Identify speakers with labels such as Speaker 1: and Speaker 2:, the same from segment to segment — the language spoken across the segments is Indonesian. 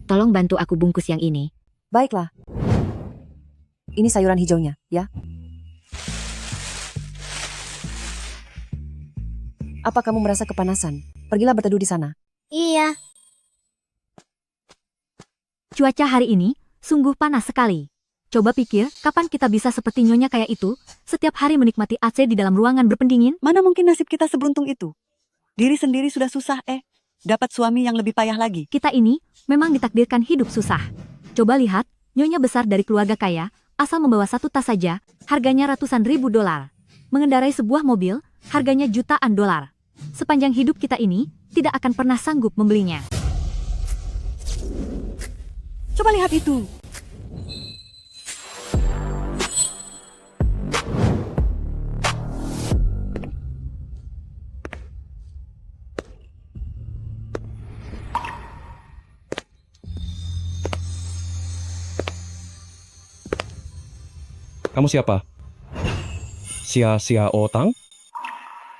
Speaker 1: tolong bantu aku bungkus yang ini.
Speaker 2: Baiklah. Ini sayuran hijaunya, ya. Apa kamu merasa kepanasan? Pergilah berteduh di sana.
Speaker 3: Iya.
Speaker 1: Cuaca hari ini sungguh panas sekali. Coba pikir, kapan kita bisa seperti nyonya kayak itu, setiap hari menikmati AC di dalam ruangan berpendingin?
Speaker 4: Mana mungkin nasib kita seberuntung itu? Diri sendiri sudah susah, dapat suami yang lebih payah lagi.
Speaker 1: Kita ini memang ditakdirkan hidup susah. Coba lihat, nyonya besar dari keluarga kaya, asal membawa satu tas saja, harganya ratusan ribu dolar. Mengendarai sebuah mobil, harganya jutaan dolar. Sepanjang hidup kita ini, tidak akan pernah sanggup membelinya.
Speaker 4: Coba lihat itu.
Speaker 5: Kamu siapa? Xia Otang?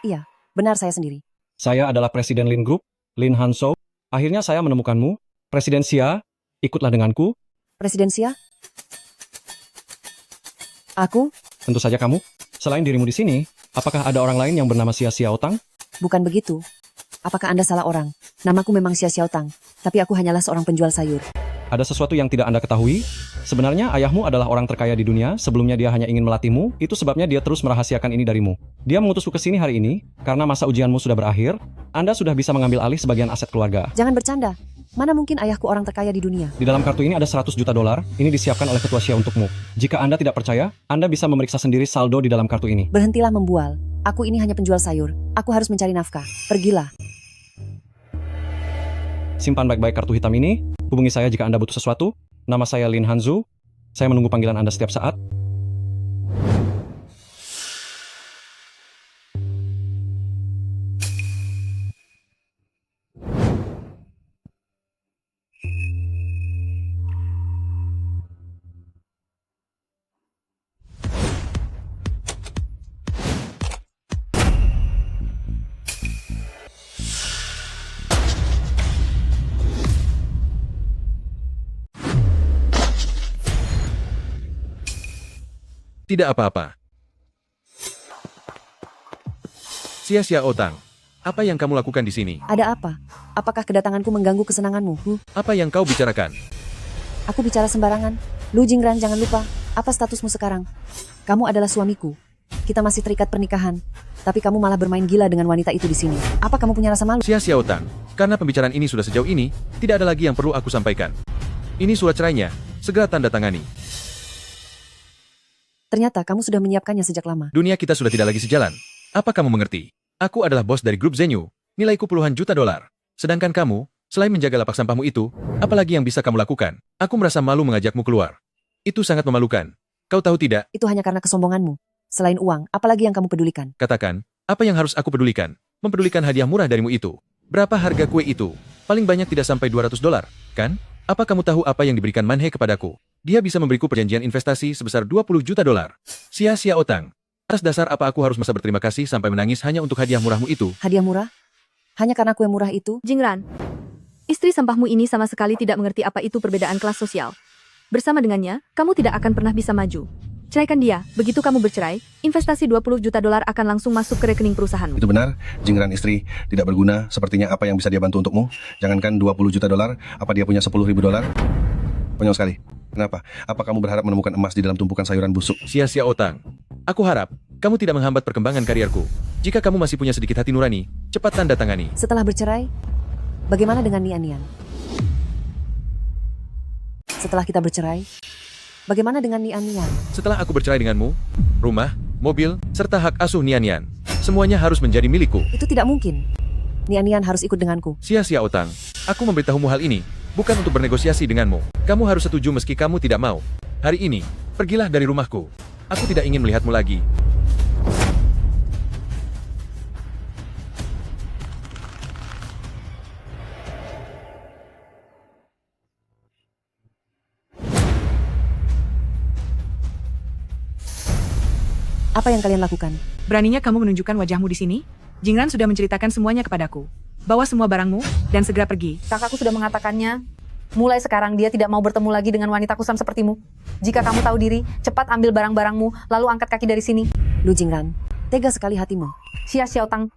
Speaker 2: Iya, benar saya sendiri.
Speaker 5: Saya adalah Presiden Lin Group, Lin Hanso. Akhirnya saya menemukanmu. Presiden Xia, ikutlah denganku.
Speaker 2: Presiden Xia? Aku?
Speaker 5: Tentu saja kamu. Selain dirimu di sini, apakah ada orang lain yang bernama Xia Otang?
Speaker 2: Bukan begitu. Apakah Anda salah orang? Namaku memang Xia Xiaotang, tapi aku hanyalah seorang penjual sayur.
Speaker 5: Ada sesuatu yang tidak Anda ketahui? Sebenarnya ayahmu adalah orang terkaya di dunia, sebelumnya dia hanya ingin melatihmu, itu sebabnya dia terus merahasiakan ini darimu. Dia mengutusku ke sini hari ini, karena masa ujianmu sudah berakhir, Anda sudah bisa mengambil alih sebagian aset keluarga.
Speaker 2: Jangan bercanda. Mana mungkin ayahku orang terkaya di dunia?
Speaker 5: Di dalam kartu ini ada 100 juta dolar, ini disiapkan oleh ketua Xia untukmu. Jika Anda tidak percaya, Anda bisa memeriksa sendiri saldo di dalam kartu ini.
Speaker 2: Berhentilah membual. Aku ini hanya penjual sayur. Aku harus mencari nafkah. Pergilah.
Speaker 5: Simpan baik-baik kartu hitam ini, hubungi saya jika Anda butuh sesuatu. Nama saya Lin Hanzu. Saya menunggu panggilan Anda setiap saat.
Speaker 6: Tidak apa-apa. Xia Otang, apa yang kamu lakukan di sini?
Speaker 2: Ada apa? Apakah kedatanganku mengganggu kesenanganmu?
Speaker 6: Apa yang kau bicarakan?
Speaker 2: Aku bicara sembarangan. Lu Jingran, jangan lupa. Apa statusmu sekarang? Kamu adalah suamiku. Kita masih terikat pernikahan. Tapi kamu malah bermain gila dengan wanita itu di sini. Apa kamu punya rasa malu?
Speaker 6: Xia Otang, karena pembicaraan ini sudah sejauh ini, tidak ada lagi yang perlu aku sampaikan. Ini surat cerainya, segera tanda tangani.
Speaker 2: Ternyata kamu sudah menyiapkannya sejak lama.
Speaker 6: Dunia kita sudah tidak lagi sejalan. Apa kamu mengerti? Aku adalah bos dari grup Zenyu, nilaiku puluhan juta dolar. Sedangkan kamu, selain menjaga lapak sampahmu itu, apalagi yang bisa kamu lakukan? Aku merasa malu mengajakmu keluar. Itu sangat memalukan. Kau tahu tidak?
Speaker 2: Itu hanya karena kesombonganmu. Selain uang, apalagi yang kamu pedulikan?
Speaker 6: Katakan, apa yang harus aku pedulikan? Mempedulikan hadiah murah darimu itu. Berapa harga kue itu? Paling banyak tidak sampai 200 dolar, kan? Apa kamu tahu apa yang diberikan Manhe kepadaku? Dia bisa memberiku perjanjian investasi sebesar 20 juta dolar. Xia Otang. Atas dasar apa aku harus masa berterima kasih sampai menangis hanya untuk hadiah murahmu itu?
Speaker 2: Hadiah murah? Hanya karena kue murah itu?
Speaker 7: Jingran, istri sampahmu ini sama sekali tidak mengerti apa itu perbedaan kelas sosial. Bersama dengannya, kamu tidak akan pernah bisa maju. Ceraikan dia, begitu kamu bercerai, investasi 20 juta dolar akan langsung masuk ke rekening perusahaanmu.
Speaker 8: Itu benar, Jingran istri tidak berguna, sepertinya apa yang bisa dia bantu untukmu? Jangankan 20 juta dolar, apa dia punya 10.000 dolar? Konyol sekali. Kenapa? Apa kamu berharap menemukan emas di dalam tumpukan sayuran busuk?
Speaker 6: Xia Otang. Aku harap, kamu tidak menghambat perkembangan karierku. Jika kamu masih punya sedikit hati nurani, cepat tanda tangani.
Speaker 2: Setelah bercerai, bagaimana dengan Nian? Setelah kita bercerai, bagaimana dengan Nian?
Speaker 6: Setelah aku bercerai denganmu, rumah, mobil, serta hak asuh Nian, semuanya harus menjadi milikku.
Speaker 2: Itu tidak mungkin. Nian harus ikut denganku.
Speaker 6: Xia Otang, aku memberitahumu hal ini, bukan untuk bernegosiasi denganmu. Kamu harus setuju meski kamu tidak mau. Hari ini, pergilah dari rumahku. Aku tidak ingin melihatmu lagi.
Speaker 2: Apa yang kalian lakukan?
Speaker 9: Beraninya kamu menunjukkan wajahmu di sini? Jingran sudah menceritakan semuanya kepadaku. Bawa semua barangmu, dan segera pergi.
Speaker 3: Kakakku sudah mengatakannya. Mulai sekarang dia tidak mau bertemu lagi dengan wanita kusam sepertimu. Jika kamu tahu diri, cepat ambil barang-barangmu, lalu angkat kaki dari sini.
Speaker 2: Lu Jingran, tega sekali hatimu.
Speaker 3: Xia Xiaotang,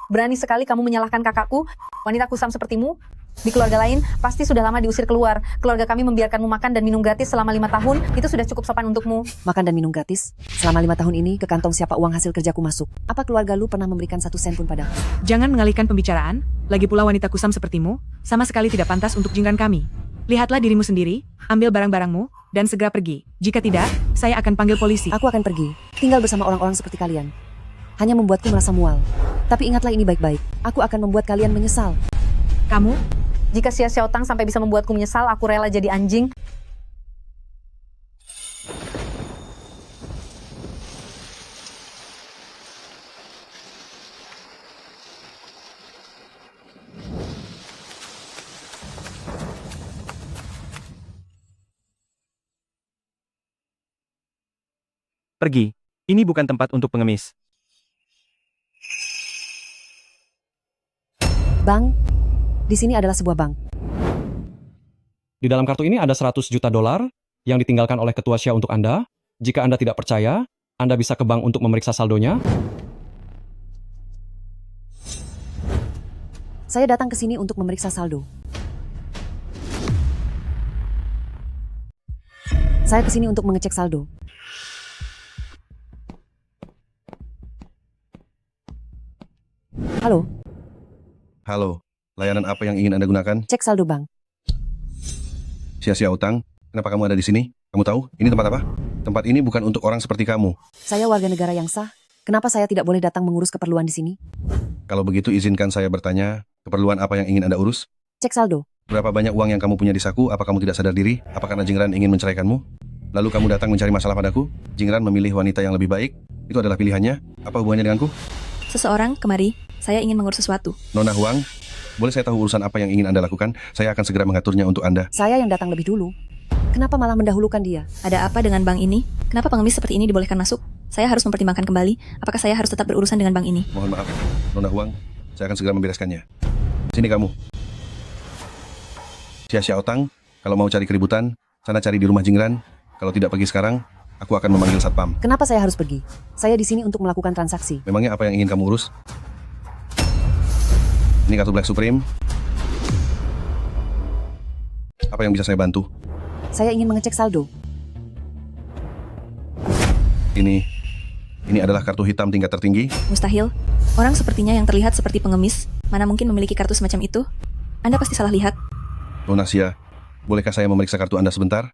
Speaker 3: berani sekali kamu menyalahkan kakakku, wanita kusam sepertimu. Di keluarga lain, pasti sudah lama diusir keluar. Keluarga kami membiarkanmu makan dan minum gratis selama 5 tahun, itu sudah cukup sopan untukmu.
Speaker 2: Makan dan minum gratis? Selama 5 tahun ini, ke kantong siapa uang hasil kerjaku masuk? Apa keluarga lu pernah memberikan 1 sen pun padaku?
Speaker 9: Jangan mengalihkan pembicaraan, lagi pula wanita kusam sepertimu, sama sekali tidak pantas untuk Jingran kami. Lihatlah dirimu sendiri, ambil barang-barangmu, dan segera pergi. Jika tidak, saya akan panggil polisi.
Speaker 2: Aku akan pergi, tinggal bersama orang-orang seperti kalian. Hanya membuatku merasa mual. Tapi ingatlah ini baik-baik, aku akan membuat kalian menyesal.
Speaker 9: Kamu?
Speaker 3: Jika Xia Xiaotang sampai bisa membuatku menyesal, aku rela jadi anjing.
Speaker 10: Pergi. Ini bukan tempat untuk pengemis.
Speaker 2: Bang, di sini adalah sebuah bank.
Speaker 5: Di dalam kartu ini ada 100 juta dolar yang ditinggalkan oleh ketua Xia untuk Anda. Jika Anda tidak percaya, Anda bisa ke bank untuk memeriksa saldonya.
Speaker 2: Saya datang ke sini untuk memeriksa saldo. Saya ke sini untuk mengecek saldo. Halo,
Speaker 8: Halo, layanan apa yang ingin Anda gunakan?
Speaker 2: cek saldo bank.
Speaker 8: Xia Xiaotang, kenapa kamu ada di sini? Kamu tahu, ini tempat apa? Tempat ini bukan untuk orang seperti kamu.
Speaker 2: Saya warga negara yang sah. Kenapa saya tidak boleh datang mengurus keperluan di sini?
Speaker 8: Kalau begitu izinkan saya bertanya, keperluan apa yang ingin Anda urus?
Speaker 2: Cek saldo.
Speaker 8: Berapa banyak uang yang kamu punya di saku? Apa kamu tidak sadar diri? Apa karena Jingran ingin menceraikanmu? Lalu kamu datang mencari masalah padaku? Jingran memilih wanita yang lebih baik? Itu adalah pilihannya? Apa hubungannya denganku?
Speaker 7: Seseorang, kemari. Saya ingin mengurus sesuatu.
Speaker 8: Nona Huang, boleh saya tahu urusan apa yang ingin Anda lakukan? Saya akan segera mengaturnya untuk Anda.
Speaker 2: Saya yang datang lebih dulu. Kenapa malah mendahulukan dia?
Speaker 7: Ada apa dengan bank ini? Kenapa pengemis seperti ini dibolehkan masuk? Saya harus mempertimbangkan kembali, apakah saya harus tetap berurusan dengan bank ini?
Speaker 8: Mohon maaf, Nona Huang, saya akan segera membereskannya. Sini kamu. Xia Xiaotang, kalau mau cari keributan, sana cari di rumah Jingran. Kalau tidak pergi sekarang, aku akan memanggil satpam.
Speaker 2: Kenapa saya harus pergi? Saya di sini untuk melakukan transaksi.
Speaker 8: Memangnya apa yang ingin kamu urus? Ini kartu Black Supreme. Apa yang bisa saya bantu?
Speaker 2: Saya ingin mengecek saldo.
Speaker 8: Ini adalah kartu hitam tingkat tertinggi.
Speaker 7: Mustahil. Orang sepertinya yang terlihat seperti pengemis, mana mungkin memiliki kartu semacam itu? Anda pasti salah lihat.
Speaker 8: Nona Xia, bolehkah saya memeriksa kartu Anda sebentar?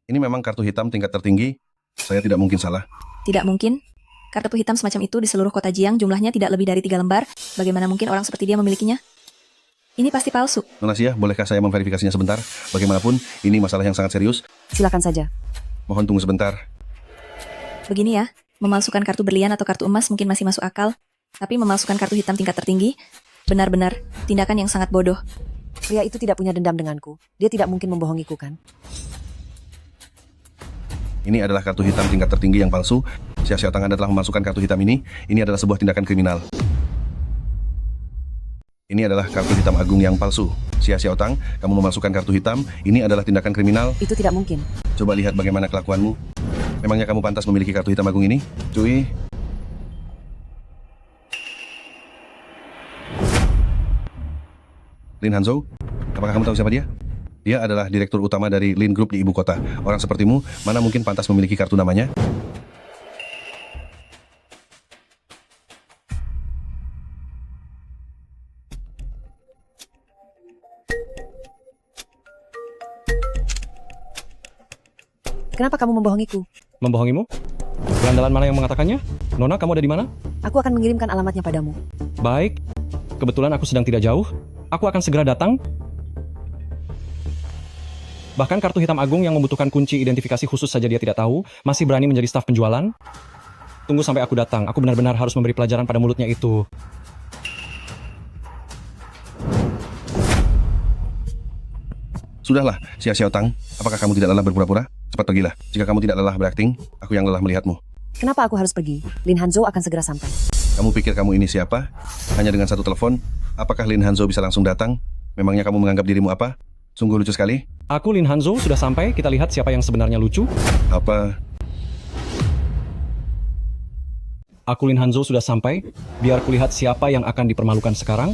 Speaker 8: Ini memang kartu hitam tingkat tertinggi. Saya tidak mungkin salah.
Speaker 7: Tidak mungkin. Kartu hitam semacam itu di seluruh kota Jiang jumlahnya tidak lebih dari 3 lembar. Bagaimana mungkin orang seperti dia memilikinya? Ini pasti palsu.
Speaker 8: Nona Xia, bolehkah saya memverifikasinya sebentar? Bagaimanapun, ini masalah yang sangat serius.
Speaker 2: Silakan saja.
Speaker 8: Mohon tunggu sebentar.
Speaker 7: Begini ya, memalsukan kartu berlian atau kartu emas mungkin masih masuk akal. Tapi memalsukan kartu hitam tingkat tertinggi, benar-benar tindakan yang sangat bodoh.
Speaker 2: Pria itu tidak punya dendam denganku. Dia tidak mungkin membohongiku kan?
Speaker 8: Ini adalah kartu hitam tingkat tertinggi yang palsu. Xia Xiaotang Anda telah memasukkan kartu hitam ini. Ini adalah sebuah tindakan kriminal. Ini adalah kartu hitam agung yang palsu. Xia Xiaotang, kamu memasukkan kartu hitam. Ini adalah tindakan kriminal.
Speaker 2: Itu tidak mungkin.
Speaker 8: Coba lihat bagaimana kelakuanmu. Memangnya kamu pantas memiliki kartu hitam agung ini? Cui. Lin Hanzhou, apakah kamu tahu siapa dia? Dia adalah direktur utama dari Lin Group di ibu kota. Orang sepertimu, mana mungkin pantas memiliki kartu namanya?
Speaker 2: Kenapa kamu membohongiku?
Speaker 5: Membohongimu? Berandalan mana yang mengatakannya? Nona, kamu ada di mana?
Speaker 2: Aku akan mengirimkan alamatnya padamu.
Speaker 5: Baik. Kebetulan aku sedang tidak jauh. Aku akan segera datang. Bahkan kartu hitam agung yang membutuhkan kunci identifikasi khusus saja dia tidak tahu, masih berani menjadi staf penjualan. Tunggu sampai aku datang. Aku benar-benar harus memberi pelajaran pada mulutnya itu.
Speaker 8: Sudahlah, Xia Xiaotang. Apakah kamu tidak lelah berpura-pura? Cepat pergilah. Jika kamu tidak lelah berakting, aku yang lelah melihatmu.
Speaker 2: Kenapa aku harus pergi? Lin Hanzhou akan segera sampai.
Speaker 8: Kamu pikir kamu ini siapa? Hanya dengan satu telepon? Apakah Lin Hanzo bisa langsung datang? Memangnya kamu menganggap dirimu apa? Sungguh lucu sekali.
Speaker 5: Aku Lin Hanzo sudah sampai, kita lihat siapa yang sebenarnya lucu.
Speaker 8: Apa?
Speaker 5: Aku Lin Hanzo sudah sampai, biar kulihat siapa yang akan dipermalukan sekarang.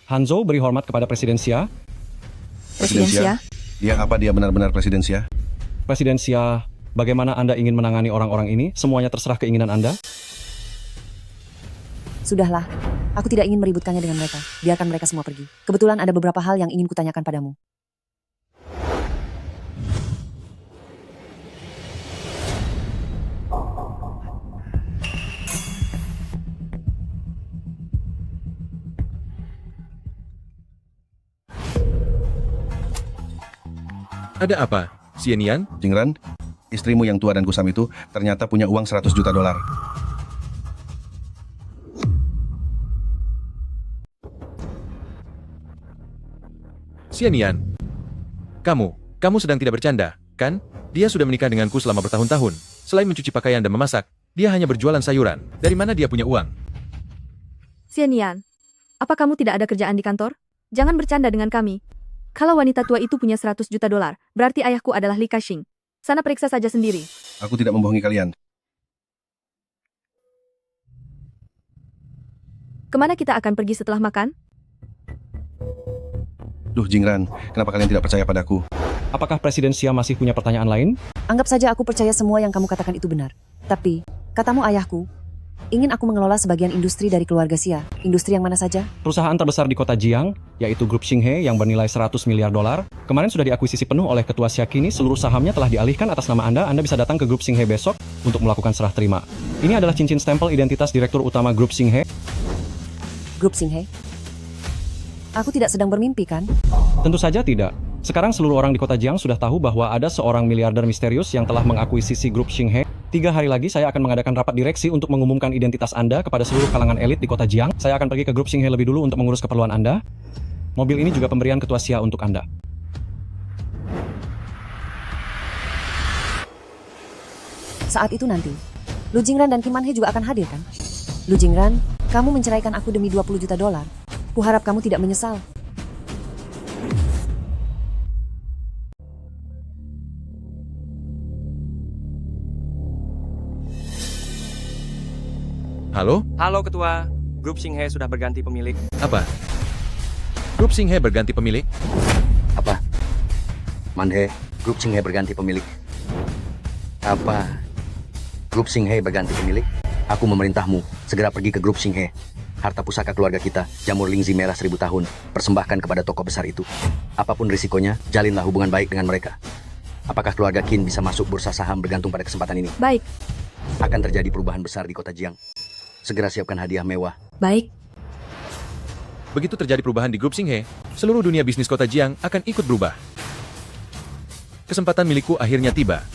Speaker 5: Hanzo beri hormat kepada Presiden Xia.
Speaker 8: Presidensia? Dia apa dia benar-benar presidensia?
Speaker 5: Presiden Xia, bagaimana Anda ingin menangani orang-orang ini? Semuanya terserah keinginan Anda.
Speaker 2: Sudahlah, aku tidak ingin meributkannya dengan mereka. Biarkan mereka semua pergi. Kebetulan ada beberapa hal yang ingin kutanyakan padamu.
Speaker 6: Ada apa, Xianian?
Speaker 8: Jingran, istrimu yang tua dan kusam itu ternyata punya uang 100 juta dolar.
Speaker 6: Xianian, kamu sedang tidak bercanda, kan? Dia sudah menikah denganku selama bertahun-tahun. Selain mencuci pakaian dan memasak, dia hanya berjualan sayuran. Dari mana dia punya uang?
Speaker 7: Xianian, apa kamu tidak ada kerjaan di kantor? Jangan bercanda dengan kami. Kalau wanita tua itu punya 100 juta dolar, berarti ayahku adalah Li Ka-shing. Sana periksa saja sendiri.
Speaker 8: Aku tidak membohongi kalian.
Speaker 7: Kemana kita akan pergi setelah makan?
Speaker 8: Duh Jingran, kenapa kalian tidak percaya padaku?
Speaker 5: Apakah Presiden Xia masih punya pertanyaan lain?
Speaker 2: Anggap saja aku percaya semua yang kamu katakan itu benar. Tapi, katamu ayahku, ingin aku mengelola sebagian industri dari keluarga Xia. Industri yang mana saja?
Speaker 5: Perusahaan terbesar di kota Jiang, yaitu Grup Xinghe yang bernilai 100 miliar dolar, kemarin sudah diakuisisi penuh oleh Ketua Xia. Kini seluruh sahamnya telah dialihkan atas nama Anda. Anda bisa datang ke Grup Xinghe besok untuk melakukan serah terima. Ini adalah cincin stempel identitas Direktur Utama Grup Xinghe.
Speaker 2: Grup Xinghe? Aku tidak sedang bermimpi, kan?
Speaker 5: Tentu saja tidak. Sekarang seluruh orang di kota Jiang sudah tahu bahwa ada seorang miliarder misterius yang telah mengakuisisi Grup Xinghe. 3 hari lagi saya akan mengadakan rapat direksi untuk mengumumkan identitas Anda kepada seluruh kalangan elit di kota Jiang. Saya akan pergi ke Grup Xinghe lebih dulu untuk mengurus keperluan Anda. Mobil ini juga pemberian Ketua Xia untuk Anda.
Speaker 2: Saat itu nanti, Lu Jingran dan Kim Man-hee juga akan hadir, kan? Lu Jingran, kamu menceraikan aku demi 20 juta dolar. Kuharap kamu tidak menyesal.
Speaker 6: Halo?
Speaker 10: Halo Ketua, Grup Xinghe sudah berganti pemilik.
Speaker 6: Apa? Grup Xinghe berganti pemilik?
Speaker 11: Apa? Man-hee, Grup Xinghe berganti pemilik. Apa? Grup Xinghe berganti pemilik? Aku memerintahmu, segera pergi ke Grup Xinghe. Harta pusaka keluarga kita, jamur Lingzi merah 1000 tahun, persembahkan kepada tokoh besar itu. Apapun risikonya, jalinlah hubungan baik dengan mereka. Apakah keluarga Qin bisa masuk bursa saham bergantung pada kesempatan ini?
Speaker 7: Baik.
Speaker 11: Akan terjadi perubahan besar di kota Jiang. Segera siapkan hadiah mewah.
Speaker 7: Baik.
Speaker 6: Begitu terjadi perubahan di Grup Xinghe, seluruh dunia bisnis kota Jiang akan ikut berubah. Kesempatan milikku akhirnya tiba.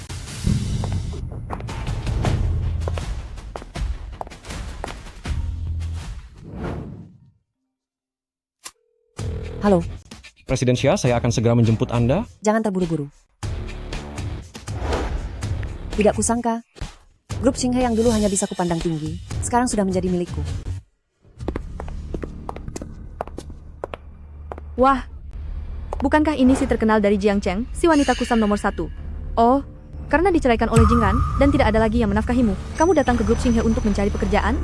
Speaker 2: Halo,
Speaker 5: Presiden Xia, saya akan segera menjemput Anda.
Speaker 2: jangan terburu-buru. Tidak kusangka, Grup Xinghe yang dulu hanya bisa kupandang tinggi, sekarang sudah menjadi milikku.
Speaker 7: Wah, bukankah ini si terkenal dari Jiang Cheng, si wanita kusam nomor 1? Oh, karena diceraikan oleh Jingran dan tidak ada lagi yang menafkahimu, kamu datang ke Grup Xinghe untuk mencari pekerjaan?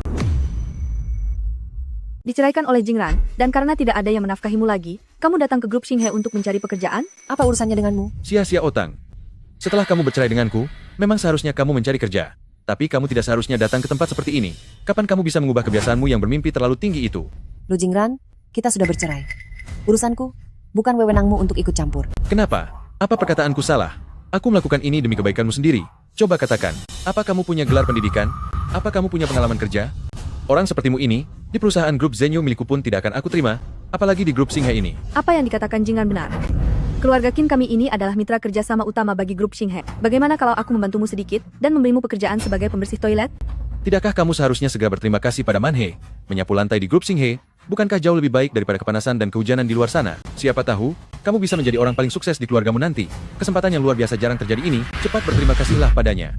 Speaker 7: Diceraikan oleh Jingran, dan karena tidak ada yang menafkahimu lagi, kamu datang ke Grup Xinghe untuk mencari pekerjaan?
Speaker 2: Apa urusannya denganmu?
Speaker 6: Sia-sia Otang. Setelah kamu bercerai denganku, memang seharusnya kamu mencari kerja. Tapi kamu tidak seharusnya datang ke tempat seperti ini. Kapan kamu bisa mengubah kebiasaanmu yang bermimpi terlalu tinggi itu?
Speaker 2: Lu Jingran, kita sudah bercerai. Urusanku, bukan wewenangmu untuk ikut campur.
Speaker 6: Kenapa? Apa perkataanku salah? Aku melakukan ini demi kebaikanmu sendiri. Coba katakan, apa kamu punya gelar pendidikan? Apa kamu punya pengalaman kerja? Orang sepertimu ini, di perusahaan grup Zenyu milikku pun tidak akan aku terima, apalagi di grup Xinghe ini.
Speaker 7: Apa yang dikatakan Jingran benar? Keluarga Qin kami ini adalah mitra kerjasama utama bagi Grup Xinghe. Bagaimana kalau aku membantumu sedikit dan memberimu pekerjaan sebagai pembersih toilet?
Speaker 6: Tidakkah kamu seharusnya segera berterima kasih pada Man-hee, menyapu lantai di grup Xinghe, Bukankah jauh lebih baik daripada kepanasan dan kehujanan di luar sana? Siapa tahu, kamu bisa menjadi orang paling sukses di keluargamu nanti. Kesempatan yang luar biasa jarang terjadi ini, cepat berterima kasihlah padanya.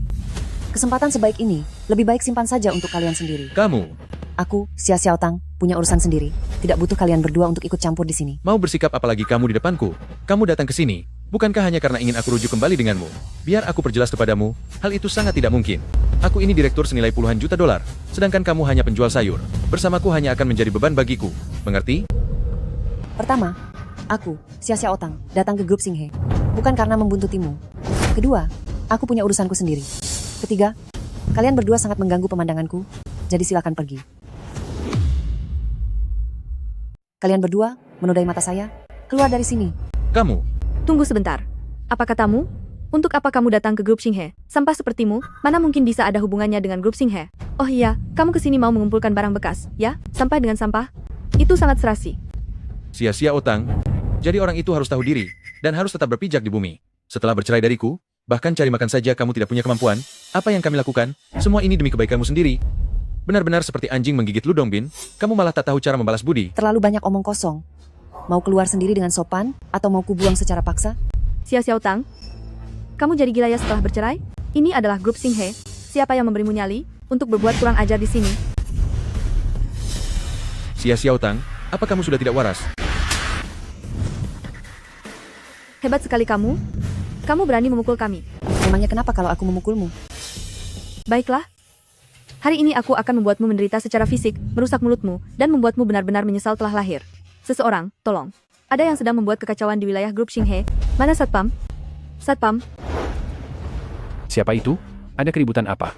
Speaker 2: Kesempatan sebaik ini, lebih baik simpan saja untuk kalian sendiri.
Speaker 6: Kamu,
Speaker 2: Aku, Xia Xiaotang, punya urusan sendiri. Tidak butuh kalian berdua untuk ikut campur di sini.
Speaker 6: mau bersikap apalagi kamu di depanku? Kamu datang ke sini, bukankah hanya karena ingin aku rujuk kembali denganmu? Biar aku perjelas kepadamu, hal itu sangat tidak mungkin. Aku ini direktur senilai puluhan juta dolar, sedangkan kamu hanya penjual sayur. Bersamaku hanya akan menjadi beban bagiku. Mengerti?
Speaker 2: Pertama, aku, Xia Xiaotang, datang ke grup Xinghe. Bukan karena membuntutimu. Kedua, aku punya urusanku sendiri. Ketiga, kalian berdua sangat mengganggu pemandanganku, jadi silakan pergi. Kalian berdua menodai mata saya, keluar dari sini.
Speaker 6: Kamu,
Speaker 7: Tunggu sebentar. Apa katamu? Untuk apa kamu datang ke grup Xinghe? Sampah sepertimu, mana mungkin bisa ada hubungannya dengan grup Xinghe? Oh iya, kamu kesini mau mengumpulkan barang bekas, ya? Sampah dengan sampah? Itu sangat serasi.
Speaker 6: Sia-sia Otang. Jadi orang itu harus tahu diri, dan harus tetap berpijak di bumi. Setelah bercerai dariku, bahkan cari makan saja kamu tidak punya kemampuan. Apa yang kami lakukan, semua ini demi kebaikanmu sendiri. Benar-benar seperti anjing menggigit ludong Bin, kamu malah tak tahu cara membalas budi.
Speaker 2: Terlalu banyak omong kosong. Mau keluar sendiri dengan sopan, atau mau kubuang secara paksa?
Speaker 7: Xia Xiaotang, kamu jadi gila ya setelah bercerai? Ini adalah grup Xinghe. Siapa yang memberimu nyali untuk berbuat kurang ajar di sini?
Speaker 6: Sia-sia Otang, apa kamu sudah tidak waras?
Speaker 7: Hebat sekali kamu. Kamu berani memukul kami.
Speaker 2: Memangnya kenapa kalau aku memukulmu?
Speaker 7: Baiklah. Hari ini aku akan membuatmu menderita secara fisik, merusak mulutmu, dan membuatmu benar-benar menyesal telah lahir. Seseorang, tolong. Ada yang sedang membuat kekacauan di wilayah grup Xinghe. Mana Satpam? Satpam,
Speaker 10: Siapa itu? Ada keributan apa?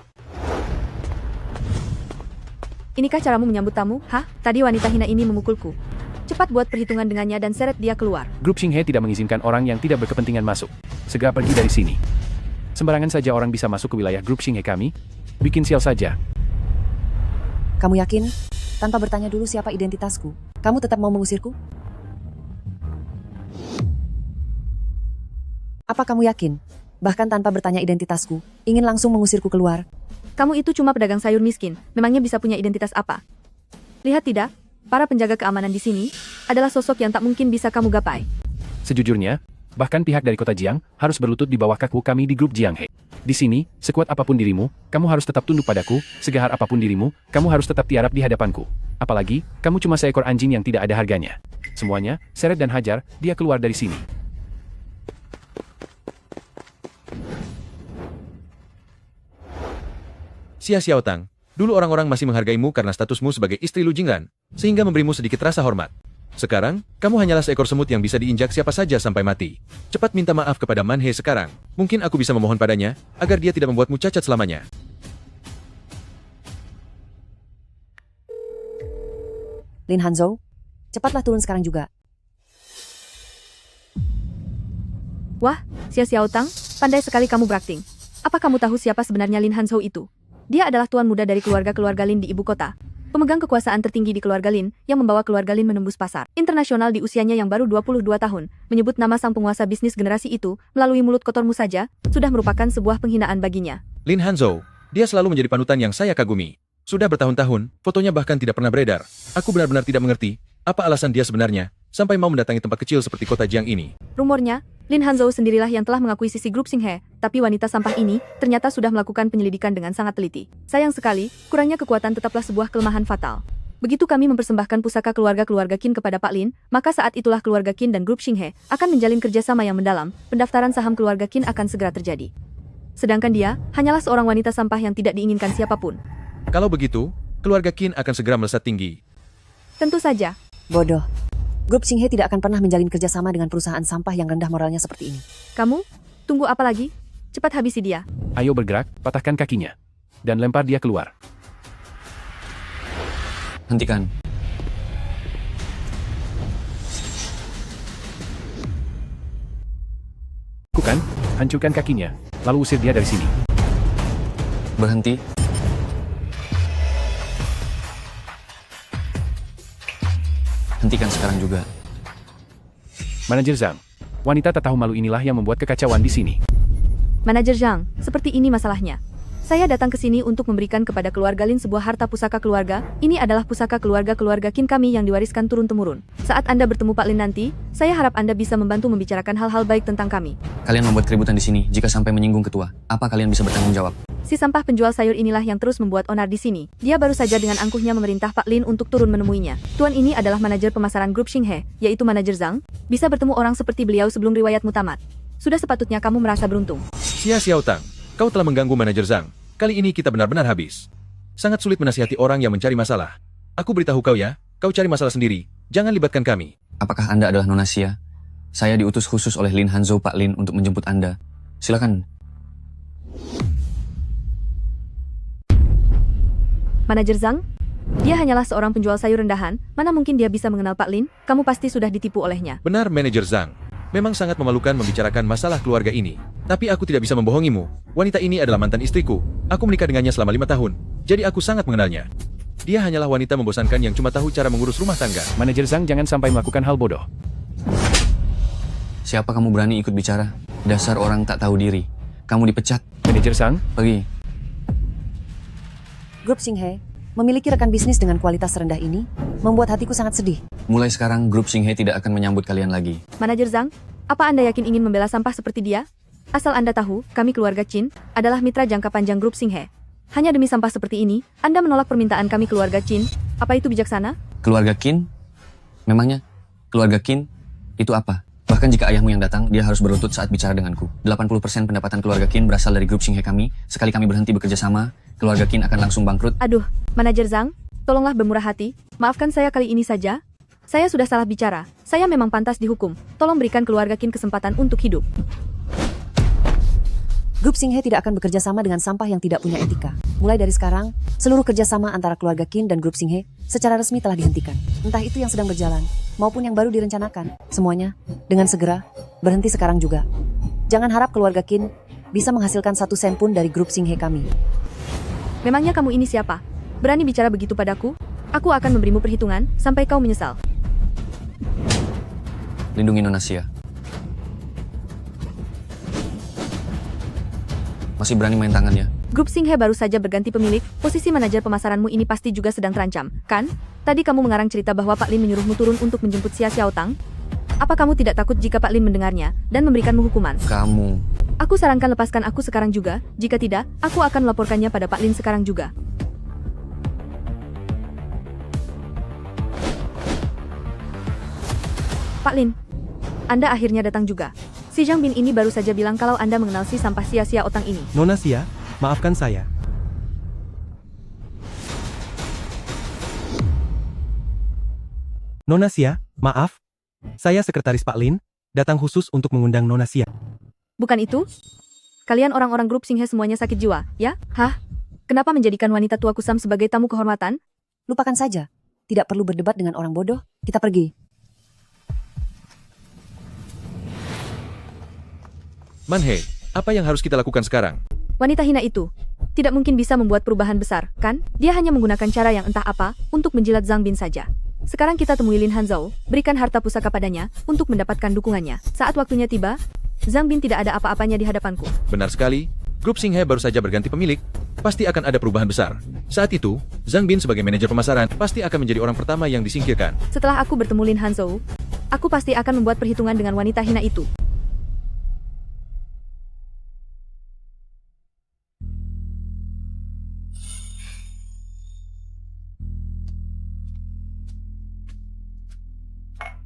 Speaker 7: inikah caramu menyambut tamu? Hah? Tadi wanita hina ini memukulku. Cepat buat perhitungan dengannya dan seret dia keluar.
Speaker 10: Grup Xinghe tidak mengizinkan orang yang tidak berkepentingan masuk. Segera pergi dari sini. Sembarangan saja orang bisa masuk ke wilayah grup Xinghe kami. Bikin sial saja.
Speaker 2: Kamu yakin? Tanpa bertanya dulu siapa identitasku, kamu tetap mau mengusirku? Apa kamu yakin? Bahkan tanpa bertanya identitasku, ingin langsung mengusirku keluar?
Speaker 7: Kamu itu cuma pedagang sayur miskin. Memangnya bisa punya identitas apa? Lihat tidak? Para penjaga keamanan di sini adalah sosok yang tak mungkin bisa kamu gapai.
Speaker 10: Sejujurnya, bahkan pihak dari kota Jiang harus berlutut di bawah kaku kami di grup Jianghe. Di sini, sekuat apapun dirimu, kamu harus tetap tunduk padaku, segahar apapun dirimu, kamu harus tetap tiarap di hadapanku. Apalagi, kamu cuma seekor anjing yang tidak ada harganya. Semuanya, seret dan hajar, dia keluar dari sini.
Speaker 6: Sia-sia Otang, dulu orang-orang masih menghargaimu karena statusmu sebagai istri Lu Jingran, sehingga memberimu sedikit rasa hormat. Sekarang, kamu hanyalah seekor semut yang bisa diinjak siapa saja sampai mati. Cepat minta maaf kepada Man He sekarang. Mungkin aku bisa memohon padanya, agar dia tidak membuatmu cacat selamanya.
Speaker 2: Lin Hanzhou, cepatlah turun sekarang juga.
Speaker 7: Wah, Xia Xiaotang, pandai sekali kamu berakting. Apa kamu tahu siapa sebenarnya Lin Hanzhou itu? Dia adalah tuan muda dari keluarga-keluarga Lin di ibu kota. Pemegang kekuasaan tertinggi di keluarga Lin, yang membawa keluarga Lin menembus pasar internasional di usianya yang baru 22 tahun. Menyebut nama sang penguasa bisnis generasi itu, melalui mulut kotormu saja, sudah merupakan sebuah penghinaan baginya.
Speaker 6: Lin Hanzhou, dia selalu menjadi panutan yang saya kagumi. Sudah bertahun-tahun, fotonya bahkan tidak pernah beredar. Aku benar-benar tidak mengerti, apa alasan dia sebenarnya, sampai mau mendatangi tempat kecil seperti kota Jiang ini.
Speaker 7: Rumornya, Lin Hanzhou sendirilah yang telah mengakuisisi grup Xinghe, tapi wanita sampah ini ternyata sudah melakukan penyelidikan dengan sangat teliti. Sayang sekali, kurangnya kekuatan tetaplah sebuah kelemahan fatal. Begitu kami mempersembahkan pusaka keluarga-keluarga Qin kepada Pak Lin, maka saat itulah keluarga Qin dan grup Xinghe akan menjalin kerjasama yang mendalam, pendaftaran saham keluarga Qin akan segera terjadi. Sedangkan dia, hanyalah seorang wanita sampah yang tidak diinginkan siapapun.
Speaker 6: Kalau begitu, keluarga Qin akan segera melesat tinggi.
Speaker 7: Tentu saja.
Speaker 2: Bodoh. Grup Xinghe tidak akan pernah menjalin kerjasama dengan perusahaan sampah yang rendah moralnya seperti ini.
Speaker 7: Kamu? Tunggu apa lagi? Cepat habisi dia.
Speaker 10: Ayo bergerak, patahkan kakinya. Dan lempar dia keluar.
Speaker 12: Hentikan.
Speaker 10: Lakukan, hancurkan kakinya, lalu usir dia dari sini.
Speaker 12: Berhenti. Hentikan sekarang juga.
Speaker 10: Manajer Zhang, wanita tak tahu malu inilah yang membuat kekacauan di sini.
Speaker 7: Manajer Zhang, seperti ini masalahnya. Saya datang ke sini untuk memberikan kepada keluarga Lin sebuah harta pusaka keluarga. Ini adalah pusaka keluarga-keluarga Qin kami yang diwariskan turun-temurun. Saat Anda bertemu Pak Lin nanti, saya harap Anda bisa membantu membicarakan hal-hal baik tentang kami.
Speaker 12: Kalian membuat keributan di sini. Jika sampai menyinggung ketua, apa kalian bisa bertanggung jawab?
Speaker 7: Si sampah penjual sayur inilah yang terus membuat onar di sini. Dia baru saja dengan angkuhnya memerintah Pak Lin untuk turun menemuinya. Tuan ini adalah manajer pemasaran grup Xinghe, yaitu manajer Zhang. Bisa bertemu orang seperti beliau sebelum riwayatmu tamat. Sudah sepatutnya kamu merasa beruntung.
Speaker 6: Xia Xiaotang, kau telah mengganggu manajer Zhang. Kali ini kita benar-benar habis. Sangat sulit menasihati orang yang mencari masalah. Aku beritahu kau ya, kau cari masalah sendiri. Jangan libatkan kami.
Speaker 12: Apakah Anda adalah Nona Xia? Saya diutus khusus oleh Lin Hanzhou Pak Lin untuk menjemput Anda. Silakan.
Speaker 7: Manajer Zhang? Dia hanyalah seorang penjual sayur rendahan. Mana mungkin dia bisa mengenal Pak Lin? Kamu pasti sudah ditipu olehnya.
Speaker 6: Benar, manajer Zhang. Memang sangat memalukan membicarakan masalah keluarga ini. Tapi aku tidak bisa membohongimu. Wanita ini adalah mantan istriku. Aku menikah dengannya selama 5 tahun. Jadi aku sangat mengenalnya. Dia hanyalah wanita membosankan yang cuma tahu cara mengurus rumah tangga.
Speaker 10: Manajer Zhang jangan sampai melakukan hal bodoh.
Speaker 12: Siapa kamu berani ikut bicara? Dasar orang tak tahu diri. Kamu dipecat.
Speaker 10: Manajer Zhang,
Speaker 12: Pergi.
Speaker 2: Grup Xinghe memiliki rekan bisnis dengan kualitas rendah ini membuat hatiku sangat sedih.
Speaker 12: Mulai sekarang grup Xinghe tidak akan menyambut kalian lagi.
Speaker 7: Manajer Zhang, apa Anda yakin ingin membela sampah seperti dia? Asal Anda tahu, kami keluarga Qin adalah mitra jangka panjang grup Xinghe. Hanya demi sampah seperti ini, Anda menolak permintaan kami keluarga Qin. Apa itu bijaksana?
Speaker 12: Keluarga Qin? Memangnya keluarga Qin itu apa? Bahkan jika ayahmu yang datang, dia harus berlutut saat bicara denganku. 80% pendapatan keluarga Qin berasal dari grup Xinghe kami. Sekali kami berhenti bekerja sama, keluarga Qin akan langsung bangkrut.
Speaker 7: Aduh, Manajer Zhang, tolonglah bermurah hati. Maafkan saya kali ini saja. Saya sudah salah bicara. Saya memang pantas dihukum. Tolong berikan keluarga Qin kesempatan untuk hidup.
Speaker 2: Grup Xinghe tidak akan bekerja sama dengan sampah yang tidak punya etika. Mulai dari sekarang, seluruh kerjasama antara keluarga Qin dan grup Xinghe secara resmi telah dihentikan. Entah itu yang sedang berjalan, maupun yang baru direncanakan. Semuanya, dengan segera, berhenti sekarang juga. Jangan harap keluarga Qin bisa menghasilkan 1 sen pun dari grup Xinghe kami.
Speaker 7: Memangnya kamu ini siapa? Berani bicara begitu padaku? Aku akan memberimu perhitungan sampai kau menyesal.
Speaker 12: Lindungi Nona Xia. Masih berani main tangan ya?
Speaker 7: Grup Xinghe baru saja berganti pemilik, posisi manajer pemasaranmu ini pasti juga sedang terancam, kan? Tadi kamu mengarang cerita bahwa Pak Lin menyuruhmu turun untuk menjemput Xia Xiaotang. Apa kamu tidak takut jika Pak Lin mendengarnya dan memberikanmu hukuman?
Speaker 12: Kamu.
Speaker 7: Aku sarankan lepaskan aku sekarang juga, jika tidak, aku akan melaporkannya pada Pak Lin sekarang juga. Pak Lin, Anda akhirnya datang juga. Si Zhang Bin ini baru saja bilang kalau Anda mengenal si sampah Xia Xiaotang ini.
Speaker 13: Nona Xia, maafkan saya. Nona Xia, maaf. Saya sekretaris Pak Lin, datang khusus untuk mengundang Nona Xia.
Speaker 7: Bukan itu? Kalian orang-orang grup Xinghe semuanya sakit jiwa, ya? Hah? Kenapa menjadikan wanita tua kusam sebagai tamu kehormatan?
Speaker 2: Lupakan saja. Tidak perlu berdebat dengan orang bodoh. Kita pergi.
Speaker 6: Manhe, apa yang harus kita lakukan sekarang?
Speaker 7: Wanita hina itu tidak mungkin bisa membuat perubahan besar, kan? Dia hanya menggunakan cara yang entah apa untuk menjilat Zhang Bin saja. Sekarang kita temui Lin Hanzhou, berikan harta pusaka padanya untuk mendapatkan dukungannya. Saat waktunya tiba, Zhang Bin tidak ada apa-apanya di hadapanku.
Speaker 6: Benar sekali. Grup Xinghe baru saja berganti pemilik. Pasti akan ada perubahan besar. Saat itu, Zhang Bin sebagai manajer pemasaran pasti akan menjadi orang pertama yang disingkirkan.
Speaker 7: Setelah aku bertemu Lin Hanzhou, aku pasti akan membuat perhitungan dengan wanita hina itu.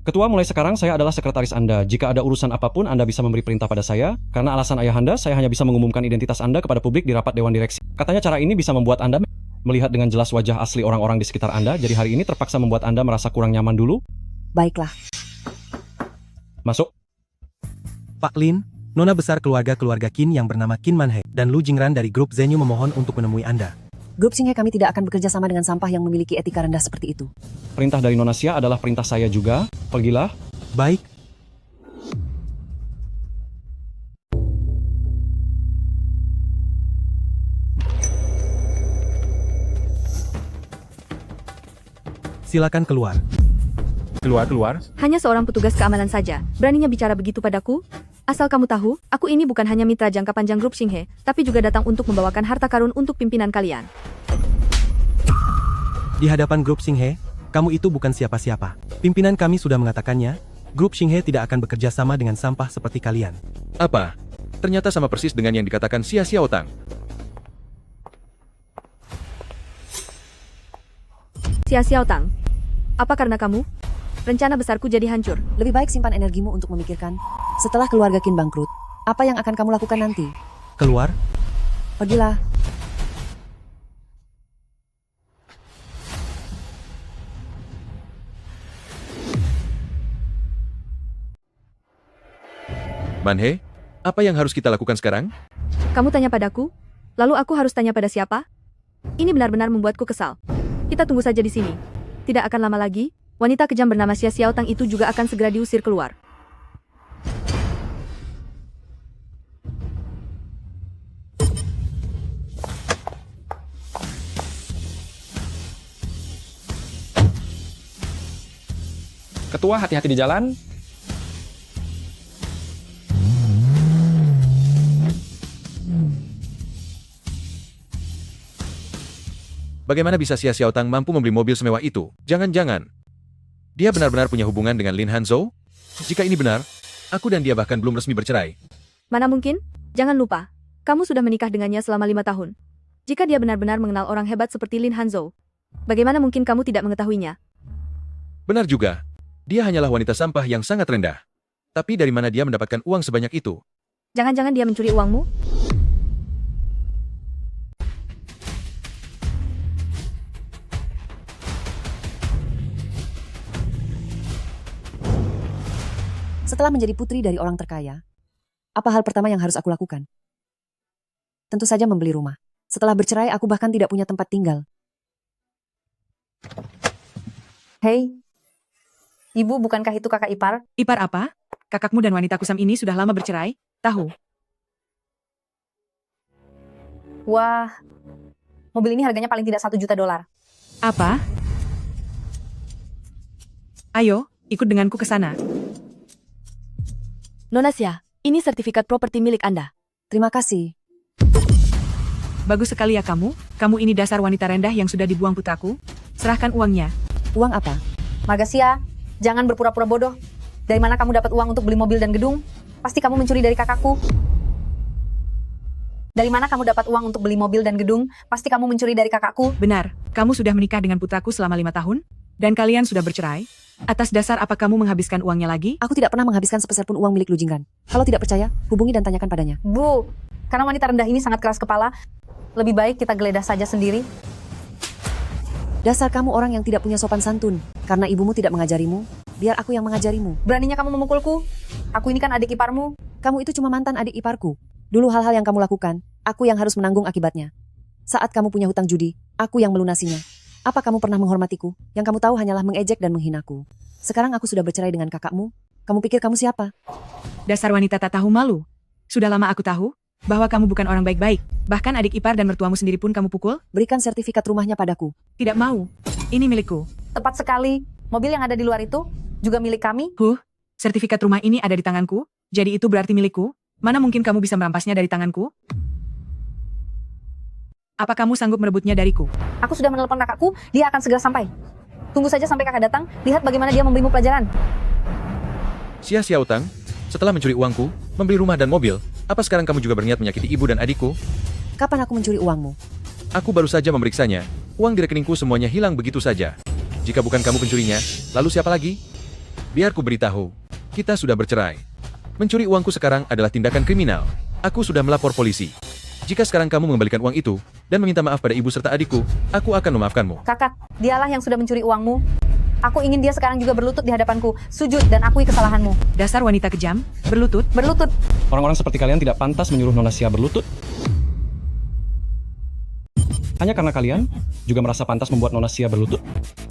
Speaker 5: Ketua, mulai sekarang saya adalah sekretaris Anda. Jika ada urusan apapun, Anda bisa memberi perintah pada saya. Karena alasan ayahanda, saya hanya bisa mengumumkan identitas Anda kepada publik di rapat Dewan Direksi. Katanya cara ini bisa membuat Anda melihat dengan jelas wajah asli orang-orang di sekitar Anda. Jadi hari ini terpaksa membuat Anda merasa kurang nyaman dulu.
Speaker 2: Baiklah.
Speaker 5: Masuk.
Speaker 13: Pak Lin, nona besar keluarga Qin yang bernama Qin Manhe dan Lu Jingran dari grup Zenyu memohon untuk menemui Anda.
Speaker 2: Grup Xinghe kami tidak akan bekerja sama dengan sampah yang memiliki etika rendah seperti itu.
Speaker 5: Perintah dari Nona Xia adalah perintah saya juga. Pergilah.
Speaker 13: Baik. Silakan keluar.
Speaker 10: Keluar.
Speaker 7: Hanya seorang petugas keamanan saja. Beraninya bicara begitu padaku? Asal kamu tahu, aku ini bukan hanya mitra jangka panjang grup Xinghe, tapi juga datang untuk membawakan harta karun untuk pimpinan kalian.
Speaker 13: Di hadapan grup Xinghe, kamu itu bukan siapa-siapa. Pimpinan kami sudah mengatakannya, grup Xinghe tidak akan bekerja sama dengan sampah seperti kalian.
Speaker 6: Apa? Ternyata sama persis dengan yang dikatakan Xia Xiaotang.
Speaker 7: Xia Xiaotang, apa karena kamu? Rencana besarku jadi hancur.
Speaker 2: Lebih baik simpan energimu untuk memikirkan. Setelah keluarga Qin bangkrut, apa yang akan kamu lakukan nanti?
Speaker 13: Keluar?
Speaker 2: Pergilah.
Speaker 6: Manhe, apa yang harus kita lakukan sekarang?
Speaker 7: Kamu tanya padaku? Lalu aku harus tanya pada siapa? Ini benar-benar membuatku kesal. Kita tunggu saja di sini. Tidak akan lama lagi, wanita kejam bernama Xia Xiaotang itu juga akan segera diusir keluar.
Speaker 5: Ketua, hati-hati di jalan.
Speaker 6: Bagaimana bisa Xia Xiaotang mampu membeli mobil semewah itu? Jangan-jangan dia benar-benar punya hubungan dengan Lin Hanzhou? Jika ini benar, aku dan dia bahkan belum resmi bercerai.
Speaker 7: Mana mungkin? Jangan lupa, kamu sudah menikah dengannya selama 5 tahun. Jika dia benar-benar mengenal orang hebat seperti Lin Hanzhou, bagaimana mungkin kamu tidak mengetahuinya?
Speaker 6: Benar juga. Dia hanyalah wanita sampah yang sangat rendah. Tapi dari mana dia mendapatkan uang sebanyak itu?
Speaker 7: Jangan-jangan dia mencuri uangmu?
Speaker 2: Setelah menjadi putri dari orang terkaya, apa hal pertama yang harus aku lakukan? Tentu saja membeli rumah. Setelah bercerai, aku bahkan tidak punya tempat tinggal.
Speaker 3: Hei, Ibu, bukankah itu kakak ipar?
Speaker 9: Ipar apa? Kakakmu dan wanita kusam ini sudah lama bercerai, tahu?
Speaker 3: Wah, mobil ini harganya paling tidak $1 juta.
Speaker 9: Apa? Ayo, ikut denganku ke sana.
Speaker 1: Nona Xia, ini sertifikat properti milik Anda.
Speaker 2: Terima kasih.
Speaker 9: Bagus sekali ya kamu. Kamu ini dasar wanita rendah yang sudah dibuang putraku. Serahkan uangnya.
Speaker 2: Uang apa?
Speaker 3: Magasia, jangan berpura-pura bodoh. Dari mana kamu dapat uang untuk beli mobil dan gedung? Pasti kamu mencuri dari kakakku. Dari mana kamu dapat uang untuk beli mobil dan gedung? Pasti kamu mencuri dari kakakku.
Speaker 9: Benar, kamu sudah menikah dengan putraku selama 5 tahun, dan kalian sudah bercerai. Atas dasar apa kamu menghabiskan uangnya lagi?
Speaker 2: Aku tidak pernah menghabiskan sepeser pun uang milik Lu Jingran. Kalau tidak percaya, hubungi dan tanyakan padanya.
Speaker 3: Bu, karena wanita rendah ini sangat keras kepala, lebih baik kita geledah saja sendiri.
Speaker 2: Dasar kamu orang yang tidak punya sopan santun. Karena ibumu tidak mengajarimu, biar aku yang mengajarimu.
Speaker 3: Beraninya kamu memukulku? Aku ini kan adik iparmu.
Speaker 2: Kamu itu cuma mantan adik iparku. Dulu hal-hal yang kamu lakukan, aku yang harus menanggung akibatnya. Saat kamu punya hutang judi, aku yang melunasinya. Apa kamu pernah menghormatiku? Yang kamu tahu hanyalah mengejek dan menghinaku. Sekarang aku sudah bercerai dengan kakakmu. Kamu pikir kamu siapa?
Speaker 9: Dasar wanita tak tahu malu. Sudah lama aku tahu bahwa kamu bukan orang baik-baik. Bahkan adik ipar dan mertuamu sendiri pun kamu pukul.
Speaker 2: Berikan sertifikat rumahnya padaku.
Speaker 9: Tidak mau. Ini milikku.
Speaker 3: Tepat sekali. Mobil yang ada di luar itu juga milik kami.
Speaker 9: Sertifikat rumah ini ada di tanganku. Jadi itu berarti milikku. Mana mungkin kamu bisa merampasnya dari tanganku? Apa kamu sanggup merebutnya dariku?
Speaker 3: Aku sudah menelepon kakakku, dia akan segera sampai. Tunggu saja sampai kakak datang, lihat bagaimana dia memberimu pelajaran.
Speaker 6: Xia Xiaotang, setelah mencuri uangku, membeli rumah dan mobil, apa sekarang kamu juga berniat menyakiti ibu dan adikku?
Speaker 2: Kapan aku mencuri uangmu?
Speaker 6: Aku baru saja memeriksanya. Uang di rekeningku semuanya hilang begitu saja. Jika bukan kamu pencurinya, lalu siapa lagi? Biar ku beritahu, kita sudah bercerai. Mencuri uangku sekarang adalah tindakan kriminal. Aku sudah melapor polisi. Jika sekarang kamu mengembalikan uang itu, dan meminta maaf pada ibu serta adikku, aku akan memaafkanmu.
Speaker 3: Kakak, dialah yang sudah mencuri uangmu. Aku ingin dia sekarang juga berlutut di hadapanku, sujud dan akui kesalahanmu.
Speaker 9: Dasar wanita kejam, berlutut.
Speaker 3: Berlutut.
Speaker 5: Orang-orang seperti kalian tidak pantas menyuruh Nona Xia berlutut. Hanya karena kalian juga merasa pantas membuat Nona Xia berlutut.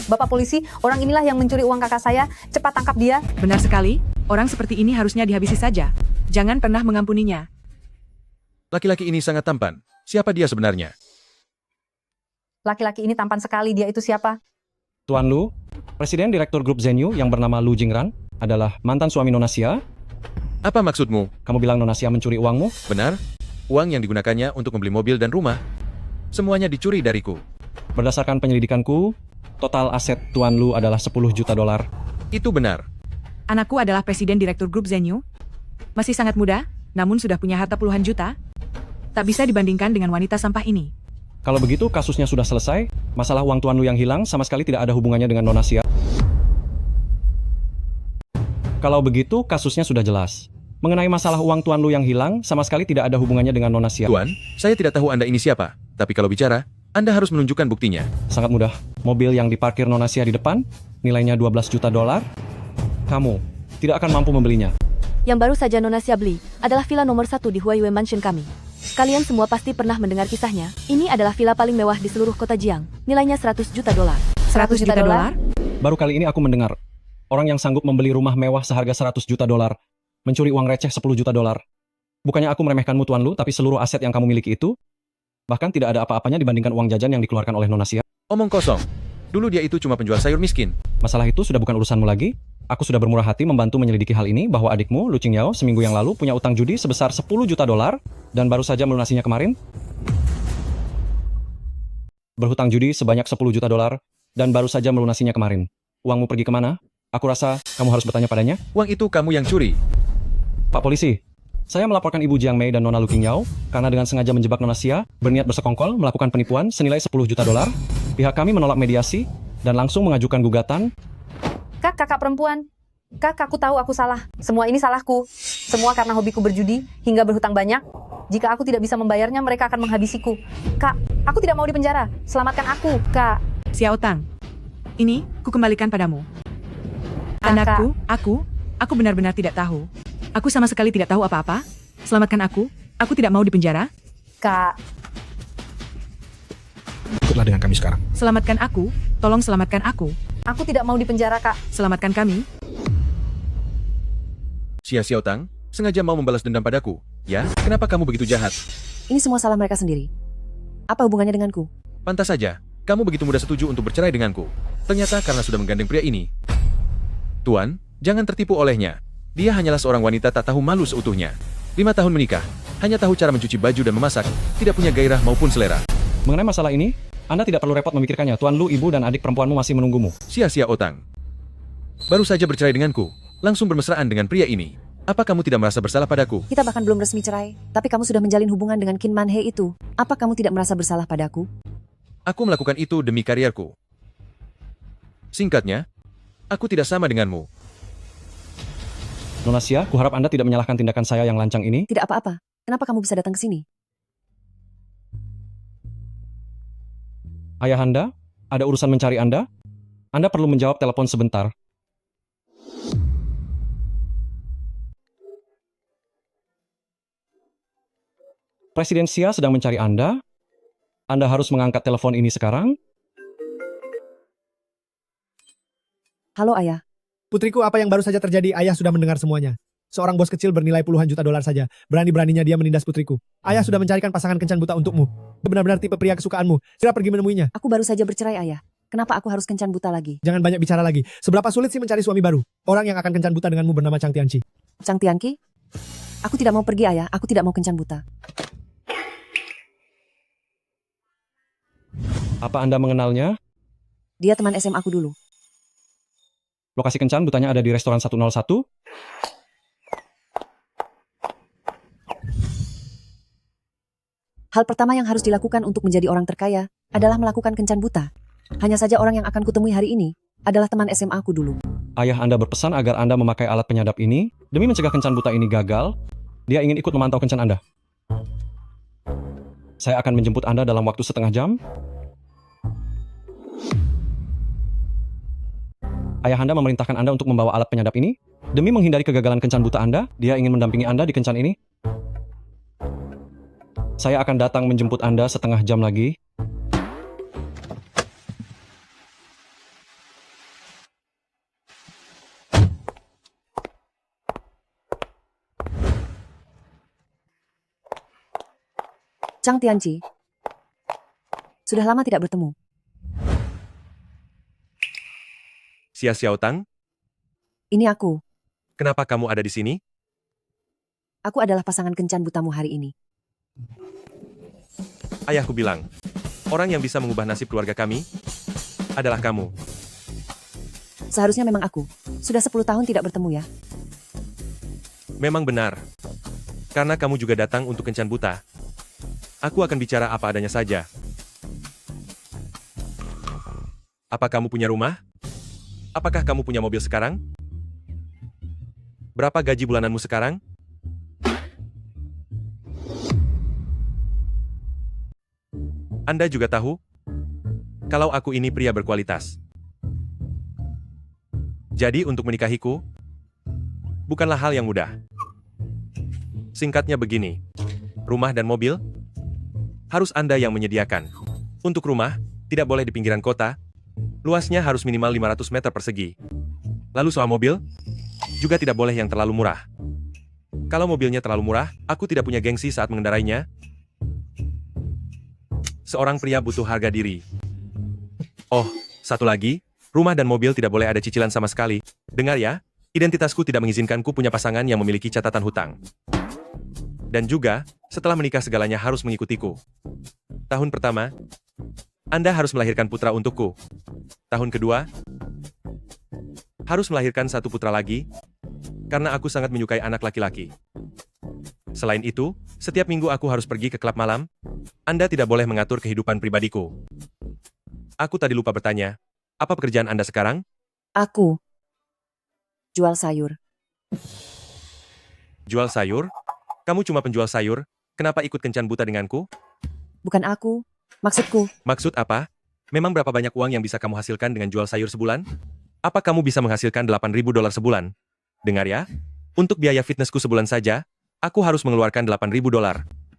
Speaker 3: Bapak polisi, orang inilah yang mencuri uang kakak saya. Cepat tangkap dia.
Speaker 9: Benar sekali, orang seperti ini harusnya dihabisi saja. Jangan pernah mengampuninya.
Speaker 6: Laki-laki ini sangat tampan. Siapa dia sebenarnya?
Speaker 3: Laki-laki ini tampan sekali, dia itu siapa?
Speaker 5: Tuan Lu, Presiden Direktur Grup Zenyu yang bernama Lu Jingran adalah mantan suami Nona Xia.
Speaker 6: Apa maksudmu?
Speaker 5: Kamu bilang Nona Xia mencuri uangmu?
Speaker 6: Benar? Uang yang digunakannya untuk membeli mobil dan rumah. Semuanya dicuri dariku.
Speaker 5: Berdasarkan penyelidikanku, total aset Tuan Lu adalah 10 juta dolar.
Speaker 6: Itu benar.
Speaker 9: Anakku adalah presiden direktur grup Zenyu. Masih sangat muda, namun sudah punya harta puluhan juta. Tak bisa dibandingkan dengan wanita sampah ini.
Speaker 5: Kalau begitu, kasusnya sudah selesai. Masalah uang Tuan Lu yang hilang sama sekali tidak ada hubungannya dengan Nona Xia. Kalau begitu, kasusnya sudah jelas. Mengenai masalah uang Tuan Lu yang hilang, sama sekali tidak ada hubungannya dengan Nona Xia.
Speaker 6: Tuan, saya tidak tahu Anda ini siapa. Tapi kalau bicara, Anda harus menunjukkan buktinya.
Speaker 5: Sangat mudah. Mobil yang diparkir Nona Xia di depan, nilainya 12 juta dolar. Kamu tidak akan mampu membelinya.
Speaker 7: Yang baru saja Nona Xia beli adalah villa nomor 1 di Huaiyue Mansion kami. Kalian semua pasti pernah mendengar kisahnya. Ini adalah villa paling mewah di seluruh kota Jiang. Nilainya 100 juta dolar.
Speaker 9: 100 juta dolar?
Speaker 5: Baru kali ini aku mendengar orang yang sanggup membeli rumah mewah seharga 100 juta dolar mencuri uang receh 10 juta dolar. Bukannya aku meremehkanmu Tuan Lu, tapi seluruh aset yang kamu miliki itu bahkan tidak ada apa-apanya dibandingkan uang jajan yang dikeluarkan oleh Nona Xia.
Speaker 6: Omong kosong. Dulu dia itu cuma penjual sayur miskin.
Speaker 5: Masalah itu sudah bukan urusanmu lagi. Aku sudah bermurah hati membantu menyelidiki hal ini bahwa adikmu, Lu Qingyao, seminggu yang lalu punya utang judi sebesar 10 juta dolar dan baru saja melunasinya kemarin. Berhutang judi sebanyak 10 juta dolar dan baru saja melunasinya kemarin. Uangmu pergi kemana? Aku rasa kamu harus bertanya padanya.
Speaker 6: Uang itu kamu yang curi.
Speaker 5: Pak polisi, saya melaporkan Ibu Jiang Mei dan Nona Lu Qingyao karena dengan sengaja menjebak Nona Xia, berniat bersekongkol melakukan penipuan senilai 10 juta dolar. Pihak kami menolak mediasi dan langsung mengajukan gugatan.
Speaker 3: Kak, kakak perempuan. Kak, aku tahu aku salah. Semua ini salahku. Semua karena hobiku berjudi hingga berhutang banyak. Jika aku tidak bisa membayarnya, mereka akan menghabisiku. Kak, aku tidak mau dipenjara. Selamatkan aku, Kak.
Speaker 9: Xiao Tang, ini ku kembalikan padamu.
Speaker 3: Kakak.
Speaker 9: Aku benar-benar tidak tahu. Aku sama sekali tidak tahu apa-apa. Selamatkan aku tidak mau dipenjara.
Speaker 3: Kak.
Speaker 14: Ikutlah dengan kami sekarang.
Speaker 9: Selamatkan aku, tolong selamatkan aku.
Speaker 3: Aku tidak mau dipenjara, Kak.
Speaker 9: Selamatkan kami.
Speaker 6: Xiao Tang, sengaja mau membalas dendam padaku. Ya, kenapa kamu begitu jahat?
Speaker 2: Ini semua salah mereka sendiri. Apa hubungannya denganku?
Speaker 6: Pantas saja, kamu begitu mudah setuju untuk bercerai denganku. Ternyata karena sudah menggandeng pria ini. Tuan, jangan tertipu olehnya. Dia hanyalah seorang wanita tak tahu malu seutuhnya. 5 tahun menikah, hanya tahu cara mencuci baju dan memasak, tidak punya gairah maupun selera.
Speaker 5: Mengenai masalah ini, Anda tidak perlu repot memikirkannya. Tuan Lu, ibu dan adik perempuanmu masih menunggumu.
Speaker 6: Xiao Tang. Baru saja bercerai denganku, langsung bermesraan dengan pria ini. Apa kamu tidak merasa bersalah padaku?
Speaker 2: Kita bahkan belum resmi cerai, tapi kamu sudah menjalin hubungan dengan Qin Man He itu. Apa kamu tidak merasa bersalah padaku?
Speaker 6: Aku melakukan itu demi karierku. Singkatnya, aku tidak sama denganmu.
Speaker 5: Nona Xia, kuharap Anda tidak menyalahkan tindakan saya yang lancang ini.
Speaker 2: Tidak apa-apa. Kenapa kamu bisa datang ke sini?
Speaker 5: Ayahanda, ada urusan mencari Anda. Anda perlu menjawab telepon sebentar. Presiden Xia sedang mencari Anda. Anda harus mengangkat telepon ini sekarang.
Speaker 2: Halo, Ayah.
Speaker 14: Putriku, apa yang baru saja terjadi, ayah sudah mendengar semuanya. Seorang bos kecil bernilai puluhan juta dolar saja. Berani-beraninya dia menindas putriku. Ayah sudah mencarikan pasangan kencan buta untukmu. Benar-benar tipe pria kesukaanmu. Segera pergi menemuinya.
Speaker 2: Aku baru saja bercerai, Ayah. Kenapa aku harus kencan buta lagi?
Speaker 14: Jangan banyak bicara lagi. Seberapa sulit sih mencari suami baru? Orang yang akan kencan buta denganmu bernama Chang Tianqi.
Speaker 2: Chang Tianqi? Aku tidak mau pergi, Ayah. Aku tidak mau kencan buta.
Speaker 5: Apa Anda mengenalnya?
Speaker 2: Dia teman SMA aku dulu.
Speaker 5: Lokasi kencan butanya ada di restoran 101.
Speaker 2: Hal pertama yang harus dilakukan untuk menjadi orang terkaya adalah melakukan kencan buta. Hanya saja orang yang akan kutemui hari ini adalah teman SMA aku dulu.
Speaker 5: Ayah Anda berpesan agar Anda memakai alat penyadap ini demi mencegah kencan buta ini gagal. Dia ingin ikut memantau kencan Anda. Saya akan menjemput Anda dalam waktu setengah jam. Ayah Anda memerintahkan Anda untuk membawa alat penyadap ini demi menghindari kegagalan kencan buta Anda. Dia ingin mendampingi Anda di kencan ini. Saya akan datang menjemput Anda setengah jam lagi.
Speaker 2: Chang Tianqi. Sudah lama tidak bertemu.
Speaker 6: Xiao Tang,
Speaker 2: Ini aku.
Speaker 6: kenapa kamu ada di sini?
Speaker 2: Aku adalah pasangan kencan butamu hari ini.
Speaker 6: Ayahku bilang, orang yang bisa mengubah nasib keluarga kami adalah kamu.
Speaker 2: Seharusnya memang aku. Sudah 10 tahun tidak bertemu ya.
Speaker 6: Memang benar. Karena kamu juga datang untuk kencan buta. Aku akan bicara apa adanya saja. Apa kamu punya rumah? Apakah kamu punya mobil sekarang? Berapa gaji bulananmu sekarang? Anda juga tahu, kalau aku ini pria berkualitas. Jadi untuk menikahiku, bukanlah hal yang mudah. Singkatnya begini, rumah dan mobil, harus Anda yang menyediakan. Untuk rumah, tidak boleh di pinggiran kota, luasnya harus minimal 500 meter persegi. Lalu soal mobil, juga tidak boleh yang terlalu murah. Kalau mobilnya terlalu murah, aku tidak punya gengsi saat mengendarainya. Seorang pria butuh harga diri. Oh, satu lagi, rumah dan mobil tidak boleh ada cicilan sama sekali. Dengar ya, identitasku tidak mengizinkanku punya pasangan yang memiliki catatan hutang. Dan juga, setelah menikah segalanya harus mengikutiku. Tahun pertama, Anda harus melahirkan putra untukku. Tahun kedua, harus melahirkan satu putra lagi, karena aku sangat menyukai anak laki-laki. Selain itu, setiap minggu aku harus pergi ke klub malam. Anda tidak boleh mengatur kehidupan pribadiku. Aku tadi lupa bertanya, apa pekerjaan Anda sekarang?
Speaker 2: Aku jual sayur.
Speaker 6: Jual sayur? Kamu cuma penjual sayur, kenapa ikut kencan buta denganku?
Speaker 2: Bukan aku. Maksudku,
Speaker 6: Maksud apa? Memang berapa banyak uang yang bisa kamu hasilkan dengan jual sayur sebulan? Apa kamu bisa menghasilkan $8.000 sebulan? Dengar ya, untuk biaya fitnessku sebulan saja, aku harus mengeluarkan $8.000.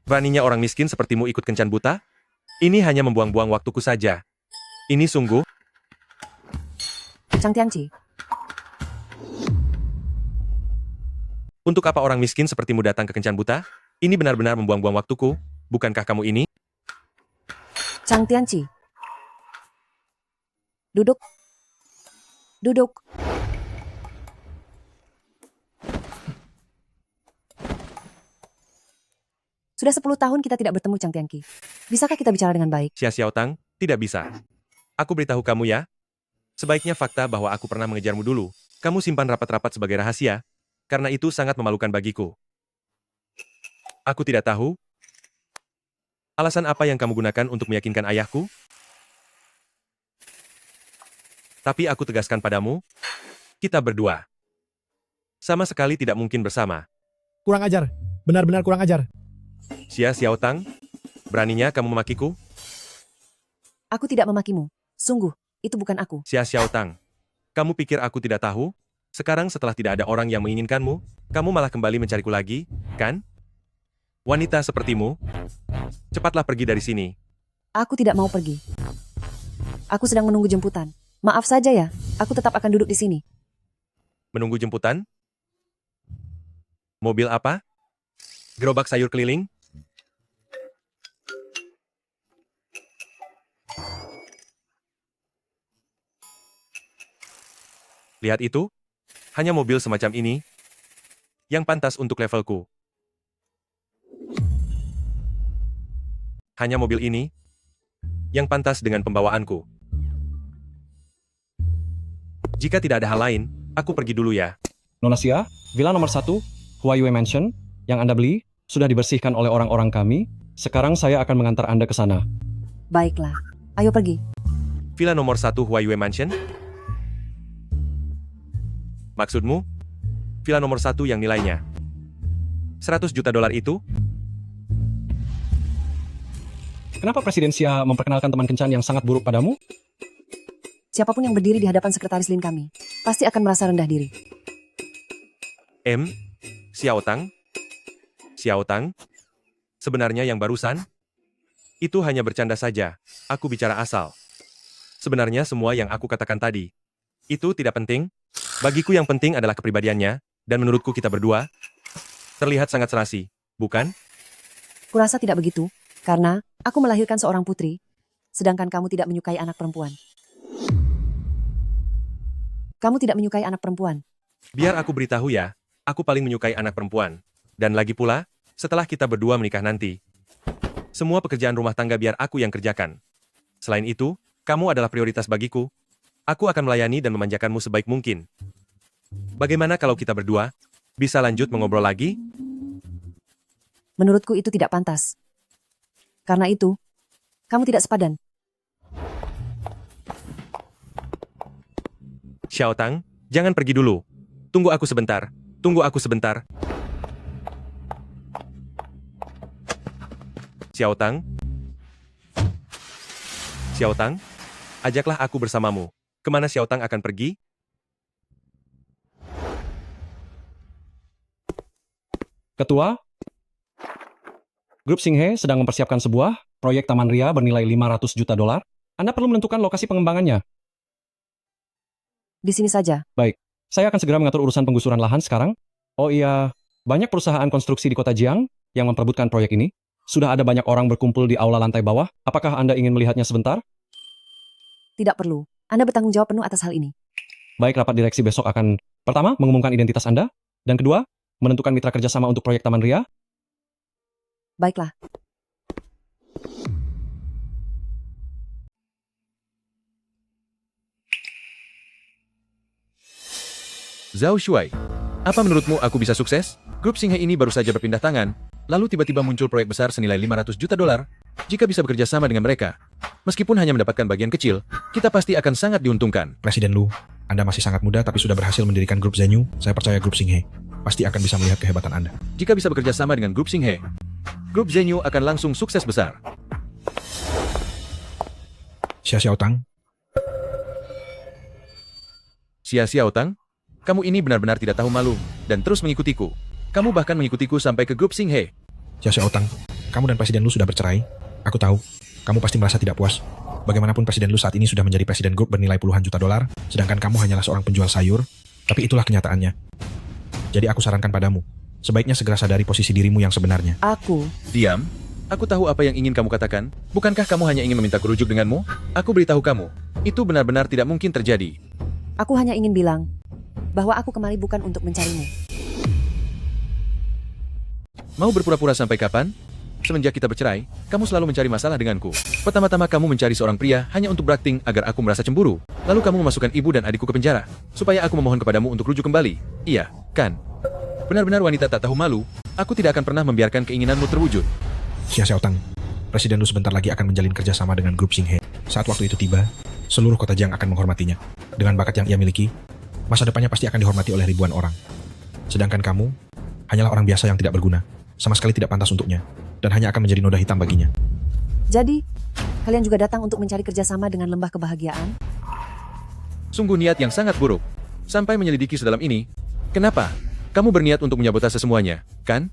Speaker 6: Beraninya orang miskin sepertimu ikut kencan buta? Ini hanya membuang-buang waktuku saja. Ini sungguh.
Speaker 2: Chang Tianqi.
Speaker 6: Untuk apa orang miskin sepertimu datang ke kencan buta? Ini benar-benar membuang-buang waktuku. Bukankah kamu ini?
Speaker 2: Chang Tianqi. Duduk. Duduk. Sudah 10 tahun kita tidak bertemu, Chang Tianqi. Bisakah kita bicara dengan baik?
Speaker 6: Xia Xiaotang, tidak bisa. Aku beritahu kamu ya. Sebaiknya fakta bahwa aku pernah mengejarmu dulu. Kamu simpan rapat-rapat sebagai rahasia. Karena itu sangat memalukan bagiku. Aku tidak tahu. Alasan apa yang kamu gunakan untuk meyakinkan ayahku? Tapi aku tegaskan padamu, kita berdua sama sekali tidak mungkin bersama.
Speaker 14: Kurang ajar. Benar-benar kurang ajar.
Speaker 6: Xia Xiaotang, beraninya kamu memakiku?
Speaker 2: Aku tidak memakimu. Sungguh, itu bukan aku.
Speaker 6: Xia Xiaotang, kamu pikir aku tidak tahu? Sekarang setelah tidak ada orang yang menginginkanmu, kamu malah kembali mencariku lagi, kan? Wanita sepertimu, cepatlah pergi dari sini.
Speaker 2: Aku tidak mau pergi. Aku sedang menunggu jemputan. Maaf saja ya, aku tetap akan duduk di sini.
Speaker 6: Menunggu jemputan? Mobil apa? Gerobak sayur keliling? Lihat itu, hanya mobil semacam ini yang pantas untuk levelku. Hanya mobil ini yang pantas dengan pembawaanku. Jika tidak ada hal lain, aku pergi dulu ya.
Speaker 5: Nona Xia, villa nomor 1, Huayue Mansion, yang Anda beli, sudah dibersihkan oleh orang-orang kami. Sekarang saya akan mengantar Anda ke sana.
Speaker 2: Baiklah, ayo pergi.
Speaker 6: Villa nomor 1 Huayue Mansion? Maksudmu? Villa nomor 1 yang nilainya $100 juta itu?
Speaker 5: Kenapa Presiden Xia memperkenalkan teman kencan yang sangat buruk padamu?
Speaker 2: Siapapun yang berdiri di hadapan sekretaris Lin kami, pasti akan merasa rendah diri.
Speaker 6: Xiaotang? Xiaotang? Sebenarnya yang barusan? Itu hanya bercanda saja. Aku bicara asal. Sebenarnya semua yang aku katakan tadi, itu tidak penting. Bagiku yang penting adalah kepribadiannya, dan menurutku kita berdua terlihat sangat serasi, bukan?
Speaker 2: Kurasa tidak begitu, karena aku melahirkan seorang putri, sedangkan kamu tidak menyukai anak perempuan. Kamu tidak menyukai anak perempuan.
Speaker 6: Biar aku beritahu ya, aku paling menyukai anak perempuan. Dan lagi pula, setelah kita berdua menikah nanti, semua pekerjaan rumah tangga biar aku yang kerjakan. Selain itu, kamu adalah prioritas bagiku. Aku akan melayani dan memanjakanmu sebaik mungkin. Bagaimana kalau kita berdua bisa lanjut mengobrol lagi?
Speaker 2: Menurutku itu tidak pantas. Karena itu, kamu tidak sepadan.
Speaker 6: Xiao Tang, jangan pergi dulu. Tunggu aku sebentar. Tunggu aku sebentar. Xiao Tang? Xiao Tang? Ajaklah aku bersamamu. Kemana Xiao Tang akan pergi?
Speaker 5: Ketua, Grup Xinghe sedang mempersiapkan sebuah proyek Taman Ria bernilai 500 juta dolar. Anda perlu menentukan lokasi pengembangannya.
Speaker 2: Di sini saja.
Speaker 5: Baik, saya akan segera mengatur urusan penggusuran lahan sekarang. Oh iya, banyak perusahaan konstruksi di kota Jiang yang memperebutkan proyek ini. Sudah ada banyak orang berkumpul di aula lantai bawah. Apakah Anda ingin melihatnya sebentar?
Speaker 2: Tidak perlu. Anda bertanggung jawab penuh atas hal ini.
Speaker 5: Baik, rapat direksi besok akan pertama, mengumumkan identitas Anda, dan kedua, menentukan mitra kerjasama untuk proyek Taman Ria.
Speaker 2: Baiklah.
Speaker 6: Zhao Shuai, apa menurutmu aku bisa sukses? Grup Xinghe ini baru saja berpindah tangan, lalu tiba-tiba muncul proyek besar senilai 500 juta dolar. Jika bisa bekerja sama dengan mereka, meskipun hanya mendapatkan bagian kecil, kita pasti akan sangat diuntungkan.
Speaker 15: Presiden Lu, Anda masih sangat muda tapi sudah berhasil mendirikan grup Zenyu. Saya percaya grup Xinghe pasti akan bisa melihat kehebatan Anda.
Speaker 6: Jika bisa bekerja sama dengan grup Xinghe, grup Zenyu akan langsung sukses besar.
Speaker 15: Xia Xiaotang,
Speaker 6: Xia Xiaotang, kamu ini benar-benar tidak tahu malu, dan terus mengikutiku. Kamu bahkan mengikutiku sampai ke grup Xinghe.
Speaker 15: Xia Xiaotang, kamu dan Presiden Lu sudah bercerai. Aku tahu, kamu pasti merasa tidak puas. Bagaimanapun Presiden Lu saat ini sudah menjadi Presiden grup bernilai puluhan juta dolar, sedangkan kamu hanyalah seorang penjual sayur, tapi itulah kenyataannya. Jadi aku sarankan padamu, sebaiknya segera sadari posisi dirimu yang sebenarnya.
Speaker 2: Aku.
Speaker 6: Diam. Aku tahu apa yang ingin kamu katakan. Bukankah kamu hanya ingin meminta kurujuk denganmu? Aku beritahu kamu, itu benar-benar tidak mungkin terjadi.
Speaker 2: Aku hanya ingin bilang bahwa aku kemari bukan untuk mencarimu.
Speaker 6: Mau berpura-pura sampai kapan? Semenjak kita bercerai, kamu selalu mencari masalah denganku. Pertama-tama kamu mencari seorang pria hanya untuk berakting agar aku merasa cemburu. Lalu kamu memasukkan ibu dan adikku ke penjara, supaya aku memohon kepadamu untuk rujuk kembali. Iya, kan? Benar-benar wanita tak tahu malu. Aku tidak akan pernah membiarkan keinginanmu terwujud.
Speaker 15: Xia Xiaotang, Presiden Lu sebentar lagi akan menjalin kerjasama dengan grup Xinghe. Saat waktu itu tiba, seluruh kota Jiang akan menghormatinya. Dengan bakat yang ia miliki, masa depannya pasti akan dihormati oleh ribuan orang. Sedangkan kamu, hanyalah orang biasa yang tidak berguna, sama sekali tidak pantas untuknya, dan hanya akan menjadi noda hitam baginya.
Speaker 2: Jadi, kalian juga datang untuk mencari kerjasama dengan lembah kebahagiaan?
Speaker 6: Sungguh niat yang sangat buruk. Sampai menyelidiki sedalam ini. Kenapa? Kamu berniat untuk menyabotase semuanya, kan?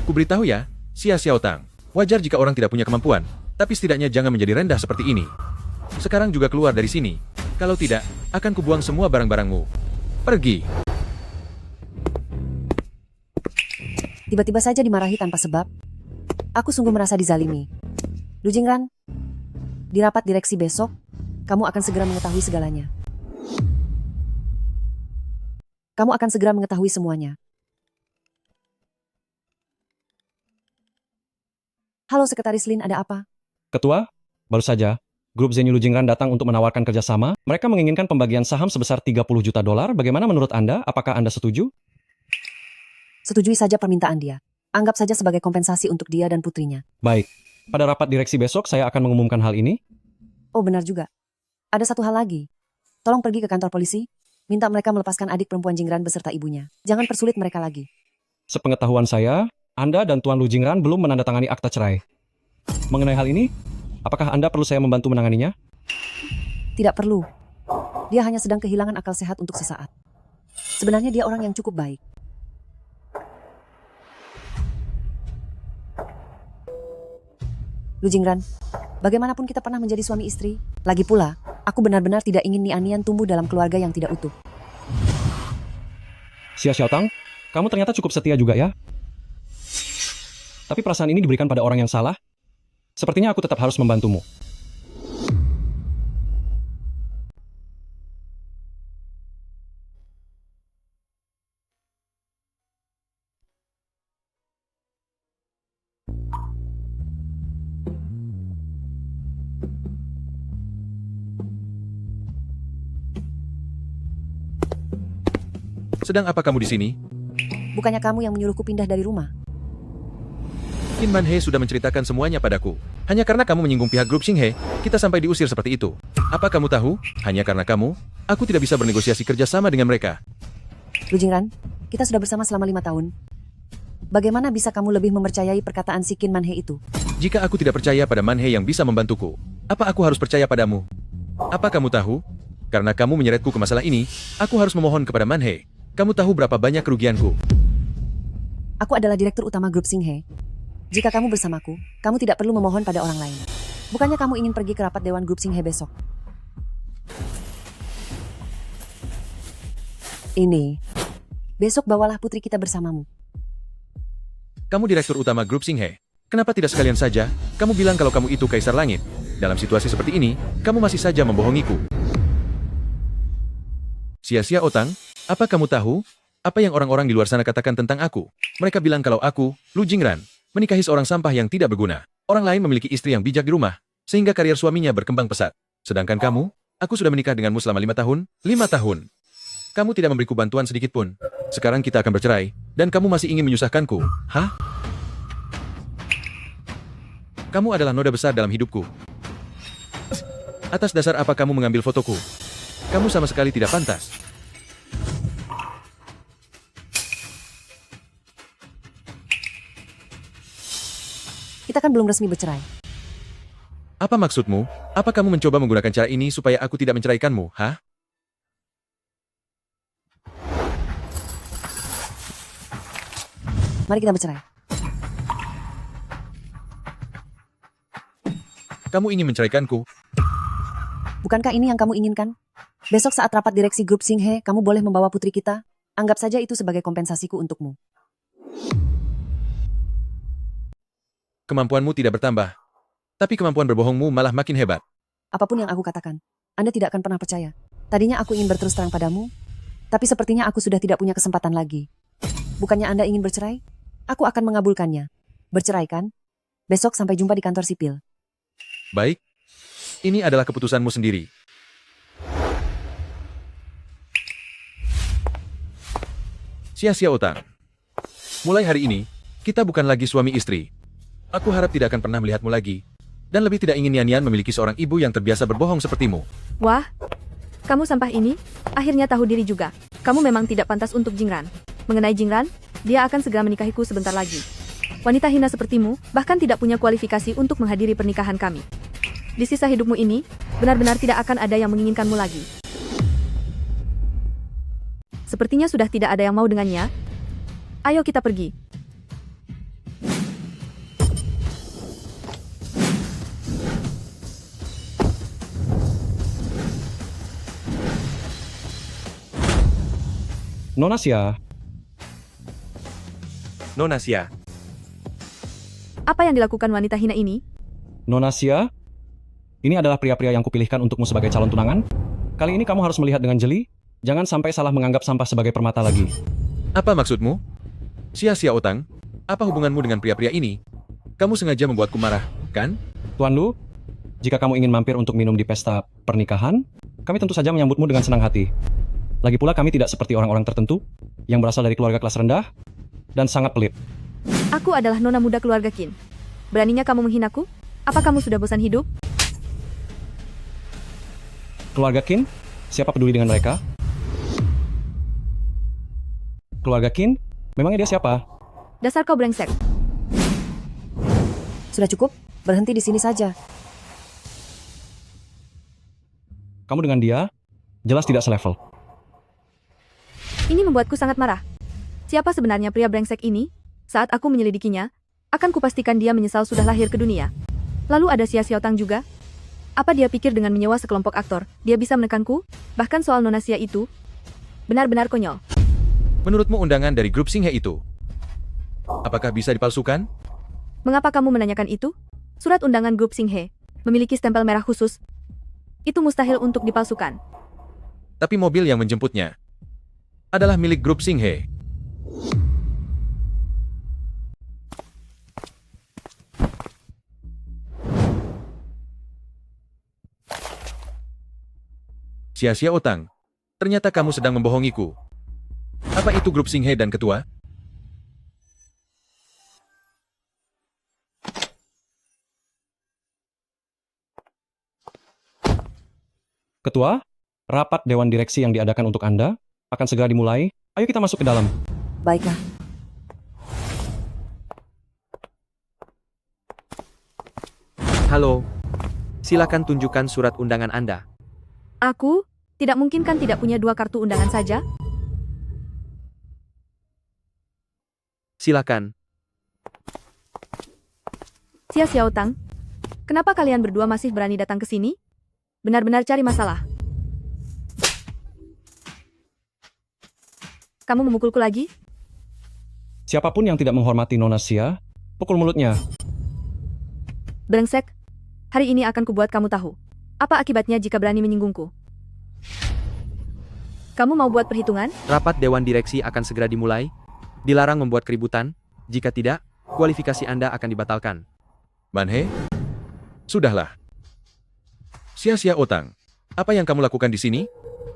Speaker 6: Kuberitahu ya, Xia Xiaotang. Wajar jika orang tidak punya kemampuan, tapi setidaknya jangan menjadi rendah seperti ini. Sekarang juga keluar dari sini. Kalau tidak, akan kubuang semua barang-barangmu. Pergi.
Speaker 2: Tiba-tiba saja dimarahi tanpa sebab. Aku sungguh merasa dizalimi. Lu Jingran, di rapat direksi besok, kamu akan segera mengetahui segalanya. Kamu akan segera mengetahui semuanya. Halo Sekretaris Lin, ada apa?
Speaker 5: Ketua, baru saja, grup Zenyu Lu Jingran datang untuk menawarkan kerjasama. Mereka menginginkan pembagian saham sebesar 30 juta dolar. Bagaimana menurut Anda? Apakah Anda setuju?
Speaker 2: Setujui saja permintaan dia. Anggap saja sebagai kompensasi untuk dia dan putrinya.
Speaker 5: Baik, pada rapat direksi besok saya akan mengumumkan hal ini.
Speaker 2: Oh benar juga. Ada satu hal lagi. Tolong pergi ke kantor polisi, minta mereka melepaskan adik perempuan Jingran beserta ibunya. Jangan persulit mereka lagi.
Speaker 5: Sepengetahuan saya, Anda dan Tuan Lu Jingran belum menandatangani akta cerai. Mengenai hal ini, apakah Anda perlu saya membantu menanganinya?
Speaker 2: Tidak perlu. Dia hanya sedang kehilangan akal sehat untuk sesaat. Sebenarnya dia orang yang cukup baik. Lu Jingran, bagaimanapun kita pernah menjadi suami istri. Lagi pula, aku benar-benar tidak ingin Nian tumbuh dalam keluarga yang tidak utuh.
Speaker 5: Xia Xiaotang, kamu ternyata cukup setia juga ya? Tapi perasaan ini diberikan pada orang yang salah. Sepertinya aku tetap harus membantumu.
Speaker 6: Sedang apa kamu di sini?
Speaker 2: Bukannya kamu yang menyuruhku pindah dari rumah?
Speaker 6: Qin Manhe sudah menceritakan semuanya padaku. Hanya karena kamu menyinggung pihak grup Xinghe, kita sampai diusir seperti itu. Apa kamu tahu? Hanya karena kamu, aku tidak bisa bernegosiasi kerjasama dengan mereka.
Speaker 2: Lu Jingran, kita sudah bersama selama 5 tahun. Bagaimana bisa kamu lebih mempercayai perkataan si Qin Manhe itu?
Speaker 6: Jika aku tidak percaya pada Manhe yang bisa membantuku, apa aku harus percaya padamu? Apa kamu tahu? Karena kamu menyeretku ke masalah ini, aku harus memohon kepada Manhe. Kamu tahu berapa banyak kerugianku?
Speaker 2: Aku adalah direktur utama grup Xinghe. Jika kamu bersamaku, kamu tidak perlu memohon pada orang lain. Bukannya kamu ingin pergi ke rapat Dewan Grup Xinghe besok? Ini. Besok bawalah putri kita bersamamu.
Speaker 6: Kamu direktur utama grup Xinghe. Kenapa tidak sekalian saja, kamu bilang kalau kamu itu Kaisar Langit? Dalam situasi seperti ini, kamu masih saja membohongiku. Sia-sia Otang, apa kamu tahu? Apa yang orang-orang di luar sana katakan tentang aku? Mereka bilang kalau aku, Lu Jingran, menikahi seorang sampah yang tidak berguna. Orang lain memiliki istri yang bijak di rumah, sehingga karier suaminya berkembang pesat. Sedangkan kamu, aku sudah menikah denganmu selama 5 tahun. 5 tahun. Kamu tidak memberiku bantuan sedikit pun. Sekarang kita akan bercerai, dan kamu masih ingin menyusahkanku. Hah? Kamu adalah noda besar dalam hidupku. Atas dasar apa kamu mengambil fotoku? Kamu sama sekali tidak pantas.
Speaker 2: Kita kan belum resmi bercerai.
Speaker 6: Apa maksudmu? Apa kamu mencoba menggunakan cara ini supaya aku tidak menceraikanmu, hah?
Speaker 2: Mari kita bercerai.
Speaker 6: Kamu ingin menceraikanku?
Speaker 2: Bukankah ini yang kamu inginkan? Besok saat rapat direksi grup Xinghe, kamu boleh membawa putri kita. Anggap saja itu sebagai kompensasiku untukmu.
Speaker 6: Kemampuanmu tidak bertambah. Tapi kemampuan berbohongmu malah makin hebat.
Speaker 2: Apapun yang aku katakan, Anda tidak akan pernah percaya. Tadinya aku ingin berterus terang padamu, tapi sepertinya aku sudah tidak punya kesempatan lagi. Bukannya Anda ingin bercerai? Aku akan mengabulkannya. Bercerai kan? Besok sampai jumpa di kantor sipil.
Speaker 6: Baik. Ini adalah keputusanmu sendiri. Sia-sia Otang. Mulai hari ini, kita bukan lagi suami istri. Aku harap tidak akan pernah melihatmu lagi. Dan lebih tidak ingin Nian-Nian memiliki seorang ibu yang terbiasa berbohong sepertimu.
Speaker 7: Wah, kamu sampah ini, akhirnya tahu diri juga. Kamu memang tidak pantas untuk Jingran. Mengenai Jingran, dia akan segera menikahiku sebentar lagi. Wanita hina sepertimu, bahkan tidak punya kualifikasi untuk menghadiri pernikahan kami. Di sisa hidupmu ini, benar-benar tidak akan ada yang menginginkanmu lagi. Sepertinya sudah tidak ada yang mau dengannya. Ayo kita pergi.
Speaker 5: Nona Xia,
Speaker 6: Nona Xia,
Speaker 7: Apa yang dilakukan wanita hina ini?
Speaker 5: Nona Xia, ini adalah pria-pria yang kupilihkan untukmu sebagai calon tunangan. Kali ini kamu harus melihat dengan jeli. Jangan sampai salah menganggap sampah sebagai permata lagi.
Speaker 6: apa maksudmu? Sia-sia Otang, apa hubunganmu dengan pria-pria ini? Kamu sengaja membuatku marah, kan?
Speaker 5: Tuan Lu, jika kamu ingin mampir untuk minum di pesta pernikahan, kami tentu saja menyambutmu dengan senang hati. Lagi pula kami tidak seperti orang-orang tertentu yang berasal dari keluarga kelas rendah dan sangat pelit.
Speaker 7: Aku adalah nona muda keluarga Qin. Beraninya kamu menghinaku? Apa kamu sudah bosan hidup?
Speaker 5: Keluarga Qin? Siapa peduli dengan mereka? Keluarga Qin? Memangnya dia siapa?
Speaker 7: Dasar kau brengsek.
Speaker 2: Sudah cukup? Berhenti di sini saja.
Speaker 5: Kamu dengan dia jelas tidak selevel.
Speaker 7: Ini membuatku sangat marah. Siapa sebenarnya pria brengsek ini? Saat aku menyelidikinya, akan kupastikan dia menyesal sudah lahir ke dunia. Lalu ada Sia Xiaotang juga. Apa dia pikir dengan menyewa sekelompok aktor, dia bisa menekanku? Bahkan soal Nona Xia itu, benar-benar konyol.
Speaker 6: Menurutmu undangan dari grup Xinghe itu, apakah bisa dipalsukan?
Speaker 7: Mengapa kamu menanyakan itu? Surat undangan grup Xinghe memiliki stempel merah khusus. Itu mustahil untuk dipalsukan.
Speaker 6: Tapi mobil yang menjemputnya adalah milik grup Xinghe. Sia-sia Otang, ternyata kamu sedang membohongiku. Apa itu grup Xinghe dan ketua?
Speaker 5: Ketua, rapat Dewan Direksi yang diadakan untuk Anda akan segera dimulai. Ayo kita masuk ke dalam.
Speaker 2: Baiklah.
Speaker 16: Halo. Silakan tunjukkan surat undangan Anda.
Speaker 7: Aku tidak mungkin kan tidak punya 2 kartu undangan saja?
Speaker 16: Silakan.
Speaker 7: Xia Xiaotang, kenapa kalian berdua masih berani datang ke sini? Benar-benar cari masalah. Kamu memukulku lagi?
Speaker 5: Siapapun yang tidak menghormati Nona Xia, pukul mulutnya.
Speaker 7: Brengsek, hari ini akan kubuat kamu tahu. Apa akibatnya jika berani menyinggungku? Kamu mau buat perhitungan?
Speaker 16: Rapat Dewan Direksi akan segera dimulai. Dilarang membuat keributan. Jika tidak, kualifikasi Anda akan dibatalkan.
Speaker 6: Manhe? Sudahlah. Xia Otang, apa yang kamu lakukan di sini?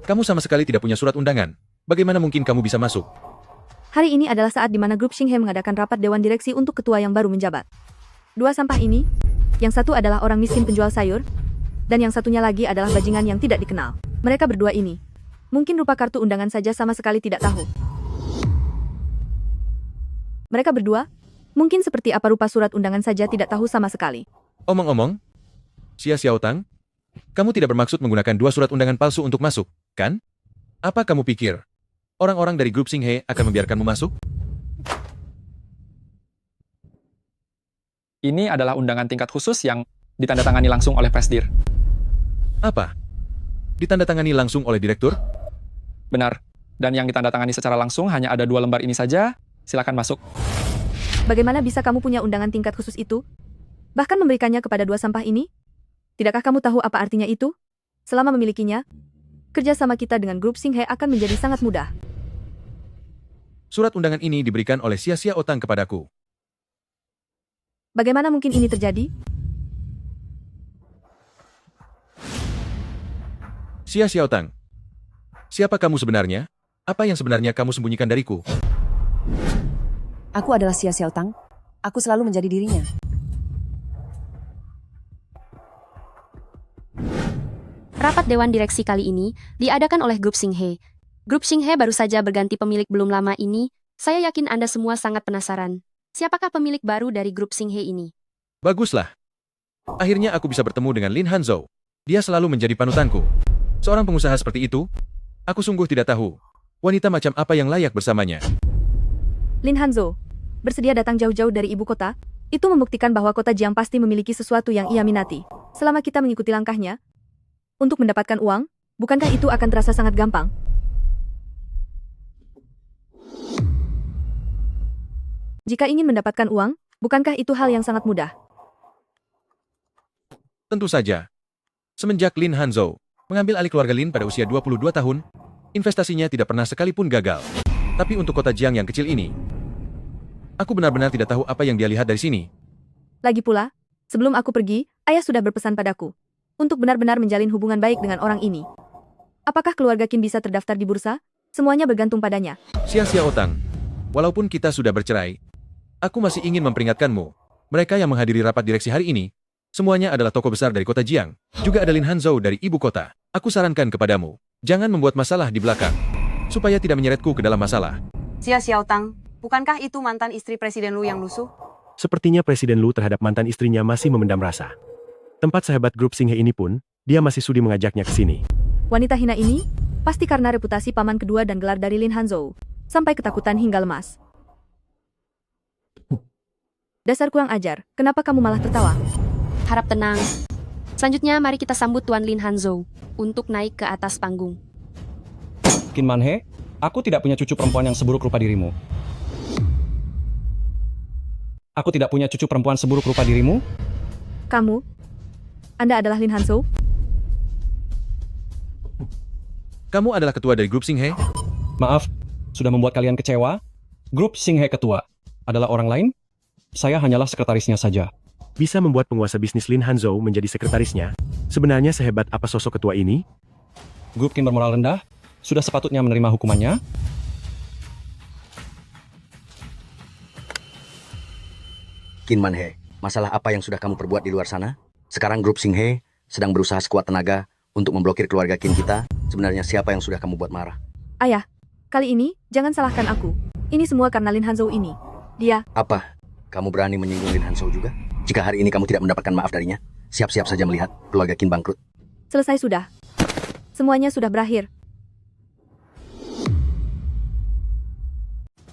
Speaker 6: Kamu sama sekali tidak punya surat undangan. Bagaimana mungkin kamu bisa masuk?
Speaker 7: Hari ini adalah saat di mana grup Xinghe mengadakan rapat Dewan Direksi untuk ketua yang baru menjabat. 2 sampah ini, yang satu adalah orang miskin penjual sayur, dan yang satunya lagi adalah bajingan yang tidak dikenal. Mereka berdua ini, mungkin rupa kartu undangan saja sama sekali tidak tahu. Mereka berdua, mungkin seperti apa rupa surat undangan saja tidak tahu sama sekali.
Speaker 6: Omong-omong, Xia Otang, kamu tidak bermaksud menggunakan 2 surat undangan palsu untuk masuk, kan? Apa kamu pikir? Orang-orang dari grup Xinghe akan membiarkanmu masuk?
Speaker 17: Ini adalah undangan tingkat khusus yang ditandatangani langsung oleh Presdir.
Speaker 6: Apa? Ditandatangani langsung oleh direktur?
Speaker 17: Benar. Dan yang ditandatangani secara langsung hanya ada 2 lembar ini saja. Silakan masuk.
Speaker 7: Bagaimana bisa kamu punya undangan tingkat khusus itu? Bahkan memberikannya kepada 2 sampah ini? Tidakkah kamu tahu apa artinya itu? Selama memilikinya, kerjasama kita dengan grup Xinghe akan menjadi sangat mudah.
Speaker 6: Surat undangan ini diberikan oleh Xia Otang kepadaku.
Speaker 7: Bagaimana mungkin ini terjadi?
Speaker 6: Xia Otang, siapa kamu sebenarnya? Apa yang sebenarnya kamu sembunyikan dariku?
Speaker 2: Aku adalah Xia Xiaotang. Aku selalu menjadi dirinya.
Speaker 18: Rapat Dewan Direksi kali ini diadakan oleh grup Xinghe. Grup Xinghe baru saja berganti pemilik belum lama ini. Saya yakin Anda semua sangat penasaran. Siapakah pemilik baru dari grup Xinghe ini?
Speaker 6: Baguslah. Akhirnya aku bisa bertemu dengan Lin Hanzhou. Dia selalu menjadi panutanku. Seorang pengusaha seperti itu, aku sungguh tidak tahu. Wanita macam apa yang layak bersamanya.
Speaker 7: Lin Hanzhou, bersedia datang jauh-jauh dari ibu kota? Itu membuktikan bahwa kota Jiang pasti memiliki sesuatu yang ia minati. Selama kita mengikuti langkahnya, untuk mendapatkan uang, bukankah itu akan terasa sangat gampang? Jika ingin mendapatkan uang, bukankah itu hal yang sangat mudah?
Speaker 6: Tentu saja. Semenjak Lin Hanzhou mengambil alih keluarga Lin pada usia 22 tahun, investasinya tidak pernah sekalipun gagal. Tapi untuk kota Jiang yang kecil ini, aku benar-benar tidak tahu apa yang dia lihat dari sini.
Speaker 7: Lagi pula, sebelum aku pergi, ayah sudah berpesan padaku untuk benar-benar menjalin hubungan baik dengan orang ini. Apakah keluarga Qin bisa terdaftar di bursa? Semuanya bergantung padanya.
Speaker 6: Xia Otang, walaupun kita sudah bercerai, aku masih ingin memperingatkanmu. Mereka yang menghadiri rapat direksi hari ini, semuanya adalah tokoh besar dari kota Jiang. Juga ada Lin Hanzhou dari ibu kota. Aku sarankan kepadamu, jangan membuat masalah di belakang, supaya tidak menyeretku ke dalam masalah.
Speaker 19: Xia Xiaotang, bukankah itu mantan istri Presiden Lu yang lusuh?
Speaker 13: Sepertinya Presiden Lu terhadap mantan istrinya masih memendam rasa. Tempat sahabat grup Xinghe ini pun, dia masih sudi mengajaknya ke sini.
Speaker 7: Wanita hina ini, pasti karena reputasi paman kedua dan gelar dari Lin Hanzhou, sampai ketakutan hingga lemas. Dasar kurang ajar, kenapa kamu malah tertawa?
Speaker 18: Harap tenang. Selanjutnya mari kita sambut Tuan Lin Hanzhou untuk naik ke atas panggung.
Speaker 5: Qin Manhe, aku tidak punya cucu perempuan yang seburuk rupa dirimu. Aku tidak punya cucu perempuan seburuk rupa dirimu.
Speaker 7: Kamu? Anda adalah Lin Hanzhou?
Speaker 6: Kamu adalah ketua dari grup Xinghe?
Speaker 5: Maaf, sudah membuat kalian kecewa? Grup Xinghe ketua adalah orang lain? Saya hanyalah sekretarisnya saja.
Speaker 13: Bisa membuat penguasa bisnis Lin Hanzhou menjadi sekretarisnya? Sebenarnya sehebat apa sosok ketua ini?
Speaker 5: Grup Qin bermoral rendah, sudah sepatutnya menerima hukumannya.
Speaker 11: Qin Manhe, masalah apa yang sudah kamu perbuat di luar sana? Sekarang grup Xinghe sedang berusaha sekuat tenaga untuk memblokir keluarga Qin kita. Sebenarnya siapa yang sudah kamu buat marah?
Speaker 7: Ayah, kali ini jangan salahkan aku. Ini semua karena Lin Hanzhou ini. Dia,
Speaker 11: Apa? Kamu berani menyinggung Lin Hanzhou juga? Jika hari ini kamu tidak mendapatkan maaf darinya, siap-siap saja melihat keluarga Qin bangkrut.
Speaker 7: selesai sudah. Semuanya sudah berakhir.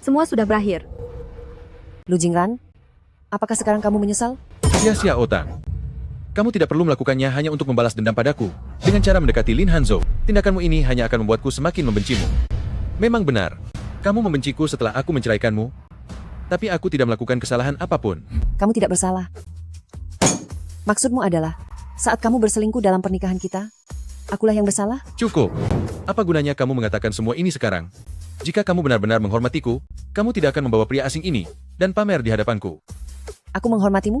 Speaker 7: Semua sudah berakhir.
Speaker 2: Lu Jingran, apakah sekarang kamu menyesal?
Speaker 6: Sia-sia Otang. Kamu tidak perlu melakukannya hanya untuk membalas dendam padaku. Dengan cara mendekati Lin Hanzhou, tindakanmu ini hanya akan membuatku semakin membencimu. Memang benar, kamu membenciku setelah aku menceraikanmu, tapi aku tidak melakukan kesalahan apapun.
Speaker 2: Kamu tidak bersalah. Maksudmu adalah, saat kamu berselingkuh dalam pernikahan kita, akulah yang bersalah?
Speaker 6: Cukup. Apa gunanya kamu mengatakan semua ini sekarang? Jika kamu benar-benar menghormatiku, kamu tidak akan membawa pria asing ini dan pamer di hadapanku.
Speaker 2: Aku menghormatimu?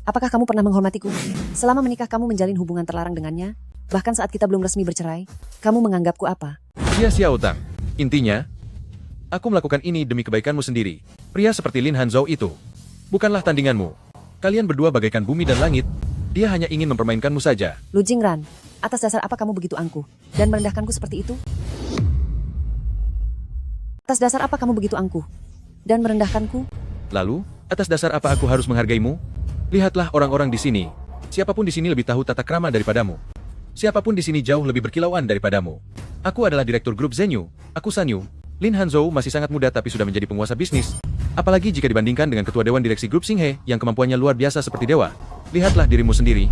Speaker 2: Apakah kamu pernah menghormatiku? Selama menikah kamu menjalin hubungan terlarang dengannya, bahkan saat kita belum resmi bercerai, kamu menganggapku apa?
Speaker 6: Sia-sia Otang. Intinya, aku melakukan ini demi kebaikanmu sendiri. Pria seperti Lin Hanzhou itu bukanlah tandinganmu. Kalian berdua bagaikan bumi dan langit. Dia hanya ingin mempermainkanmu saja.
Speaker 2: Lu Jingran, atas dasar apa kamu begitu angkuh dan merendahkanku seperti itu? Atas dasar apa kamu begitu angkuh dan merendahkanku?
Speaker 6: Lalu, atas dasar apa aku harus menghargaimu? Lihatlah orang-orang di sini. Siapapun di sini lebih tahu tata krama daripadamu. Siapapun di sini jauh lebih berkilauan daripadamu. Aku adalah direktur grup Zenyu. Aku Sanyu. Lin Hanzhou masih sangat muda tapi sudah menjadi penguasa bisnis. Apalagi jika dibandingkan dengan ketua dewan direksi grup Xinghe yang kemampuannya luar biasa seperti dewa. Lihatlah dirimu sendiri.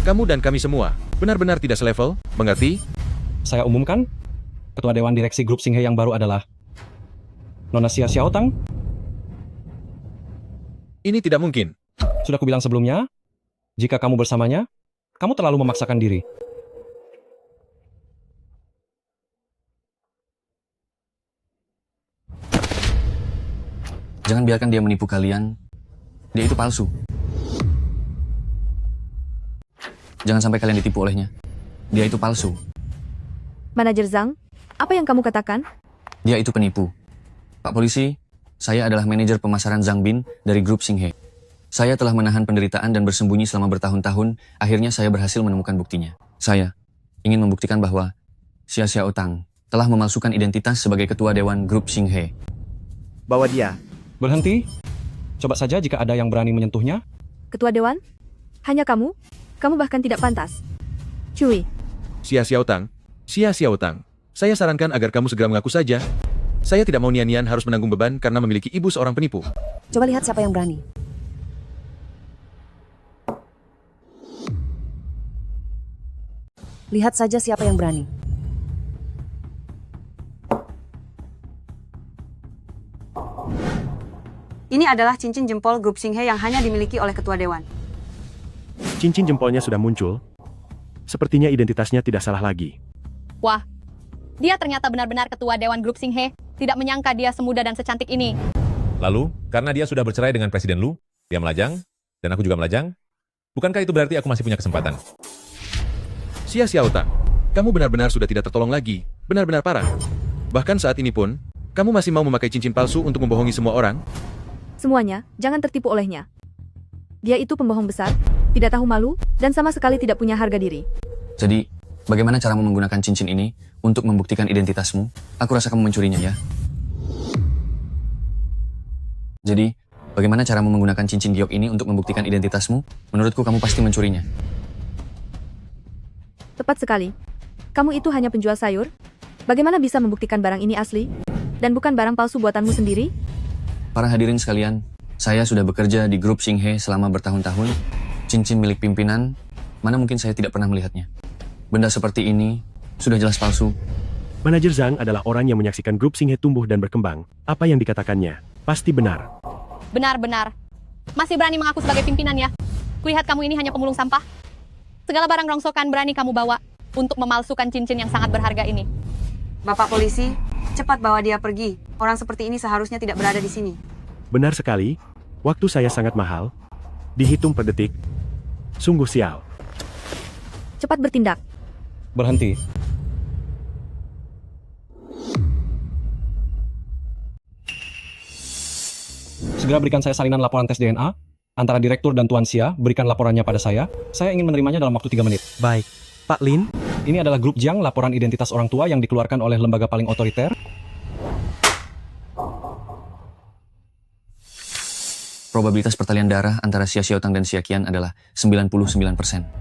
Speaker 6: Kamu dan kami semua benar-benar tidak selevel, mengerti?
Speaker 5: Saya umumkan, ketua dewan direksi grup Xinghe yang baru adalah Nona Xia Xiaotang.
Speaker 6: Ini tidak mungkin.
Speaker 5: Sudah kubilang sebelumnya, jika kamu bersamanya, kamu terlalu memaksakan diri.
Speaker 12: Jangan biarkan dia menipu kalian. Dia itu palsu. Jangan sampai kalian ditipu olehnya. Dia itu palsu.
Speaker 7: Manajer Zhang, apa yang kamu katakan?
Speaker 12: Dia itu penipu. Pak Polisi, saya adalah manajer pemasaran Zhang Bin dari grup Xinghe. Saya telah menahan penderitaan dan bersembunyi selama bertahun-tahun, akhirnya saya berhasil menemukan buktinya. Saya ingin membuktikan bahwa Xia Xiaotang telah memalsukan identitas sebagai ketua dewan grup Xinghe.
Speaker 13: Bawa dia.
Speaker 5: Berhenti. Coba saja jika ada yang berani menyentuhnya.
Speaker 7: Ketua Dewan? Hanya kamu? Kamu bahkan tidak pantas. Cui,
Speaker 6: Xia Xiaotang. Xia Xiaotang. Saya sarankan agar kamu segera mengaku saja. Saya tidak mau nian-nian harus menanggung beban karena memiliki ibu seorang penipu.
Speaker 2: Coba lihat siapa yang berani. Lihat saja siapa yang berani.
Speaker 19: Ini adalah cincin jempol grup Xinghe yang hanya dimiliki oleh ketua dewan.
Speaker 13: Cincin jempolnya sudah muncul. Sepertinya identitasnya tidak salah lagi.
Speaker 20: Wah, dia ternyata benar-benar ketua dewan grup Xinghe. Tidak menyangka dia semuda dan secantik ini.
Speaker 21: Lalu, karena dia sudah bercerai dengan Presiden Lu, dia melajang, dan aku juga melajang. Bukankah itu berarti aku masih punya kesempatan?
Speaker 6: Xia Xiaotang, kamu benar-benar sudah tidak tertolong lagi. Benar-benar parah. Bahkan saat ini pun, kamu masih mau memakai cincin palsu untuk membohongi semua orang?
Speaker 7: semuanya, jangan tertipu olehnya. Dia itu pembohong besar, tidak tahu malu, dan sama sekali tidak punya harga diri.
Speaker 12: Jadi, bagaimana caramu menggunakan cincin ini untuk membuktikan identitasmu? Aku rasa kamu mencurinya ya. Jadi, bagaimana caramu menggunakan cincin giok ini untuk membuktikan identitasmu? Menurutku kamu pasti mencurinya.
Speaker 7: Tepat sekali. Kamu itu hanya penjual sayur? Bagaimana bisa membuktikan barang ini asli? Dan bukan barang palsu buatanmu sendiri?
Speaker 12: Para hadirin sekalian, saya sudah bekerja di grup Xinghe selama bertahun-tahun. Cincin milik pimpinan, mana mungkin saya tidak pernah melihatnya. Benda seperti ini sudah jelas palsu.
Speaker 13: Manajer Zhang adalah orang yang menyaksikan grup Xinghe tumbuh dan berkembang. Apa yang dikatakannya pasti benar.
Speaker 20: Benar-benar. Masih berani mengaku sebagai pimpinan ya? Kulihat kamu ini hanya pemulung sampah. Segala barang rongsokan berani kamu bawa untuk memalsukan cincin yang sangat berharga ini.
Speaker 19: Bapak polisi, cepat bawa dia pergi. Orang seperti ini seharusnya tidak berada di sini.
Speaker 13: Benar sekali, waktu saya sangat mahal. Dihitung per detik. Sungguh sial.
Speaker 7: Cepat bertindak.
Speaker 5: Berhenti. Segera berikan saya salinan laporan tes DNA. Antara direktur dan Tuan Xia, berikan laporannya pada saya. Saya ingin menerimanya dalam waktu 3 menit.
Speaker 13: Baik. Pak Lin,
Speaker 5: Ini adalah grup Jiang, laporan identitas orang tua yang dikeluarkan oleh lembaga paling otoriter.
Speaker 12: Probabilitas pertalian darah antara Xia Xiaotang dan Xia Qian adalah 99%.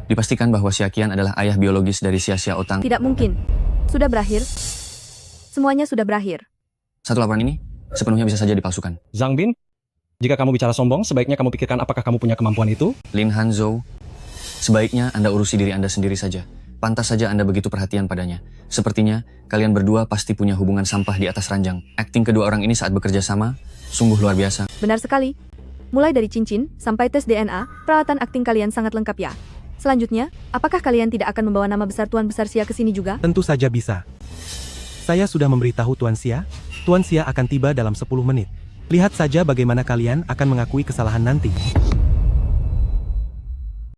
Speaker 12: Dipastikan bahwa Xia Qian adalah ayah biologis dari Xia Xiaotang.
Speaker 7: Tidak mungkin. Sudah berakhir. Semuanya sudah berakhir.
Speaker 12: Satu laporan ini sepenuhnya bisa saja dipalsukan.
Speaker 5: Zhang Bin, jika kamu bicara sombong, sebaiknya kamu pikirkan apakah kamu punya kemampuan itu.
Speaker 12: Lin Hanzhou, sebaiknya Anda urusi diri Anda sendiri saja. Pantas saja Anda begitu perhatian padanya. Sepertinya kalian berdua pasti punya hubungan sampah di atas ranjang. Akting kedua orang ini saat bekerja sama sungguh luar biasa.
Speaker 7: Benar sekali. Mulai dari cincin sampai tes DNA, peralatan akting kalian sangat lengkap ya. Selanjutnya, apakah kalian tidak akan membawa nama besar Tuan Besar Xia ke sini juga?
Speaker 13: tentu saja bisa. Saya sudah memberitahu Tuan Xia. Tuan Xia akan tiba dalam 10 menit. Lihat saja bagaimana kalian akan mengakui kesalahan nanti.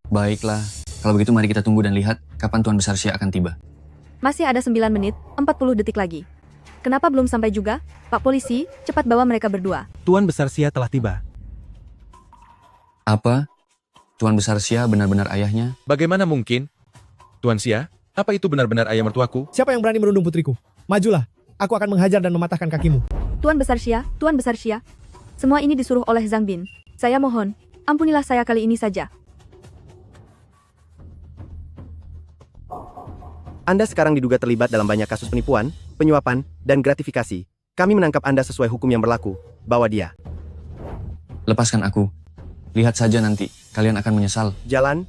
Speaker 12: Baiklah, kalau begitu mari kita tunggu dan lihat kapan Tuan Besar Xia akan tiba.
Speaker 7: Masih ada 9 menit, 40 detik lagi. Kenapa belum sampai juga? Pak Polisi, cepat bawa mereka berdua.
Speaker 13: Tuan Besar Xia telah tiba.
Speaker 12: Apa? Tuan Besar Xia benar-benar ayahnya?
Speaker 6: Bagaimana mungkin? Tuan Xia, apa itu benar-benar ayah mertuaku?
Speaker 14: Siapa yang berani merundung putriku? Majulah, aku akan menghajar dan mematahkan kakimu.
Speaker 7: Tuan Besar Xia, Tuan Besar Xia. Semua ini disuruh oleh Zhang Bin. Saya mohon, ampunilah saya kali ini saja.
Speaker 4: Anda sekarang diduga terlibat dalam banyak kasus penipuan, penyuapan, dan gratifikasi. Kami menangkap Anda sesuai hukum yang berlaku. Bawa dia.
Speaker 12: Lepaskan aku. Lihat saja nanti, kalian akan menyesal.
Speaker 4: Jalan.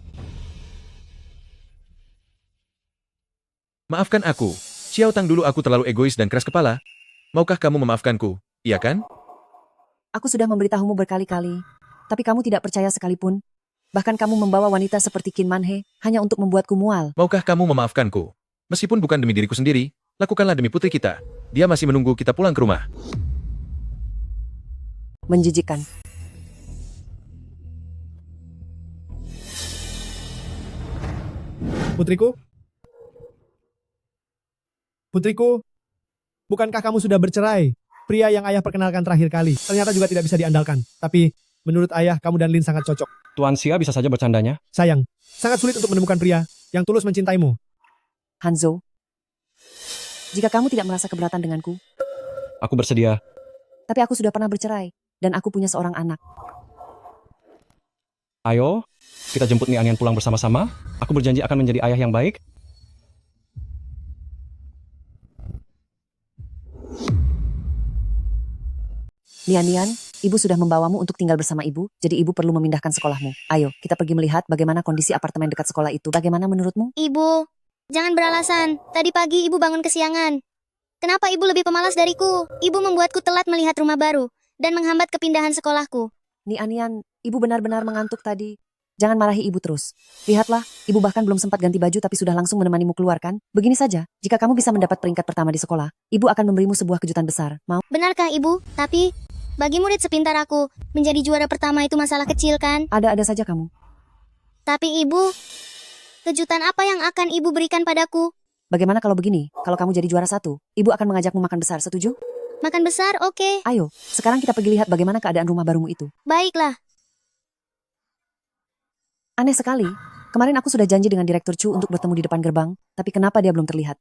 Speaker 6: Maafkan aku. Xiaotang dulu aku terlalu egois dan keras kepala. Maukah kamu memaafkanku? Iya kan?
Speaker 2: Aku sudah memberitahumu berkali-kali, tapi kamu tidak percaya sekalipun. Bahkan kamu membawa wanita seperti Qin Manhe hanya untuk membuatku mual.
Speaker 6: Maukah kamu memaafkanku? Meskipun bukan demi diriku sendiri, lakukanlah demi putri kita. Dia masih menunggu kita pulang ke rumah.
Speaker 2: Menjijikkan.
Speaker 14: Putriku? Putriku? Bukankah kamu sudah bercerai? Pria yang ayah perkenalkan terakhir kali. Ternyata juga tidak bisa diandalkan. Tapi, menurut ayah, kamu dan Lin sangat cocok.
Speaker 5: Tuan Xia bisa saja bercandanya.
Speaker 14: Sayang, sangat sulit untuk menemukan pria yang tulus mencintaimu.
Speaker 2: Hanzhou, jika kamu tidak merasa keberatan denganku,
Speaker 5: Aku bersedia.
Speaker 2: tapi aku sudah pernah bercerai, dan aku punya seorang anak.
Speaker 5: Ayo, kita jemput Ni Anian pulang bersama-sama. Aku berjanji akan menjadi ayah yang baik.
Speaker 2: Nian, ibu sudah membawamu untuk tinggal bersama ibu, jadi ibu perlu memindahkan sekolahmu. Ayo, kita pergi melihat bagaimana kondisi apartemen dekat sekolah itu. Bagaimana menurutmu?
Speaker 22: Ibu, jangan beralasan. Tadi pagi ibu bangun kesiangan. Kenapa ibu lebih pemalas dariku? Ibu membuatku telat melihat rumah baru dan menghambat kepindahan sekolahku.
Speaker 2: Nian, ibu benar-benar mengantuk tadi. Jangan marahi ibu terus. Lihatlah, ibu bahkan belum sempat ganti baju tapi sudah langsung menemanimu keluar kan? Begini saja, jika kamu bisa mendapat peringkat pertama di sekolah, ibu akan memberimu sebuah kejutan besar. Mau?
Speaker 22: Benarkah ibu? Tapi, bagi murid sepintar aku, menjadi juara pertama itu masalah kecil kan?
Speaker 2: Ada-ada saja kamu.
Speaker 22: Tapi ibu, kejutan apa yang akan ibu berikan padaku?
Speaker 2: Bagaimana kalau begini? Kalau kamu jadi juara 1, ibu akan mengajakmu makan besar, setuju?
Speaker 22: Makan besar, oke.
Speaker 2: Ayo, sekarang kita pergi lihat bagaimana keadaan rumah barumu itu.
Speaker 22: Baiklah.
Speaker 2: Aneh sekali. Kemarin aku sudah janji dengan Direktur Chu untuk bertemu di depan gerbang, tapi kenapa dia belum terlihat?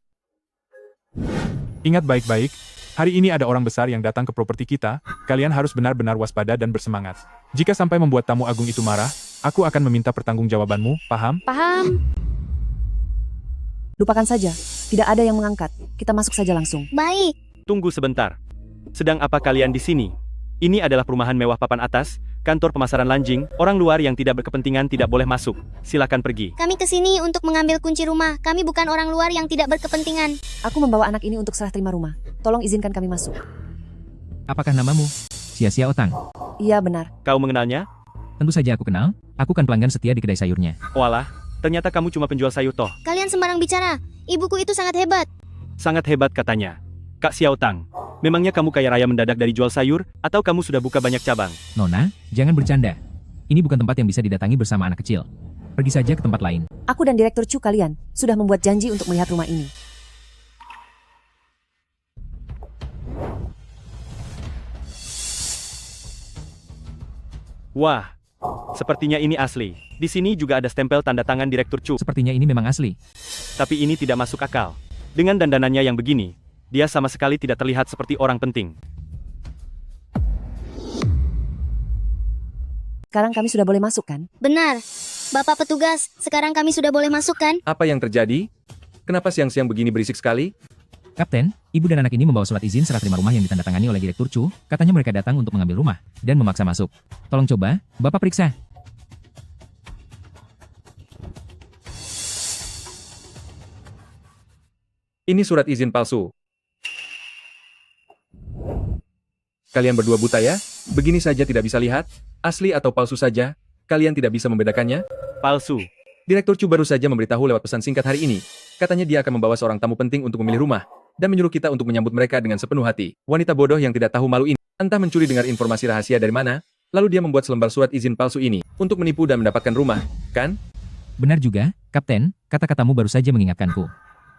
Speaker 23: Ingat baik-baik, hari ini ada orang besar yang datang ke properti kita, kalian harus benar-benar waspada dan bersemangat. Jika sampai membuat tamu agung itu marah, aku akan meminta pertanggungjawabanmu, paham?
Speaker 22: Paham.
Speaker 2: Lupakan saja, tidak ada yang mengangkat. Kita masuk saja langsung.
Speaker 22: Baik.
Speaker 4: Tunggu sebentar. Sedang apa kalian di sini? Ini adalah perumahan mewah papan atas, kantor pemasaran Lanjing, orang luar yang tidak berkepentingan tidak boleh masuk. Silakan pergi.
Speaker 22: Kami kesini untuk mengambil kunci rumah. Kami bukan orang luar yang tidak berkepentingan.
Speaker 2: Aku membawa anak ini untuk serah terima rumah. Tolong izinkan kami masuk.
Speaker 24: Apakah namamu? Xia Xiaotang.
Speaker 2: Iya benar.
Speaker 4: Kau mengenalnya?
Speaker 24: Tentu saja aku kenal. Aku kan pelanggan setia di kedai sayurnya.
Speaker 4: Walah, ternyata kamu cuma penjual sayur toh.
Speaker 22: Kalian sembarang bicara. Ibuku itu sangat hebat.
Speaker 4: Sangat hebat katanya. Kak Xiaotang, memangnya kamu kaya raya mendadak dari jual sayur, atau kamu sudah buka banyak cabang?
Speaker 24: Nona, jangan bercanda. Ini bukan tempat yang bisa didatangi bersama anak kecil. Pergi saja ke tempat lain.
Speaker 2: Aku dan Direktur Chu kalian sudah membuat janji untuk melihat rumah ini.
Speaker 4: Wah, Sepertinya ini asli. Di sini juga ada stempel tanda tangan Direktur Chu.
Speaker 24: Sepertinya ini memang asli.
Speaker 4: Tapi ini tidak masuk akal. Dengan dandanannya yang begini, dia sama sekali tidak terlihat seperti orang penting.
Speaker 2: Sekarang kami sudah boleh masuk kan?
Speaker 22: Benar. Bapak petugas, sekarang kami sudah boleh masuk kan?
Speaker 6: Apa yang terjadi? Kenapa siang-siang begini berisik sekali?
Speaker 24: Kapten, ibu dan anak ini membawa surat izin serah terima rumah yang ditandatangani oleh Direktur Chu. Katanya mereka datang untuk mengambil rumah dan memaksa masuk. Tolong coba, Bapak periksa.
Speaker 6: Ini surat izin palsu. Kalian berdua buta ya? Begini saja tidak bisa lihat? Asli atau palsu saja? Kalian tidak bisa membedakannya?
Speaker 4: Palsu.
Speaker 6: Direktur Chu baru saja memberitahu lewat pesan singkat hari ini. Katanya dia akan membawa seorang tamu penting untuk memilih rumah, dan menyuruh kita untuk menyambut mereka dengan sepenuh hati. Wanita bodoh yang tidak tahu malu ini, entah mencuri dengar informasi rahasia dari mana, lalu dia membuat selembar surat izin palsu ini, untuk menipu dan mendapatkan rumah, kan?
Speaker 24: Benar juga, Kapten, kata-katamu baru saja mengingatkanku.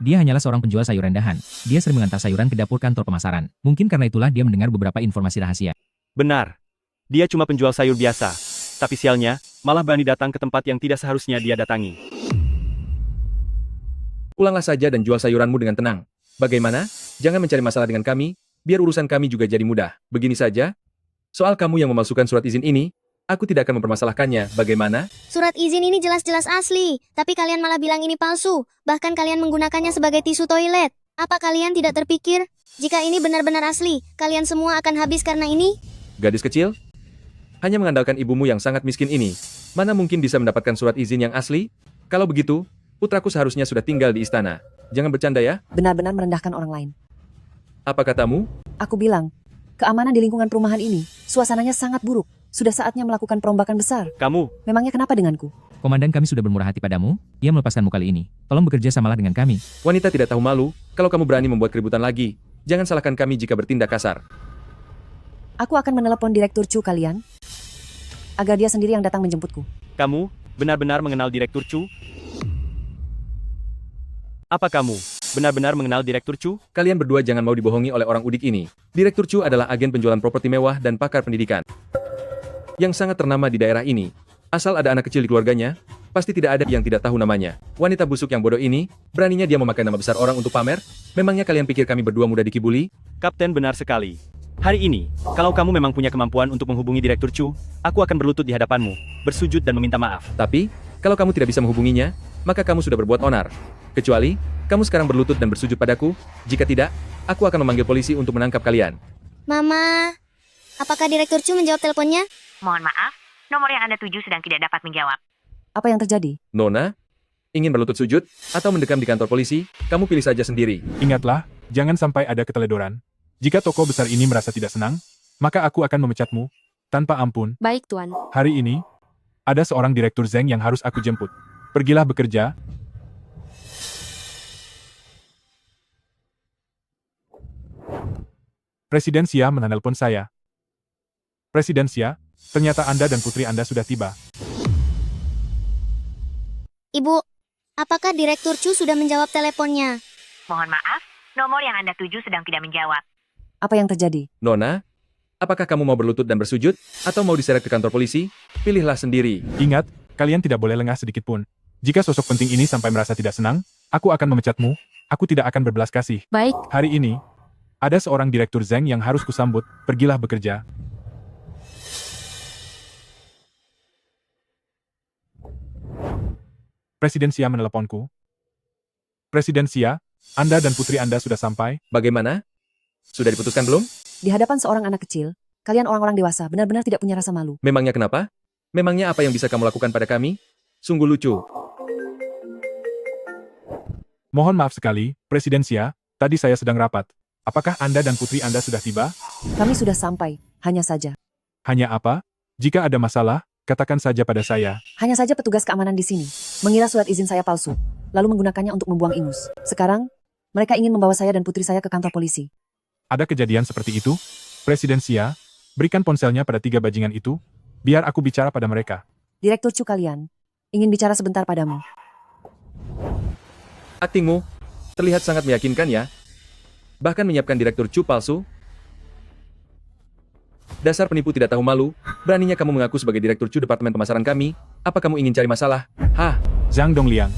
Speaker 24: Dia hanyalah seorang penjual sayur rendahan. Dia sering mengantar sayuran ke dapur kantor pemasaran. Mungkin karena itulah dia mendengar beberapa informasi rahasia.
Speaker 4: Benar. Dia cuma penjual sayur biasa. Tapi sialnya, malah berani datang ke tempat yang tidak seharusnya dia datangi.
Speaker 6: Pulanglah saja dan jual sayuranmu dengan tenang. Bagaimana? Jangan mencari masalah dengan kami, biar urusan kami juga jadi mudah. Begini saja. Soal kamu yang memalsukan surat izin ini, aku tidak akan mempermasalahkannya. Bagaimana?
Speaker 22: Surat izin ini jelas-jelas asli, tapi kalian malah bilang ini palsu. Bahkan kalian menggunakannya sebagai tisu toilet. Apa kalian tidak terpikir? Jika ini benar-benar asli, kalian semua akan habis karena ini?
Speaker 6: Gadis kecil? Hanya mengandalkan ibumu yang sangat miskin ini, mana mungkin bisa mendapatkan surat izin yang asli? Kalau begitu, putraku seharusnya sudah tinggal di istana. Jangan bercanda ya.
Speaker 2: Benar-benar merendahkan orang lain.
Speaker 6: Apa katamu?
Speaker 2: Aku bilang, keamanan di lingkungan perumahan ini, suasananya sangat buruk. Sudah saatnya melakukan perombakan besar.
Speaker 4: Kamu?
Speaker 2: Memangnya kenapa denganku?
Speaker 24: Komandan kami sudah bermurah hati padamu, ia melepaskanmu kali ini. Tolong bekerja samalah dengan kami.
Speaker 6: Wanita tidak tahu malu, kalau kamu berani membuat keributan lagi, jangan salahkan kami jika bertindak kasar.
Speaker 2: Aku akan menelepon Direktur Chu kalian, agar dia sendiri yang datang menjemputku.
Speaker 4: Kamu benar-benar mengenal Direktur Chu? Apa kamu benar-benar mengenal Direktur Chu?
Speaker 6: Kalian berdua jangan mau dibohongi oleh orang udik ini. Direktur Chu adalah agen penjualan properti mewah dan pakar pendidikan yang sangat ternama di daerah ini. Asal ada anak kecil di keluarganya, pasti tidak ada yang tidak tahu namanya. Wanita busuk yang bodoh ini, beraninya dia memakai nama besar orang untuk pamer? Memangnya kalian pikir kami berdua mudah dikibuli?
Speaker 4: Kapten benar sekali. Hari ini, kalau kamu memang punya kemampuan untuk menghubungi Direktur Chu, aku akan berlutut di hadapanmu, bersujud dan meminta maaf.
Speaker 6: Tapi, kalau kamu tidak bisa menghubunginya, maka kamu sudah berbuat onar. Kecuali, kamu sekarang berlutut dan bersujud padaku, jika tidak, aku akan memanggil polisi untuk menangkap kalian.
Speaker 22: Mama, apakah Direktur Chu menjawab teleponnya?
Speaker 1: Mohon maaf, nomor yang Anda tuju sedang tidak dapat menjawab.
Speaker 2: Apa yang terjadi?
Speaker 6: Nona, ingin berlutut sujud, atau mendekam di kantor polisi, kamu pilih saja sendiri.
Speaker 23: Ingatlah, jangan sampai ada keteledoran. Jika toko besar ini merasa tidak senang, maka aku akan memecatmu, tanpa ampun.
Speaker 18: Baik, Tuan.
Speaker 23: Hari ini, ada seorang Direktur Zeng yang harus aku jemput. Pergilah bekerja. Presiden Xia menelpon saya. Presiden Xia, ternyata Anda dan putri Anda sudah tiba.
Speaker 22: Ibu, apakah Direktur Chu sudah menjawab teleponnya?
Speaker 1: Mohon maaf, nomor yang Anda tuju sedang tidak menjawab.
Speaker 2: Apa yang terjadi?
Speaker 6: Nona, apakah kamu mau berlutut dan bersujud, atau mau diseret ke kantor polisi? Pilihlah sendiri.
Speaker 23: Ingat, kalian tidak boleh lengah sedikit pun. Jika sosok penting ini sampai merasa tidak senang, aku akan memecatmu. Aku tidak akan berbelas kasih.
Speaker 18: Baik.
Speaker 23: Hari ini, ada seorang Direktur Zeng yang harus kusambut. Pergilah bekerja. Presiden Xia meneleponku. Presiden Xia, Anda dan putri Anda sudah sampai.
Speaker 6: Bagaimana? Sudah diputuskan belum?
Speaker 2: Di hadapan seorang anak kecil, kalian orang-orang dewasa benar-benar tidak punya rasa malu.
Speaker 6: Memangnya kenapa? Memangnya apa yang bisa kamu lakukan pada kami? Sungguh lucu.
Speaker 23: Mohon maaf sekali, Presiden Xia, tadi saya sedang rapat. Apakah Anda dan putri Anda sudah tiba?
Speaker 2: Kami sudah sampai, hanya saja.
Speaker 23: Hanya apa? Jika ada masalah, katakan saja pada saya.
Speaker 2: Hanya saja petugas keamanan di sini mengira surat izin saya palsu, lalu menggunakannya untuk membuang ingus. Sekarang, mereka ingin membawa saya dan putri saya ke kantor polisi.
Speaker 23: Ada kejadian seperti itu? Presiden Xia, berikan ponselnya pada 3 bajingan itu, biar aku bicara pada mereka.
Speaker 2: Direktur Chu kalian, ingin bicara sebentar padamu.
Speaker 6: Aktingmu terlihat sangat meyakinkan ya. Bahkan menyiapkan Direktur Chu palsu. Dasar penipu tidak tahu malu, beraninya kamu mengaku sebagai Direktur Chu Departemen Pemasaran kami, apa kamu ingin cari masalah? Hah?
Speaker 23: Zhang Dongliang,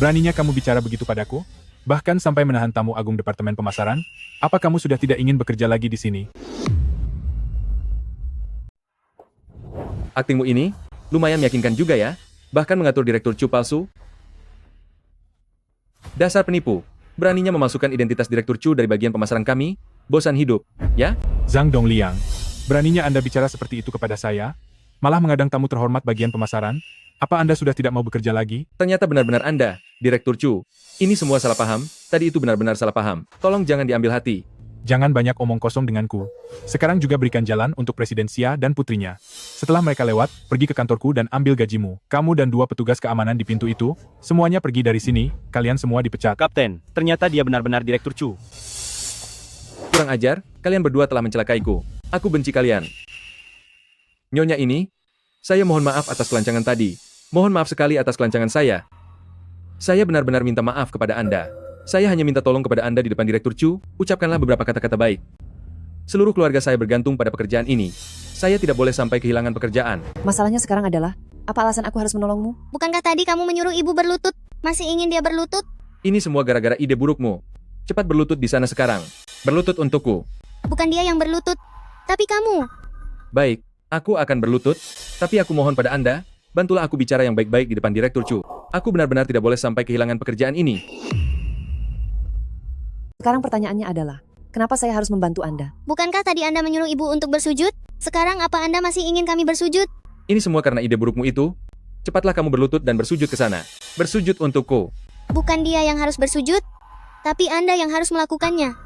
Speaker 23: beraninya kamu bicara begitu padaku? Bahkan sampai menahan tamu agung Departemen Pemasaran? Apa kamu sudah tidak ingin bekerja lagi di sini?
Speaker 6: Aktingmu ini, lumayan meyakinkan juga ya, bahkan mengatur Direktur Chu palsu. Dasar penipu, beraninya memalsukan identitas Direktur Chu dari bagian pemasaran kami, bosan hidup, ya?
Speaker 23: Zhang Dongliang, beraninya Anda bicara seperti itu kepada saya? Malah mengadang tamu terhormat bagian pemasaran? Apa Anda sudah tidak mau bekerja lagi?
Speaker 6: Ternyata benar-benar Anda, Direktur Chu. Ini semua salah paham, tadi itu benar-benar salah paham. Tolong jangan diambil hati.
Speaker 23: Jangan banyak omong kosong denganku. Sekarang juga berikan jalan untuk Presiden Xia dan putrinya. Setelah mereka lewat, pergi ke kantorku dan ambil gajimu. Kamu dan 2 petugas keamanan di pintu itu, semuanya pergi dari sini, kalian semua dipecat.
Speaker 4: Kapten, ternyata dia benar-benar Direktur Chu.
Speaker 6: Kurang ajar, kalian berdua telah mencelakaiku. Aku benci kalian. Nyonya ini, saya mohon maaf atas kelancangan tadi. Mohon maaf sekali atas kelancangan saya. Saya benar-benar minta maaf kepada Anda. Saya hanya minta tolong kepada Anda di depan Direktur Chu, ucapkanlah beberapa kata-kata baik. Seluruh keluarga saya bergantung pada pekerjaan ini. Saya tidak boleh sampai kehilangan pekerjaan.
Speaker 2: Masalahnya sekarang adalah, apa alasan aku harus menolongmu?
Speaker 22: Bukankah tadi kamu menyuruh ibu berlutut? Masih ingin dia berlutut?
Speaker 6: Ini semua gara-gara ide burukmu. Cepat berlutut di sana sekarang. Berlutut untukku.
Speaker 22: Bukan dia yang berlutut, tapi kamu.
Speaker 6: Baik, aku akan berlutut, tapi aku mohon pada Anda, bantulah aku bicara yang baik-baik di depan Direktur Chu. Aku benar-benar tidak boleh sampai kehilangan pekerjaan ini.
Speaker 2: Sekarang pertanyaannya adalah, kenapa saya harus membantu Anda?
Speaker 22: Bukankah tadi Anda menyuruh ibu untuk bersujud? Sekarang apa Anda masih ingin kami bersujud?
Speaker 6: Ini semua karena ide burukmu itu. Cepatlah kamu berlutut dan bersujud ke sana. Bersujud untukku.
Speaker 22: Bukan dia yang harus bersujud, tapi Anda yang harus melakukannya.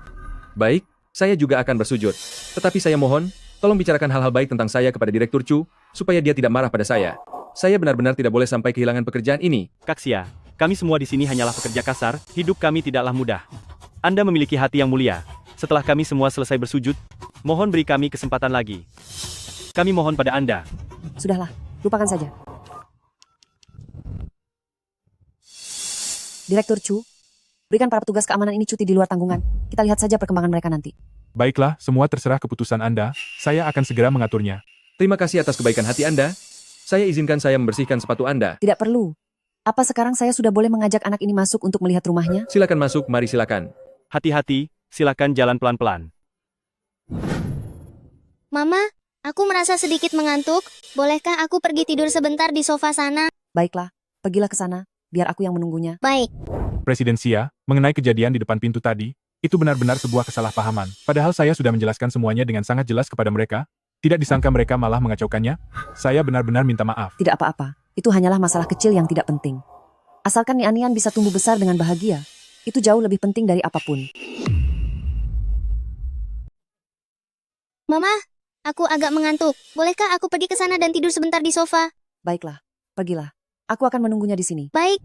Speaker 6: Baik, saya juga akan bersujud. Tetapi saya mohon, tolong bicarakan hal-hal baik tentang saya kepada Direktur Chu, supaya dia tidak marah pada saya. Saya benar-benar tidak boleh sampai kehilangan pekerjaan ini.
Speaker 4: Kak Xia, kami semua di sini hanyalah pekerja kasar, hidup kami tidaklah mudah. Anda memiliki hati yang mulia. Setelah kami semua selesai bersujud, mohon beri kami kesempatan lagi. Kami mohon pada Anda.
Speaker 2: Sudahlah, lupakan saja. Direktur Chu, berikan para petugas keamanan ini cuti di luar tanggungan. Kita lihat saja perkembangan mereka nanti.
Speaker 23: Baiklah, semua terserah keputusan Anda. Saya akan segera mengaturnya.
Speaker 6: Terima kasih atas kebaikan hati Anda. Saya izinkan saya membersihkan sepatu Anda.
Speaker 2: Tidak perlu. Apa sekarang saya sudah boleh mengajak anak ini masuk untuk melihat rumahnya?
Speaker 6: Silakan masuk, mari silakan.
Speaker 4: Hati-hati, silakan jalan pelan-pelan.
Speaker 22: Mama, aku merasa sedikit mengantuk. Bolehkah aku pergi tidur sebentar di sofa sana?
Speaker 2: Baiklah, pergilah ke sana, biar aku yang menunggunya.
Speaker 22: Baik.
Speaker 23: Presiden Xia, mengenai kejadian di depan pintu tadi, itu benar-benar sebuah kesalahpahaman. Padahal saya sudah menjelaskan semuanya dengan sangat jelas kepada mereka. Tidak disangka mereka malah mengacaukannya. Saya benar-benar minta maaf.
Speaker 2: Tidak apa-apa, itu hanyalah masalah kecil yang tidak penting. Asalkan Nian bisa tumbuh besar dengan bahagia, itu jauh lebih penting dari apapun.
Speaker 22: Mama, aku agak mengantuk. Bolehkah aku pergi ke sana dan tidur sebentar di sofa?
Speaker 2: Baiklah, pergilah. Aku akan menunggunya di sini.
Speaker 22: Baik.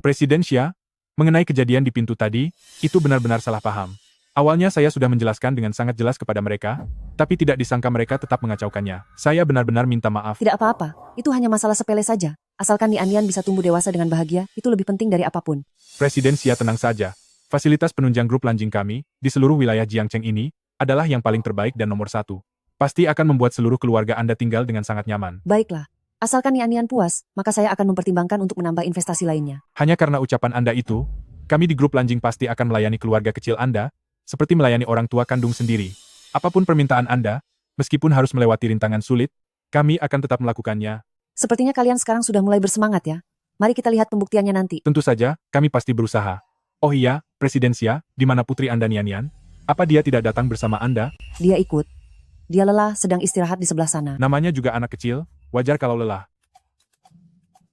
Speaker 23: Presiden Xia, mengenai kejadian di pintu tadi, itu benar-benar salah paham. Awalnya saya sudah menjelaskan dengan sangat jelas kepada mereka, tapi tidak disangka mereka tetap mengacaukannya. Saya benar-benar minta maaf.
Speaker 2: Tidak apa-apa, itu hanya masalah sepele saja. Asalkan Nian bisa tumbuh dewasa dengan bahagia, itu lebih penting dari apapun.
Speaker 23: Presiden Xia tenang saja. Fasilitas penunjang grup Lanjing kami, di seluruh wilayah Jiangcheng ini, adalah yang paling terbaik dan nomor 1. Pasti akan membuat seluruh keluarga Anda tinggal dengan sangat nyaman.
Speaker 2: Baiklah, asalkan Nian puas, maka saya akan mempertimbangkan untuk menambah investasi lainnya.
Speaker 23: Hanya karena ucapan Anda itu, kami di grup Lanjing pasti akan melayani keluarga kecil Anda, seperti melayani orang tua kandung sendiri. Apapun permintaan Anda, meskipun harus melewati rintangan sulit, kami akan tetap melakukannya.
Speaker 2: Sepertinya kalian sekarang sudah mulai bersemangat ya. Mari kita lihat pembuktiannya nanti.
Speaker 23: Tentu saja, kami pasti berusaha. Oh iya, Presiden Xia, di mana putri Anda Nian? Apa dia tidak datang bersama Anda?
Speaker 2: Dia ikut. Dia lelah, sedang istirahat di sebelah sana.
Speaker 23: Namanya juga anak kecil, wajar kalau lelah.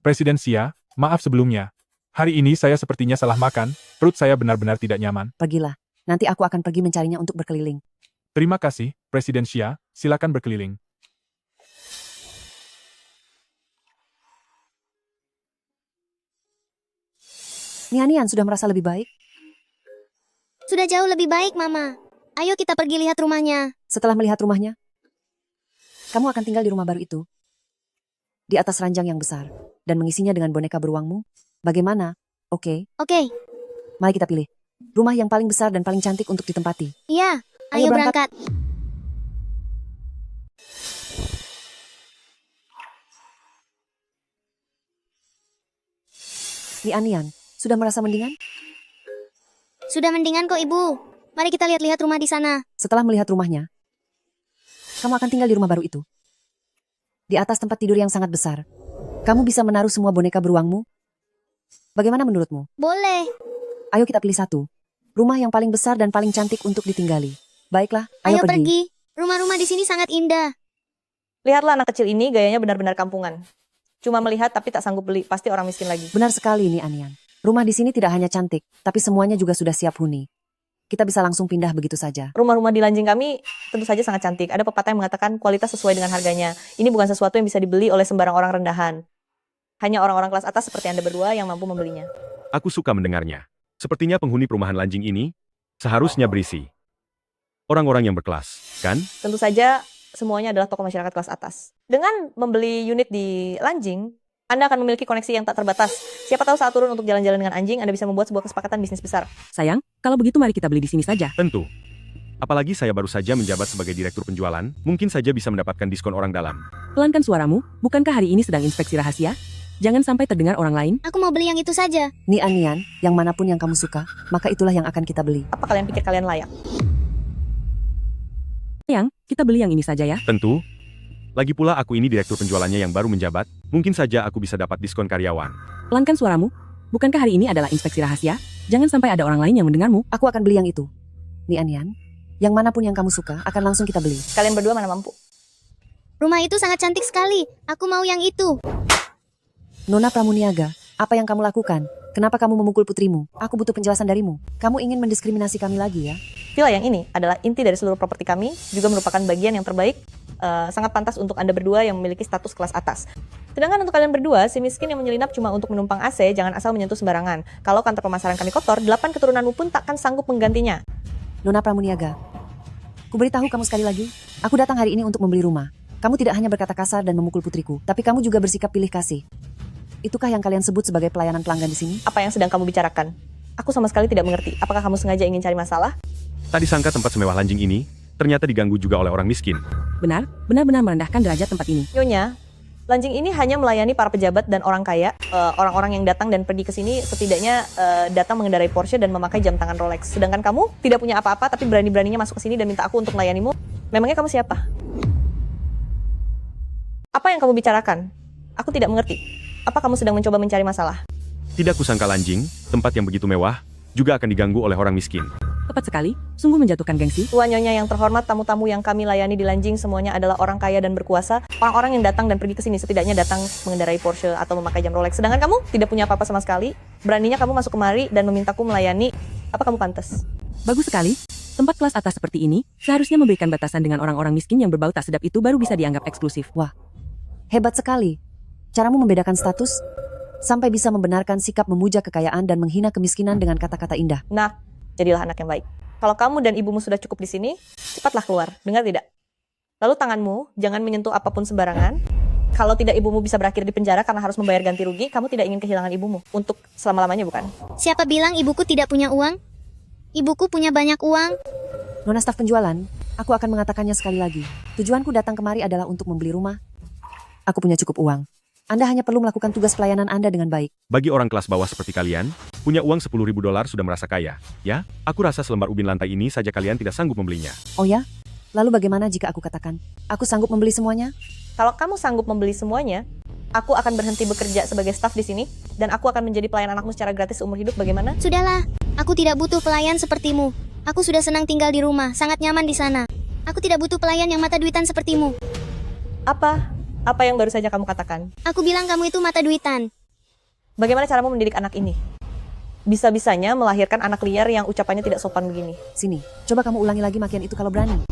Speaker 23: Presiden Xia, maaf sebelumnya. Hari ini saya sepertinya salah makan, perut saya benar-benar tidak nyaman.
Speaker 2: Pergilah, nanti aku akan pergi mencarinya untuk berkeliling.
Speaker 23: Terima kasih, Presiden Xia, silakan berkeliling.
Speaker 2: Nian sudah merasa lebih baik?
Speaker 22: Sudah jauh lebih baik, Mama. Ayo kita pergi lihat rumahnya.
Speaker 2: Setelah melihat rumahnya, kamu akan tinggal di rumah baru itu. Di atas ranjang yang besar. Dan mengisinya dengan boneka beruangmu. Bagaimana? Oke?
Speaker 22: Oke.
Speaker 2: Mari kita pilih. Rumah yang paling besar dan paling cantik untuk ditempati.
Speaker 22: Iya, ayo berangkat.
Speaker 2: Nian, sudah merasa mendingan?
Speaker 22: Sudah mendingan kok, Ibu. Mari kita lihat-lihat rumah di sana.
Speaker 2: Setelah melihat rumahnya, kamu akan tinggal di rumah baru itu. Di atas tempat tidur yang sangat besar. Kamu bisa menaruh semua boneka beruangmu. Bagaimana menurutmu?
Speaker 22: Boleh.
Speaker 2: Ayo kita pilih satu. Rumah yang paling besar dan paling cantik untuk ditinggali. Baiklah,
Speaker 22: Ayo pergi. Rumah-rumah di sini sangat indah.
Speaker 3: Lihatlah anak kecil ini, gayanya benar-benar kampungan. Cuma melihat tapi tak sanggup beli, pasti orang miskin lagi.
Speaker 2: Benar sekali ini Anian. Rumah di sini tidak hanya cantik, tapi semuanya juga sudah siap huni. Kita bisa langsung pindah begitu saja.
Speaker 3: Rumah-rumah di Lanjing kami tentu saja sangat cantik. Ada pepatah yang mengatakan kualitas sesuai dengan harganya. Ini bukan sesuatu yang bisa dibeli oleh sembarang orang rendahan. Hanya orang-orang kelas atas seperti Anda berdua yang mampu membelinya.
Speaker 4: Aku suka mendengarnya. Sepertinya penghuni perumahan Lanjing ini seharusnya berisi orang-orang yang berkelas, kan?
Speaker 3: Tentu saja semuanya adalah tokoh masyarakat kelas atas. Dengan membeli unit di Lanjing, Anda akan memiliki koneksi yang tak terbatas. Siapa tahu saat turun untuk jalan-jalan dengan anjing, Anda bisa membuat sebuah kesepakatan bisnis besar.
Speaker 8: Sayang, kalau begitu mari kita beli di sini saja.
Speaker 4: Tentu. Apalagi saya baru saja menjabat sebagai direktur penjualan, mungkin saja bisa mendapatkan diskon orang dalam.
Speaker 8: Pelankan suaramu, bukankah hari ini sedang inspeksi rahasia? Jangan sampai terdengar orang lain.
Speaker 22: Aku mau beli yang itu saja.
Speaker 2: Nian, yang manapun yang kamu suka, maka itulah yang akan kita beli.
Speaker 3: Apa kalian pikir kalian layak?
Speaker 8: Sayang, kita beli yang ini saja ya.
Speaker 4: Tentu. Lagi pula aku ini direktur penjualannya yang baru menjabat, mungkin saja aku bisa dapat diskon karyawan.
Speaker 8: Pelankan suaramu, bukankah hari ini adalah inspeksi rahasia? Jangan sampai ada orang lain yang mendengarmu.
Speaker 2: Aku akan beli yang itu. Nian, yang manapun yang kamu suka, akan langsung kita beli.
Speaker 3: Kalian berdua mana mampu?
Speaker 22: Rumah itu sangat cantik sekali. Aku mau yang itu.
Speaker 2: Nona Pramuniaga, apa yang kamu lakukan? Kenapa kamu memukul putrimu? Aku butuh penjelasan darimu. Kamu ingin mendiskriminasi kami lagi ya?
Speaker 3: Villa yang ini adalah inti dari seluruh properti kami, juga merupakan bagian yang terbaik, sangat pantas untuk Anda berdua yang memiliki status kelas atas. Sedangkan untuk kalian berdua, si miskin yang menyelinap cuma untuk menumpang AC, jangan asal menyentuh sembarangan. Kalau kantor pemasaran kami kotor, 8 keturunanmu pun takkan sanggup menggantinya.
Speaker 2: Nona Pramuniaga, ku beritahu kamu sekali lagi, aku datang hari ini untuk membeli rumah. Kamu tidak hanya berkata kasar dan memukul putriku, tapi kamu juga bersikap pilih kasih. Itukah yang kalian sebut sebagai pelayanan pelanggan di sini?
Speaker 3: Apa yang sedang kamu bicarakan? Aku sama sekali tidak mengerti. Apakah kamu sengaja ingin cari masalah?
Speaker 4: Tak disangka tempat semewah Lanjing ini, ternyata diganggu juga oleh orang miskin.
Speaker 8: Benar-benar merendahkan derajat tempat ini.
Speaker 3: Nyonya, Lanjing ini hanya melayani para pejabat dan orang kaya. Orang-orang yang datang dan pergi ke sini setidaknya datang mengendarai Porsche dan memakai jam tangan Rolex. Sedangkan kamu tidak punya apa-apa tapi berani-beraninya masuk ke sini dan minta aku untuk melayanimu. Memangnya kamu siapa? Apa yang kamu bicarakan? Aku tidak mengerti. Apa kamu sedang mencoba mencari masalah?
Speaker 4: Tidak kusangka Lanjing, tempat yang begitu mewah, juga akan diganggu oleh orang miskin.
Speaker 8: Tepat sekali, sungguh menjatuhkan gengsi.
Speaker 3: Tuan Nyonya yang terhormat, tamu-tamu yang kami layani di Lanjing semuanya adalah orang kaya dan berkuasa. Orang-orang yang datang dan pergi ke sini setidaknya datang mengendarai Porsche atau memakai jam Rolex. Sedangkan kamu tidak punya apa-apa sama sekali. Beraninya kamu masuk kemari dan memintaku melayani. Apa kamu pantas?
Speaker 8: Bagus sekali. Tempat kelas atas seperti ini seharusnya memberikan batasan dengan orang-orang miskin yang berbau tak sedap itu baru bisa dianggap eksklusif.
Speaker 2: Wah, hebat sekali. Caramu membedakan status, sampai bisa membenarkan sikap memuja kekayaan dan menghina kemiskinan dengan kata-kata indah.
Speaker 3: Nah, jadilah anak yang baik. Kalau kamu dan ibumu sudah cukup di sini, cepatlah keluar. Dengar tidak? Lalu tanganmu, jangan menyentuh apapun sembarangan. Kalau tidak ibumu bisa berakhir di penjara karena harus membayar ganti rugi, kamu tidak ingin kehilangan ibumu. Untuk selama-lamanya bukan?
Speaker 22: Siapa bilang ibuku tidak punya uang? Ibuku punya banyak uang.
Speaker 2: Nona staf penjualan, aku akan mengatakannya sekali lagi. Tujuanku datang kemari adalah untuk membeli rumah. Aku punya cukup uang. Anda hanya perlu melakukan tugas pelayanan Anda dengan baik.
Speaker 4: Bagi orang kelas bawah seperti kalian, punya uang $10.000 sudah merasa kaya. Ya, aku rasa selembar ubin lantai ini saja kalian tidak sanggup membelinya.
Speaker 2: Oh ya? Lalu bagaimana jika aku katakan, aku sanggup membeli semuanya?
Speaker 3: Kalau kamu sanggup membeli semuanya, aku akan berhenti bekerja sebagai staf di sini, dan aku akan menjadi pelayan anakmu secara gratis seumur hidup. Bagaimana?
Speaker 22: Sudahlah, aku tidak butuh pelayan sepertimu. Aku sudah senang tinggal di rumah, sangat nyaman di sana. Aku tidak butuh pelayan yang mata duitan sepertimu.
Speaker 3: Apa yang baru saja kamu katakan?
Speaker 22: Aku bilang kamu itu mata duitan.
Speaker 3: Bagaimana caramu mendidik anak ini? Bisa-bisanya melahirkan anak liar yang ucapannya tidak sopan begini.
Speaker 2: Sini, coba kamu ulangi lagi makian itu kalau berani.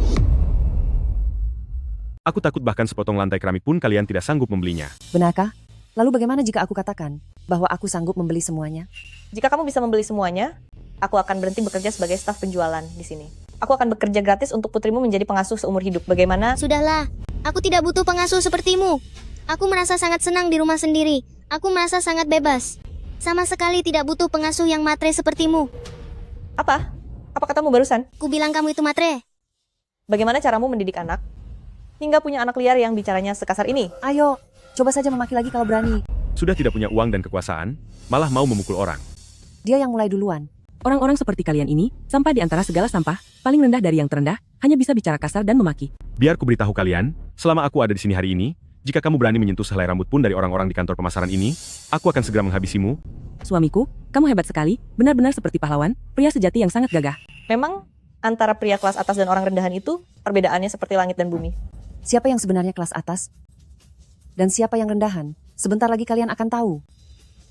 Speaker 4: Aku takut bahkan sepotong lantai keramik pun kalian tidak sanggup membelinya.
Speaker 2: Benarkah? Lalu bagaimana jika aku katakan bahwa aku sanggup membeli semuanya?
Speaker 3: Jika kamu bisa membeli semuanya, aku akan berhenti bekerja sebagai staf penjualan di sini. Aku akan bekerja gratis untuk putrimu menjadi pengasuh seumur hidup. Bagaimana?
Speaker 22: Sudahlah. Aku tidak butuh pengasuh sepertimu. Aku merasa sangat senang di rumah sendiri. Aku merasa sangat bebas. Sama sekali tidak butuh pengasuh yang matre sepertimu.
Speaker 3: Apa? Apa katamu barusan?
Speaker 22: Ku bilang kamu itu matre.
Speaker 3: Bagaimana caramu mendidik anak? hingga punya anak liar yang bicaranya sekasar ini.
Speaker 2: Ayo, coba saja memaki lagi kalau berani.
Speaker 4: Sudah tidak punya uang dan kekuasaan, malah mau memukul orang.
Speaker 2: Dia yang mulai duluan.
Speaker 8: Orang-orang seperti kalian ini, sampah di antara segala sampah, paling rendah dari yang terendah, hanya bisa bicara kasar dan memaki.
Speaker 4: Biar ku beritahu kalian, selama aku ada di sini hari ini, jika kamu berani menyentuh sehelai rambut pun dari orang-orang di kantor pemasaran ini, aku akan segera menghabisimu.
Speaker 8: Suamiku, kamu hebat sekali, benar-benar seperti pahlawan, pria sejati yang sangat gagah.
Speaker 3: Memang antara pria kelas atas dan orang rendahan itu, perbedaannya seperti langit dan bumi.
Speaker 2: Siapa yang sebenarnya kelas atas? Dan siapa yang rendahan? Sebentar lagi kalian akan tahu.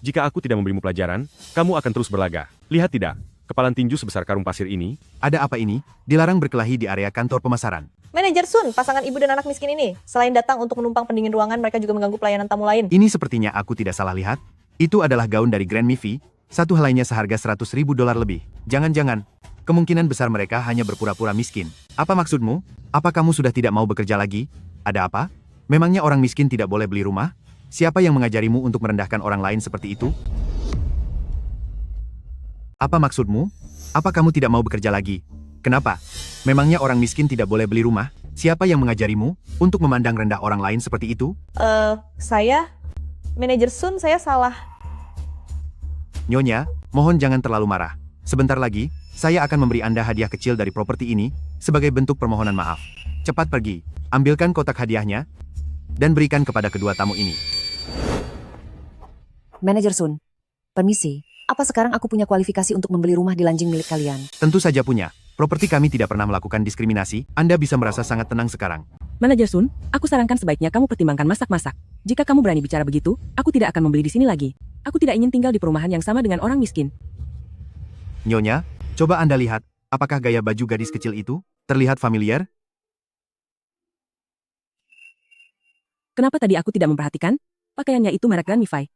Speaker 4: Jika aku tidak memberimu pelajaran, kamu akan terus berlaga. Lihat tidak, kepalan tinju sebesar karung pasir ini.
Speaker 9: Ada apa ini? Dilarang berkelahi di area kantor pemasaran.
Speaker 3: Manajer Sun, pasangan ibu dan anak miskin ini, selain datang untuk menumpang pendingin ruangan, mereka juga mengganggu pelayanan tamu lain.
Speaker 9: Ini sepertinya aku tidak salah lihat. Itu adalah gaun dari Grand Mifi, satu helainya seharga $100.000 lebih. Jangan-jangan, kemungkinan besar mereka hanya berpura-pura miskin. Apa maksudmu? Apa kamu sudah tidak mau bekerja lagi? Ada apa? Memangnya orang miskin tidak boleh beli rumah? Siapa yang mengajarimu untuk merendahkan orang lain seperti itu? Apa maksudmu? Apa kamu tidak mau bekerja lagi? Kenapa? Memangnya orang miskin tidak boleh beli rumah? Siapa yang mengajarimu untuk memandang rendah orang lain seperti itu?
Speaker 3: Manajer Sun, saya salah.
Speaker 9: Nyonya, mohon jangan terlalu marah. Sebentar lagi, saya akan memberi Anda hadiah kecil dari properti ini sebagai bentuk permohonan maaf. Cepat pergi, ambilkan kotak hadiahnya, dan berikan kepada kedua tamu ini.
Speaker 2: Manajer Sun, permisi. Apa sekarang aku punya kualifikasi untuk membeli rumah di Lanjing milik kalian?
Speaker 9: Tentu saja punya. Properti kami tidak pernah melakukan diskriminasi. Anda bisa merasa sangat tenang sekarang.
Speaker 8: Manajer Sun, aku sarankan sebaiknya kamu pertimbangkan masak-masak. Jika kamu berani bicara begitu, aku tidak akan membeli di sini lagi. Aku tidak ingin tinggal di perumahan yang sama dengan orang miskin.
Speaker 9: Nyonya, coba Anda lihat, apakah gaya baju gadis kecil itu terlihat familiar?
Speaker 8: Kenapa tadi aku tidak memperhatikan? Pakaiannya itu merek Grand Mifi.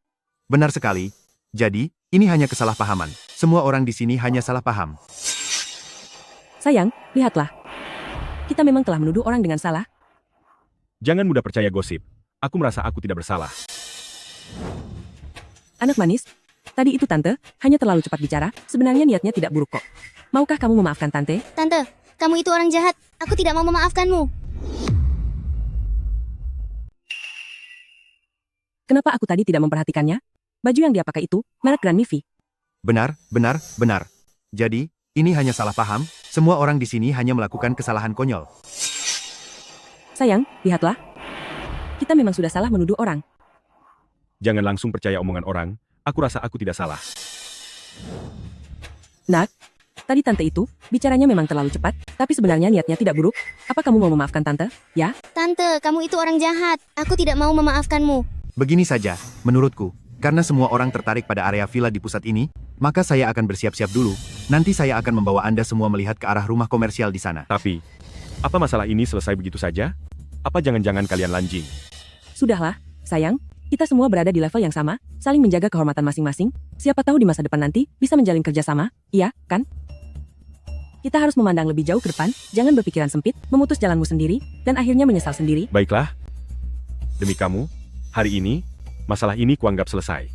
Speaker 9: Benar sekali. Jadi, ini hanya kesalahpahaman. Semua orang di sini hanya salah paham.
Speaker 8: Sayang, lihatlah. Kita memang telah menuduh orang dengan salah.
Speaker 4: Jangan mudah percaya gosip. Aku merasa aku tidak bersalah.
Speaker 8: Anak manis, tadi itu tante, hanya terlalu cepat bicara, sebenarnya niatnya tidak buruk kok. Maukah kamu memaafkan tante?
Speaker 22: Tante, kamu itu orang jahat. Aku tidak mau memaafkanmu.
Speaker 8: Kenapa aku tadi tidak memperhatikannya? Baju yang dia pakai itu, merek Grand Mifi.
Speaker 9: Benar. Jadi, ini hanya salah paham. Semua orang di sini hanya melakukan kesalahan konyol.
Speaker 8: Sayang, lihatlah. Kita memang sudah salah menuduh orang.
Speaker 4: Jangan langsung percaya omongan orang. Aku rasa aku tidak salah.
Speaker 8: Nak, tadi tante itu, bicaranya memang terlalu cepat, tapi sebenarnya niatnya tidak buruk. Apa kamu mau memaafkan tante? Ya?
Speaker 22: Tante, kamu itu orang jahat. Aku tidak mau memaafkanmu.
Speaker 9: Begini saja, menurutku. Karena semua orang tertarik pada area villa di pusat ini, maka saya akan bersiap-siap dulu. Nanti saya akan membawa Anda semua melihat ke arah rumah komersial di sana.
Speaker 4: Tapi, apa masalah ini selesai begitu saja? Apa jangan-jangan kalian lanjing?
Speaker 8: Sudahlah, sayang. Kita semua berada di level yang sama, saling menjaga kehormatan masing-masing. Siapa tahu di masa depan nanti, bisa menjalin kerjasama, iya, kan? Kita harus memandang lebih jauh ke depan, jangan berpikiran sempit, memutus jalanmu sendiri, dan akhirnya menyesal sendiri.
Speaker 4: Baiklah. Demi kamu, hari ini, masalah ini kuanggap selesai.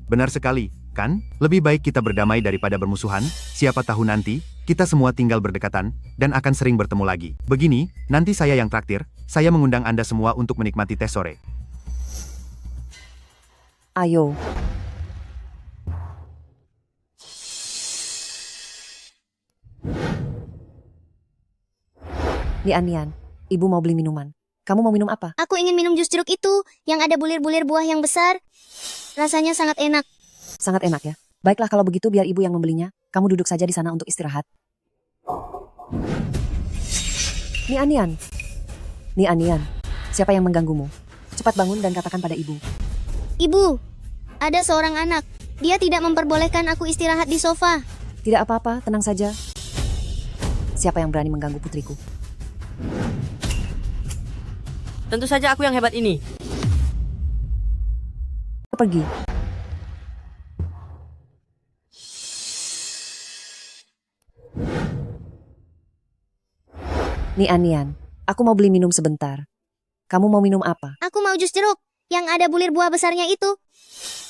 Speaker 9: Benar sekali, kan? Lebih baik kita berdamai daripada bermusuhan. Siapa tahu nanti, kita semua tinggal berdekatan, dan akan sering bertemu lagi. Begini, nanti saya yang traktir, saya mengundang Anda semua untuk menikmati teh sore.
Speaker 2: Ayo. Nian, ibu mau beli minuman. Kamu mau minum apa?
Speaker 22: Aku ingin minum jus jeruk itu, yang ada bulir-bulir buah yang besar. Rasanya sangat enak.
Speaker 2: Sangat enak ya. Baiklah kalau begitu biar ibu yang membelinya. Kamu duduk saja di sana untuk istirahat. Nian. Siapa yang mengganggumu? Cepat bangun dan katakan pada ibu.
Speaker 22: Ibu, ada seorang anak. Dia tidak memperbolehkan aku istirahat di sofa.
Speaker 2: Tidak apa-apa, tenang saja. Siapa yang berani mengganggu putriku?
Speaker 10: Tentu saja aku yang hebat ini.
Speaker 2: Pergi. Nian, aku mau beli minum sebentar. Kamu mau minum apa?
Speaker 22: Aku mau jus jeruk, yang ada bulir buah besarnya itu.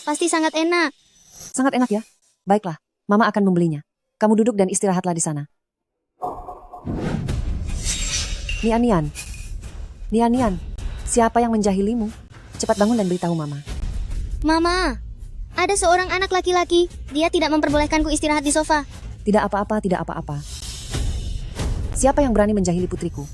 Speaker 22: Pasti sangat enak.
Speaker 2: Sangat enak ya? Baiklah, Mama akan membelinya. Kamu duduk dan istirahatlah di sana. Nian, Nian, siapa yang menjahilimu? Cepat bangun dan beritahu Mama.
Speaker 22: Mama, ada seorang anak laki-laki. Dia tidak memperbolehkanku istirahat di sofa.
Speaker 2: Tidak apa-apa, tidak apa-apa. Siapa yang berani menjahili putriku?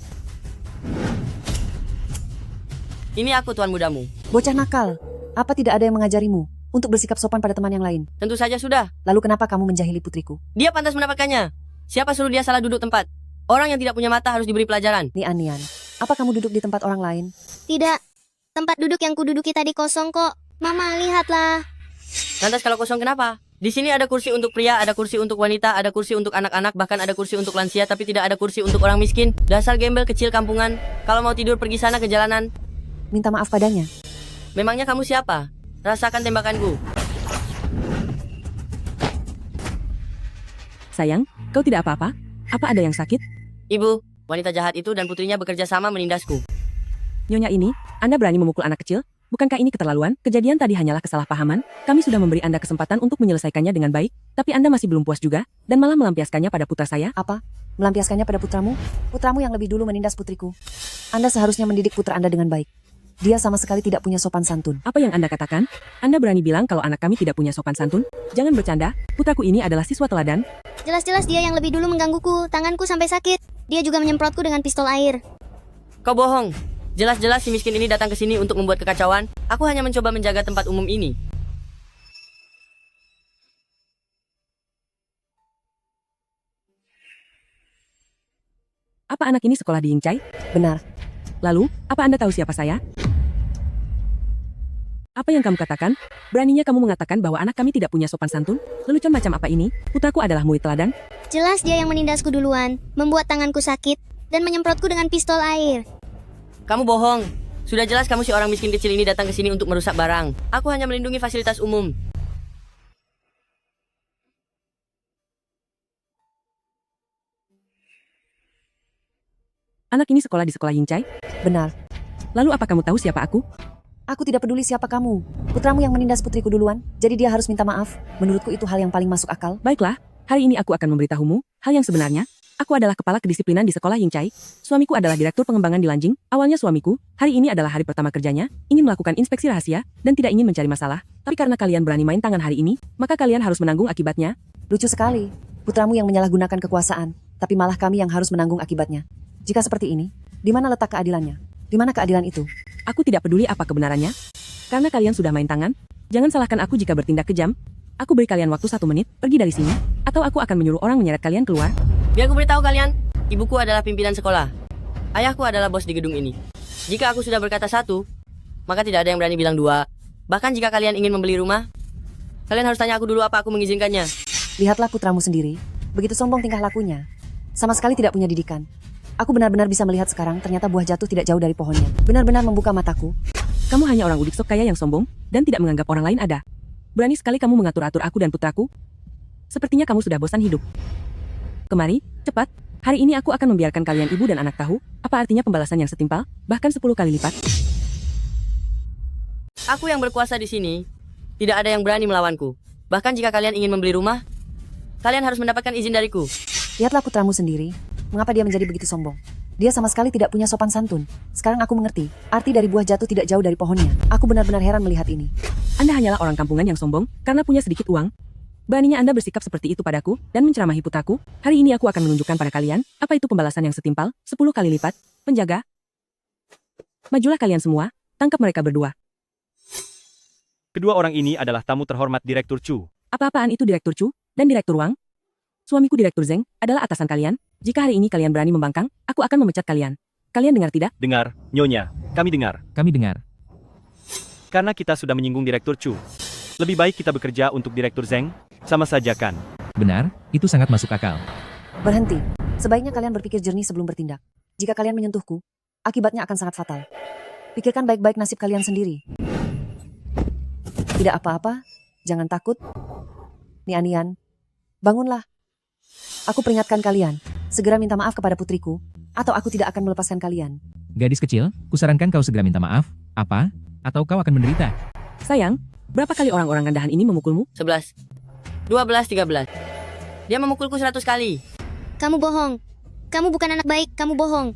Speaker 10: Ini aku tuan mudamu.
Speaker 2: Bocah nakal. Apa tidak ada yang mengajarimu untuk bersikap sopan pada teman yang lain?
Speaker 10: Tentu saja sudah.
Speaker 2: Lalu kenapa kamu menjahili putriku?
Speaker 10: Dia pantas mendapatkannya. Siapa suruh dia salah duduk tempat? Orang yang tidak punya mata harus diberi pelajaran.
Speaker 2: Nian, apa kamu duduk di tempat orang lain?
Speaker 22: Tidak. Tempat duduk yang kududuki tadi kosong kok. Mama, lihatlah.
Speaker 10: Lantas kalau kosong kenapa? Di sini ada kursi untuk pria, ada kursi untuk wanita, ada kursi untuk anak-anak, bahkan ada kursi untuk lansia, tapi tidak ada kursi untuk orang miskin. Dasar gembel kecil kampungan. Kalau mau tidur pergi sana ke jalanan.
Speaker 2: Minta maaf padanya.
Speaker 10: Memangnya kamu siapa? Rasakan tembakanku.
Speaker 8: Sayang, kau tidak apa-apa? Apa ada yang sakit?
Speaker 10: Ibu, wanita jahat itu dan putrinya bekerja sama menindasku.
Speaker 8: Nyonya ini, Anda berani memukul anak kecil? Bukankah ini keterlaluan? Kejadian tadi hanyalah kesalahpahaman. Kami sudah memberi Anda kesempatan untuk menyelesaikannya dengan baik, tapi Anda masih belum puas juga, dan malah melampiaskannya pada putra saya.
Speaker 2: Apa? Melampiaskannya pada putramu? Putramu yang lebih dulu menindas putriku. Anda seharusnya mendidik putra Anda dengan baik. Dia sama sekali tidak punya sopan santun.
Speaker 8: Apa yang Anda katakan? Anda berani bilang kalau anak kami tidak punya sopan santun? Jangan bercanda, putraku ini adalah siswa teladan.
Speaker 22: Jelas-jelas dia yang lebih dulu menggangguku. Tanganku sampai sakit. Dia juga menyemprotku dengan pistol air.
Speaker 10: Kau bohong. Jelas-jelas si miskin ini datang ke sini untuk membuat kekacauan. Aku hanya mencoba menjaga tempat umum ini.
Speaker 8: Apa anak ini sekolah di Yingcai?
Speaker 2: Benar.
Speaker 8: Lalu, apa Anda tahu siapa saya? Apa yang kamu katakan? Beraninya kamu mengatakan bahwa anak kami tidak punya sopan santun? Lelucon macam apa ini? Putraku adalah murid teladan.
Speaker 22: Jelas dia yang menindasku duluan, membuat tanganku sakit, dan menyemprotku dengan pistol air.
Speaker 10: Kamu bohong. Sudah jelas kamu si orang miskin kecil ini datang ke sini untuk merusak barang. Aku hanya melindungi fasilitas umum.
Speaker 8: Anak ini sekolah di sekolah Yingcai?
Speaker 2: Benar.
Speaker 8: Lalu apa kamu tahu siapa aku?
Speaker 2: Aku tidak peduli siapa kamu. Putramu yang menindas putriku duluan, jadi dia harus minta maaf. Menurutku itu hal yang paling masuk akal.
Speaker 8: Baiklah, hari ini aku akan memberitahumu hal yang sebenarnya. Aku adalah kepala kedisiplinan di sekolah Yingcai. Suamiku adalah direktur pengembangan di Lanjing. Awalnya suamiku, hari ini adalah hari pertama kerjanya, ingin melakukan inspeksi rahasia, dan tidak ingin mencari masalah. Tapi karena kalian berani main tangan hari ini, maka kalian harus menanggung akibatnya.
Speaker 2: Lucu sekali. Putramu yang menyalahgunakan kekuasaan, tapi malah kami yang harus menanggung akibatnya. Jika seperti ini, di mana letak keadilannya? Di mana keadilan itu?
Speaker 8: Aku tidak peduli apa kebenarannya. Karena kalian sudah main tangan, jangan salahkan aku jika bertindak kejam. Aku beri kalian waktu 1 menit, pergi dari sini, atau aku akan menyuruh orang menyeret kalian keluar.
Speaker 10: Biar aku beritahu kalian, ibuku adalah pimpinan sekolah. Ayahku adalah bos di gedung ini. Jika aku sudah berkata 1, maka tidak ada yang berani bilang 2. Bahkan jika kalian ingin membeli rumah, kalian harus tanya aku dulu apa aku mengizinkannya.
Speaker 2: Lihatlah putramu sendiri, begitu sombong tingkah lakunya. Sama sekali tidak punya didikan. Aku benar-benar bisa melihat sekarang ternyata buah jatuh tidak jauh dari pohonnya. Benar-benar membuka mataku.
Speaker 8: Kamu hanya orang udik sok kaya yang sombong, dan tidak menganggap orang lain ada. Berani sekali kamu mengatur-atur aku dan putraku. Sepertinya kamu sudah bosan hidup. Kemari, cepat. Hari ini aku akan membiarkan kalian ibu dan anak tahu, apa artinya pembalasan yang setimpal, bahkan 10 kali lipat.
Speaker 10: Aku yang berkuasa di sini. Tidak ada yang berani melawanku. Bahkan jika kalian ingin membeli rumah, kalian harus mendapatkan izin dariku.
Speaker 2: Lihatlah putramu sendiri. Mengapa dia menjadi begitu sombong? Dia sama sekali tidak punya sopan santun. Sekarang aku mengerti. Arti dari buah jatuh tidak jauh dari pohonnya. Aku benar-benar heran melihat ini.
Speaker 8: Anda hanyalah orang kampungan yang sombong, karena punya sedikit uang. Beraninya Anda bersikap seperti itu padaku, dan menceramahi putraku. Hari ini aku akan menunjukkan pada kalian, apa itu pembalasan yang setimpal, 10 kali lipat. Penjaga. Majulah kalian semua, tangkap mereka berdua.
Speaker 4: Kedua orang ini adalah tamu terhormat Direktur Chu.
Speaker 8: Apa-apaan itu Direktur Chu, dan Direktur Wang? Suamiku Direktur Zeng, adalah atasan kalian. Jika hari ini kalian berani membangkang, aku akan memecat kalian. Kalian dengar tidak?
Speaker 4: Dengar, Nyonya. Kami dengar.
Speaker 24: Kami dengar.
Speaker 4: Karena kita sudah menyinggung Direktur Chu. Lebih baik kita bekerja untuk Direktur Zeng, sama saja kan?
Speaker 24: Benar, itu sangat masuk akal.
Speaker 2: Berhenti. Sebaiknya kalian berpikir jernih sebelum bertindak. Jika kalian menyentuhku, akibatnya akan sangat fatal. Pikirkan baik-baik nasib kalian sendiri. Tidak apa-apa, jangan takut. Nian, bangunlah. Aku peringatkan kalian, segera minta maaf kepada putriku, atau aku tidak akan melepaskan kalian.
Speaker 24: Gadis kecil, kusarankan kau segera minta maaf. Apa? Atau kau akan menderita.
Speaker 8: Sayang, berapa kali orang-orang rendahan ini memukulmu?
Speaker 10: 11, 12, 13. Dia memukulku 100 kali.
Speaker 22: Kamu bohong. Kamu bukan anak baik, kamu bohong.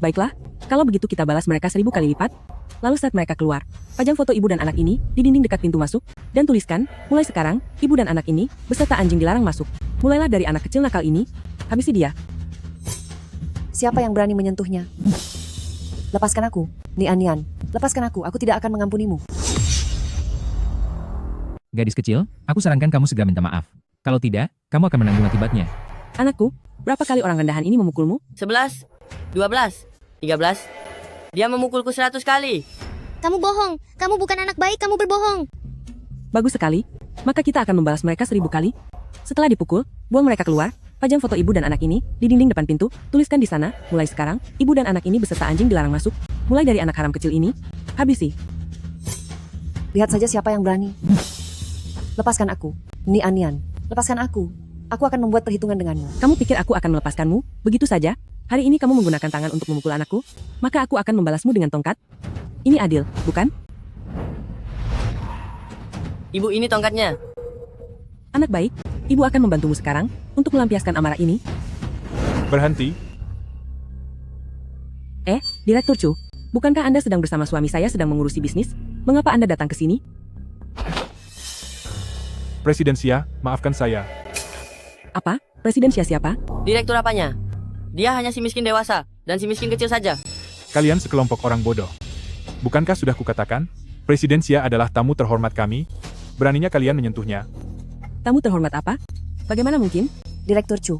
Speaker 8: Baiklah, Kalau begitu kita balas mereka 1000 kali lipat. Lalu saat mereka keluar, pajang foto ibu dan anak ini di dinding dekat pintu masuk, dan tuliskan, mulai sekarang, ibu dan anak ini, beserta anjing dilarang masuk. Mulailah dari anak kecil nakal ini, habisi dia.
Speaker 2: Siapa yang berani menyentuhnya? Lepaskan aku, Nian. Lepaskan aku tidak akan mengampunimu.
Speaker 24: Gadis kecil, aku sarankan kamu segera minta maaf. Kalau tidak, kamu akan menanggung akibatnya.
Speaker 8: Anakku, berapa kali orang rendahan ini memukulmu?
Speaker 10: 11, 12, 13. Dia memukulku 100 kali.
Speaker 22: Kamu bohong. Kamu bukan anak baik, kamu berbohong.
Speaker 8: Bagus sekali. Maka kita akan membalas mereka 1000 kali. Setelah dipukul, buang mereka keluar, pajang foto ibu dan anak ini di dinding depan pintu, tuliskan di sana, mulai sekarang, ibu dan anak ini beserta anjing dilarang masuk, mulai dari anak haram kecil ini, habisi.
Speaker 2: Lihat saja siapa yang berani. Lepaskan aku, Nian. Lepaskan aku. Aku akan membuat perhitungan denganmu.
Speaker 8: Kamu pikir aku akan melepaskanmu? Begitu saja? Hari ini kamu menggunakan tangan untuk memukul anakku, maka aku akan membalasmu dengan tongkat. Ini adil, bukan?
Speaker 10: Ibu, ini tongkatnya.
Speaker 8: Anak baik, ibu akan membantumu sekarang untuk melampiaskan amarah ini.
Speaker 23: Berhenti.
Speaker 8: Direktur Chu, bukankah Anda sedang bersama suami saya sedang mengurusi bisnis? Mengapa Anda datang ke sini?
Speaker 23: Presiden Xia, maafkan saya.
Speaker 8: Apa? Presiden siapa?
Speaker 10: Direktur apanya? Dia hanya si miskin dewasa, dan si miskin kecil saja.
Speaker 23: Kalian sekelompok orang bodoh. Bukankah sudah kukatakan, Presiden Xia adalah tamu terhormat kami? Beraninya kalian menyentuhnya.
Speaker 8: Tamu terhormat apa? Bagaimana mungkin?
Speaker 2: Direktur Chu,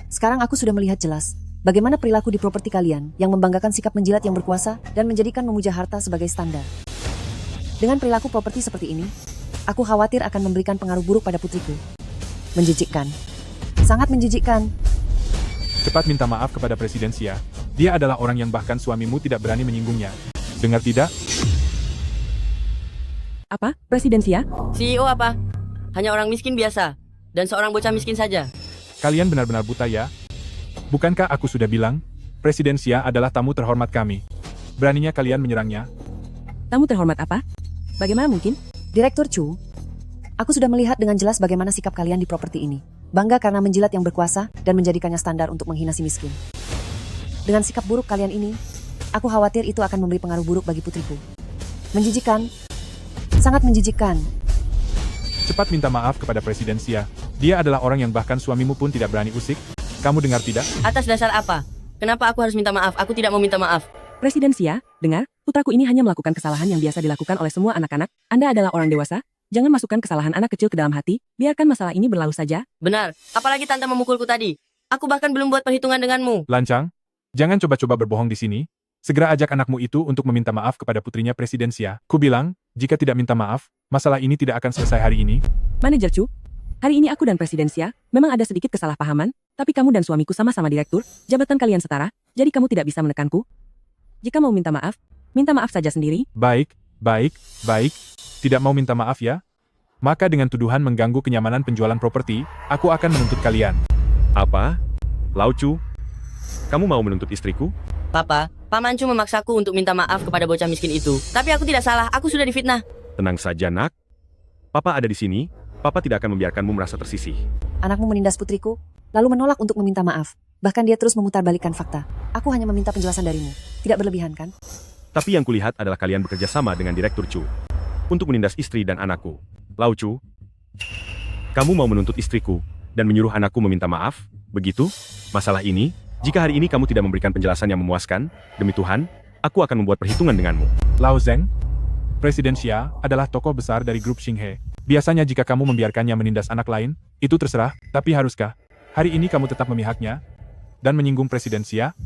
Speaker 2: sekarang aku sudah melihat jelas bagaimana perilaku di properti kalian yang membanggakan sikap menjilat yang berkuasa dan menjadikan memuja harta sebagai standar. Dengan perilaku properti seperti ini, aku khawatir akan memberikan pengaruh buruk pada putriku. Menjijikkan. Sangat menjijikkan.
Speaker 23: Cepat minta maaf kepada Presiden Xia. Dia adalah orang yang bahkan suamimu tidak berani menyinggungnya. Dengar tidak?
Speaker 8: Apa? Presiden Xia?
Speaker 10: CEO apa? Hanya orang miskin biasa, dan seorang bocah miskin saja.
Speaker 23: Kalian benar-benar buta ya? Bukankah aku sudah bilang, Presiden Xia adalah tamu terhormat kami? Beraninya kalian menyerangnya?
Speaker 8: Tamu terhormat apa? Bagaimana mungkin?
Speaker 2: Direktur Chu, aku sudah melihat dengan jelas bagaimana sikap kalian di properti ini. Bangga karena menjilat yang berkuasa dan menjadikannya standar untuk menghina si miskin. Dengan sikap buruk kalian ini, aku khawatir itu akan memberi pengaruh buruk bagi putriku. Menjijikkan. Sangat menjijikkan.
Speaker 23: Cepat minta maaf kepada Presiden Xia. Dia adalah orang yang bahkan suamimu pun tidak berani usik. Kamu dengar tidak?
Speaker 10: Atas dasar apa? Kenapa aku harus minta maaf? Aku tidak mau minta maaf.
Speaker 8: Presiden Xia, dengar, putraku ini hanya melakukan kesalahan yang biasa dilakukan oleh semua anak-anak. Anda adalah orang dewasa. Jangan masukkan kesalahan anak kecil ke dalam hati, biarkan masalah ini berlalu saja.
Speaker 10: Benar, apalagi tante memukulku tadi. Aku bahkan belum buat perhitungan denganmu.
Speaker 23: Lancang, jangan coba-coba berbohong di sini. Segera ajak anakmu itu untuk meminta maaf kepada putrinya Presiden Xia. Ku bilang, jika tidak minta maaf, masalah ini tidak akan selesai hari ini.
Speaker 8: Manajer Chu, hari ini aku dan Presiden Xia memang ada sedikit kesalahpahaman, tapi kamu dan suamiku sama-sama direktur, jabatan kalian setara, jadi kamu tidak bisa menekanku. Jika mau minta maaf saja sendiri.
Speaker 23: Baik. Tidak mau minta maaf ya? Maka dengan tuduhan mengganggu kenyamanan penjualan properti, aku akan menuntut kalian.
Speaker 4: Apa? Lao Chu, kamu mau menuntut istriku?
Speaker 10: Papa, Paman Chu memaksaku untuk minta maaf kepada bocah miskin itu. Tapi aku tidak salah, aku sudah difitnah.
Speaker 4: Tenang saja, nak. Papa ada di sini, Papa tidak akan membiarkanmu merasa tersisih.
Speaker 2: Anakmu menindas putriku, lalu menolak untuk meminta maaf. Bahkan dia terus memutarbalikkan fakta. Aku hanya meminta penjelasan darimu. Tidak berlebihan, kan?
Speaker 4: Tapi yang kulihat adalah kalian bekerja sama dengan Direktur Chu untuk menindas istri dan anakku. Lao Chu, kamu mau menuntut istriku dan menyuruh anakku meminta maaf? Begitu? Masalah ini, jika hari ini kamu tidak memberikan penjelasan yang memuaskan, demi Tuhan, aku akan membuat perhitungan denganmu.
Speaker 23: Lao Zeng, Presiden Xia adalah tokoh besar dari grup Xinghe. Biasanya jika kamu membiarkannya menindas anak lain, itu terserah, tapi haruskah? Hari ini kamu tetap memihaknya dan menyinggung Presiden Xia?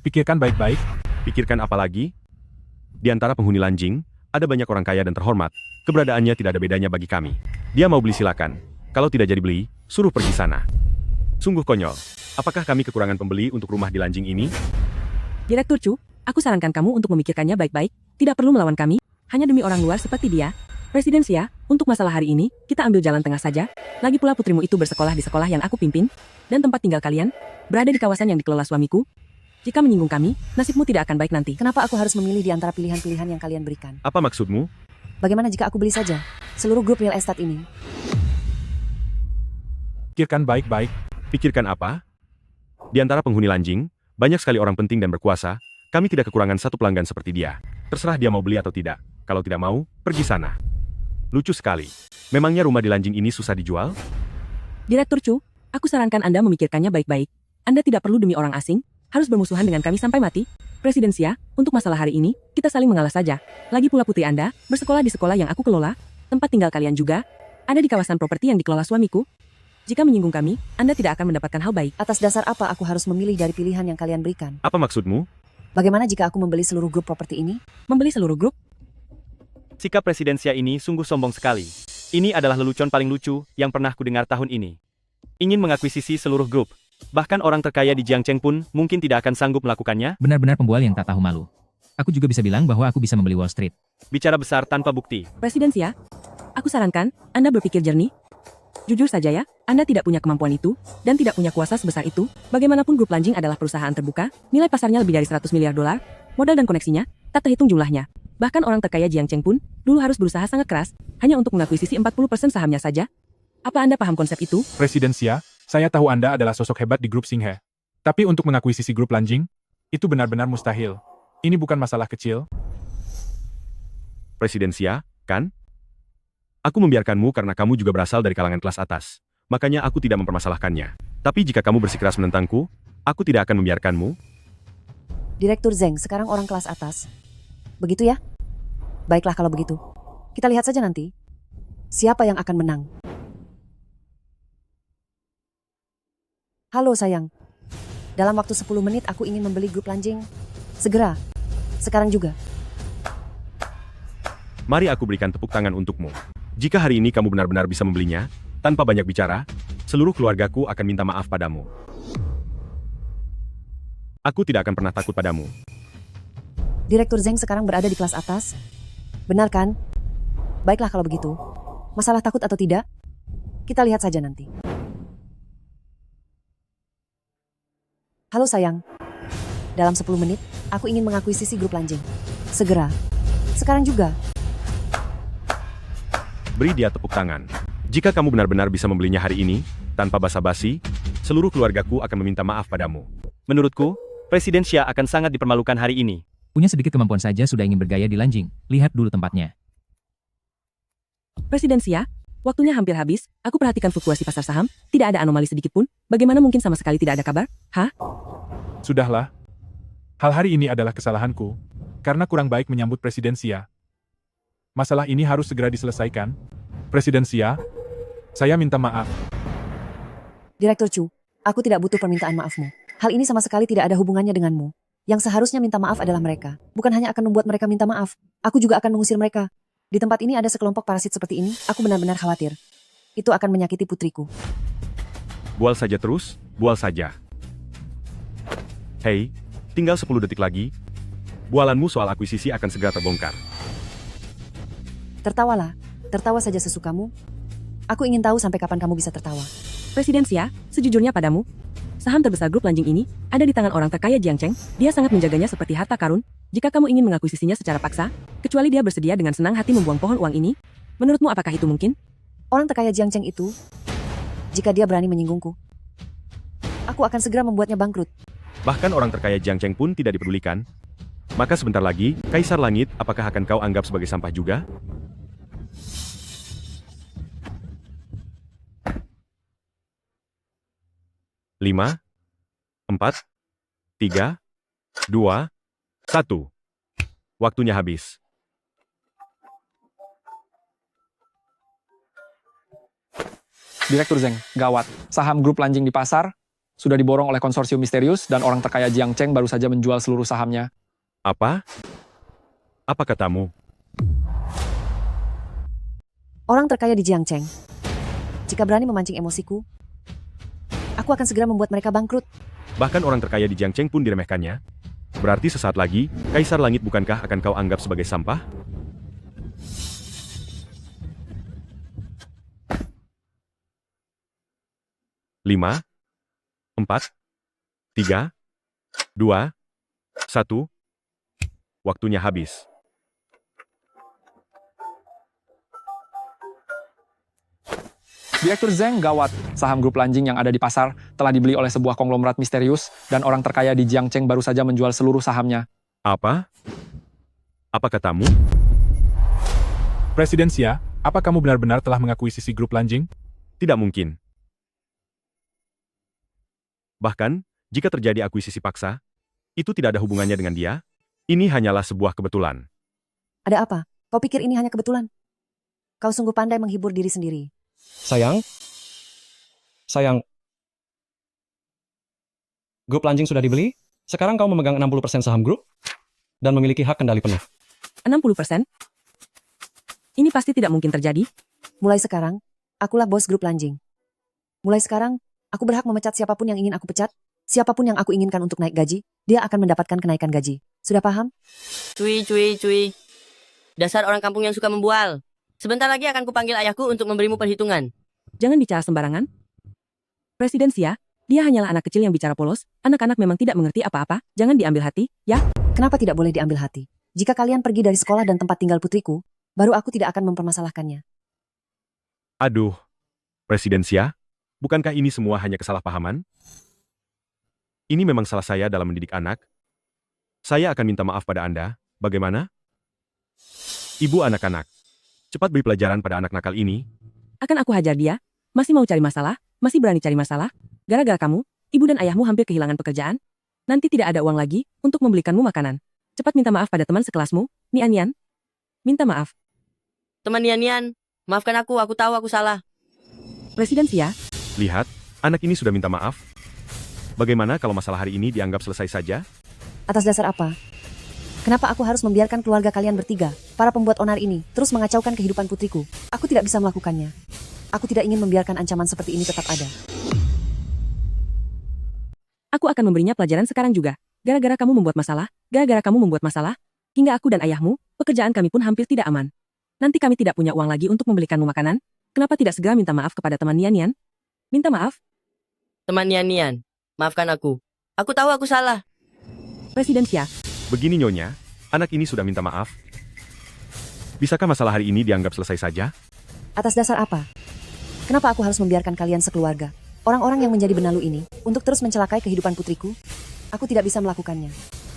Speaker 23: Pikirkan baik-baik.
Speaker 4: Pikirkan apa lagi? Di antara penghuni Lanjing, ada banyak orang kaya dan terhormat. Keberadaannya tidak ada bedanya bagi kami. Dia mau beli silakan. Kalau tidak jadi beli, suruh pergi sana. Sungguh konyol. Apakah kami kekurangan pembeli untuk rumah di Lanjing ini?
Speaker 8: Direktur Chu, aku sarankan kamu untuk memikirkannya baik-baik. Tidak perlu melawan kami, hanya demi orang luar seperti dia. Presiden Xia, untuk masalah hari ini, kita ambil jalan tengah saja. Lagi pula putrimu itu bersekolah di sekolah yang aku pimpin, dan tempat tinggal kalian berada di kawasan yang dikelola suamiku. Jika menyinggung kami, nasibmu tidak akan baik nanti.
Speaker 2: Kenapa aku harus memilih di antara pilihan-pilihan yang kalian berikan?
Speaker 4: Apa maksudmu?
Speaker 2: Bagaimana jika aku beli saja seluruh grup real estate ini?
Speaker 23: Pikirkan baik-baik.
Speaker 4: Pikirkan apa? Di antara penghuni Lanjing, banyak sekali orang penting dan berkuasa. Kami tidak kekurangan satu pelanggan seperti dia. Terserah dia mau beli atau tidak. Kalau tidak mau, pergi sana. Lucu sekali. Memangnya rumah di Lanjing ini susah dijual?
Speaker 8: Direktur Chu, aku sarankan Anda memikirkannya baik-baik. Anda tidak perlu demi orang asing, harus bermusuhan dengan kami sampai mati. Presiden Xia, untuk masalah hari ini, kita saling mengalah saja. Lagi pula putri Anda, bersekolah di sekolah yang aku kelola, tempat tinggal kalian juga, ada di kawasan properti yang dikelola suamiku. Jika menyinggung kami, Anda tidak akan mendapatkan hal baik.
Speaker 2: Atas dasar apa aku harus memilih dari pilihan yang kalian berikan?
Speaker 4: Apa maksudmu?
Speaker 2: Bagaimana jika aku membeli seluruh grup properti ini?
Speaker 8: Membeli seluruh grup?
Speaker 4: Sikap Presiden Xia ini sungguh sombong sekali. Ini adalah lelucon paling lucu yang pernah kudengar tahun ini. Ingin mengakuisisi seluruh grup. Bahkan orang terkaya di Jiangcheng pun mungkin tidak akan sanggup melakukannya.
Speaker 24: Benar-benar pembual yang tak tahu malu. Aku juga bisa bilang bahwa aku bisa membeli Wall Street.
Speaker 4: Bicara besar tanpa bukti.
Speaker 8: Presiden Xia, aku sarankan Anda berpikir jernih. Jujur saja ya, Anda tidak punya kemampuan itu, dan tidak punya kuasa sebesar itu. Bagaimanapun grup Lanjing adalah perusahaan terbuka, nilai pasarnya lebih dari 100 miliar dolar, modal dan koneksinya, tak terhitung jumlahnya. Bahkan orang terkaya Jiangcheng pun, dulu harus berusaha sangat keras, hanya untuk mengakuisisi 40% sahamnya saja. Apa Anda paham konsep itu?
Speaker 23: Presiden Xia, saya tahu Anda adalah sosok hebat di grup Xinghe. Tapi untuk mengakuisisi grup Lanjing, itu benar-benar mustahil. Ini bukan masalah kecil.
Speaker 4: Presiden Xia, kan? Aku membiarkanmu karena kamu juga berasal dari kalangan kelas atas. Makanya aku tidak mempermasalahkannya. Tapi jika kamu bersikeras menentangku, aku tidak akan membiarkanmu.
Speaker 2: Direktur Zeng sekarang orang kelas atas. Begitu ya? Baiklah kalau begitu. Kita lihat saja nanti. Siapa yang akan menang? Halo sayang. Dalam waktu 10 menit aku ingin membeli grup Lanjing. Segera. Sekarang juga.
Speaker 4: Mari aku berikan tepuk tangan untukmu. Jika hari ini kamu benar-benar bisa membelinya, tanpa banyak bicara, seluruh keluargaku akan minta maaf padamu. Aku tidak akan pernah takut padamu.
Speaker 2: Direktur Zeng sekarang berada di kelas atas. Benar kan? Baiklah kalau begitu. Masalah takut atau tidak? Kita lihat saja nanti. Halo sayang. Dalam 10 menit, aku ingin mengakuisisi grup Lanjing. Segera. Sekarang juga.
Speaker 4: Beri dia tepuk tangan. Jika kamu benar-benar bisa membelinya hari ini, tanpa basa-basi, seluruh keluargaku akan meminta maaf padamu. Menurutku, Presiden Xia akan sangat dipermalukan hari ini.
Speaker 24: Punya sedikit kemampuan saja sudah ingin bergaya di Lanjing. Lihat dulu tempatnya.
Speaker 8: Presiden Xia, waktunya hampir habis. Aku perhatikan fluktuasi pasar saham, tidak ada anomali sedikit pun. Bagaimana mungkin sama sekali tidak ada kabar? Hah?
Speaker 23: Sudahlah. Hal hari ini adalah kesalahanku, karena kurang baik menyambut Presiden Xia. Masalah ini harus segera diselesaikan. Presiden Xia, saya minta maaf.
Speaker 2: Direktur Chu, aku tidak butuh permintaan maafmu. Hal ini sama sekali tidak ada hubungannya denganmu. Yang seharusnya minta maaf adalah mereka. Bukan hanya akan membuat mereka minta maaf, aku juga akan mengusir mereka. Di tempat ini ada sekelompok parasit seperti ini, aku benar-benar khawatir. Itu akan menyakiti putriku.
Speaker 4: Bual saja terus, bual saja. Hei, tinggal 10 detik lagi. Bualanmu soal akuisisi akan segera terbongkar.
Speaker 2: Tertawalah, tertawa saja sesukamu. Aku ingin tahu sampai kapan kamu bisa tertawa.
Speaker 8: Presiden Xia, sejujurnya padamu, saham terbesar grup Lanjing ini ada di tangan orang terkaya Jiangcheng. Dia sangat menjaganya seperti harta karun. Jika kamu ingin mengakuisisinya secara paksa, kecuali dia bersedia dengan senang hati membuang pohon uang ini, menurutmu apakah itu mungkin?
Speaker 2: Orang terkaya Jiangcheng itu, jika dia berani menyinggungku, aku akan segera membuatnya bangkrut.
Speaker 4: Bahkan orang terkaya Jiangcheng pun tidak dipedulikan. Maka sebentar lagi, Kaisar Langit, apakah akan kau anggap sebagai sampah juga? Lima, 4, 3, 2, 1. Waktunya habis.
Speaker 11: Direktur Zeng, gawat. Saham grup Lanjing di pasar sudah diborong oleh konsorsium misterius dan orang terkaya Jiangcheng baru saja menjual seluruh sahamnya.
Speaker 4: Apa? Apa katamu?
Speaker 2: Orang terkaya di Jiangcheng. Jika berani memancing emosiku, aku akan segera membuat mereka bangkrut.
Speaker 4: Bahkan orang terkaya di Jiangcheng pun diremehkannya. Berarti sesaat lagi, Kaisar Langit bukankah akan kau anggap sebagai sampah? Lima, 4, 3, 2, 1. Waktunya habis.
Speaker 11: Direktur Zeng, gawat. Saham grup Lanjing yang ada di pasar telah dibeli oleh sebuah konglomerat misterius dan orang terkaya di Jiangcheng baru saja menjual seluruh sahamnya.
Speaker 4: Apa? Apa katamu?
Speaker 23: Presiden Xia, apa kamu benar-benar telah mengakuisisi grup Lanjing?
Speaker 4: Tidak mungkin. Bahkan, jika terjadi akuisisi paksa, itu tidak ada hubungannya dengan dia. Ini hanyalah sebuah kebetulan.
Speaker 2: Ada apa? Kau pikir ini hanya kebetulan? Kau sungguh pandai menghibur diri sendiri.
Speaker 5: Sayang. Grup Lanjing sudah dibeli. Sekarang kau memegang 60% saham grup dan memiliki hak kendali penuh.
Speaker 8: 60%? Ini pasti tidak mungkin terjadi.
Speaker 2: Mulai sekarang, akulah bos grup Lanjing. Mulai sekarang, aku berhak memecat siapapun yang ingin aku pecat. Siapapun yang aku inginkan untuk naik gaji, dia akan mendapatkan kenaikan gaji. Sudah paham?
Speaker 10: Cuy. Dasar orang kampung yang suka membual. Sebentar lagi akan kupanggil ayahku untuk memberimu perhitungan.
Speaker 8: Jangan bicara sembarangan. Presiden Xia, dia hanyalah anak kecil yang bicara polos. Anak-anak memang tidak mengerti apa-apa. Jangan diambil hati, ya?
Speaker 2: Kenapa tidak boleh diambil hati? Jika kalian pergi dari sekolah dan tempat tinggal putriku, baru aku tidak akan mempermasalahkannya.
Speaker 4: Aduh, Presiden Xia, bukankah ini semua hanya kesalahpahaman? Ini memang salah saya dalam mendidik anak. Saya akan minta maaf pada Anda, bagaimana? Ibu anak-anak, cepat beri pelajaran pada anak nakal ini.
Speaker 8: Akan aku hajar dia. Masih mau cari masalah? Masih berani cari masalah? Gara-gara kamu, ibu dan ayahmu hampir kehilangan pekerjaan. Nanti tidak ada uang lagi untuk membelikanmu makanan. Cepat minta maaf pada teman sekelasmu, Nian. Minta maaf.
Speaker 10: Teman Nian, maafkan aku tahu aku salah.
Speaker 8: Presiden Xia.
Speaker 4: Lihat, anak ini sudah minta maaf. Bagaimana kalau masalah hari ini dianggap selesai saja?
Speaker 2: Atas dasar apa? Kenapa aku harus membiarkan keluarga kalian bertiga, para pembuat onar ini, terus mengacaukan kehidupan putriku? Aku tidak bisa melakukannya. Aku tidak ingin membiarkan ancaman seperti ini tetap ada.
Speaker 8: Aku akan memberinya pelajaran sekarang juga. Gara-gara kamu membuat masalah, hingga aku dan ayahmu, pekerjaan kami pun hampir tidak aman. Nanti kami tidak punya uang lagi untuk membelikanmu makanan. Kenapa tidak segera minta maaf kepada teman Nian? Minta maaf.
Speaker 10: Teman Nian, maafkan aku. Aku tahu aku salah.
Speaker 8: Presiden Xia.
Speaker 4: Begini Nyonya, anak ini sudah minta maaf. Bisakah masalah hari ini dianggap selesai saja?
Speaker 2: Atas dasar apa? Kenapa aku harus membiarkan kalian sekeluarga, orang-orang yang menjadi benalu ini, untuk terus mencelakai kehidupan putriku? Aku tidak bisa melakukannya.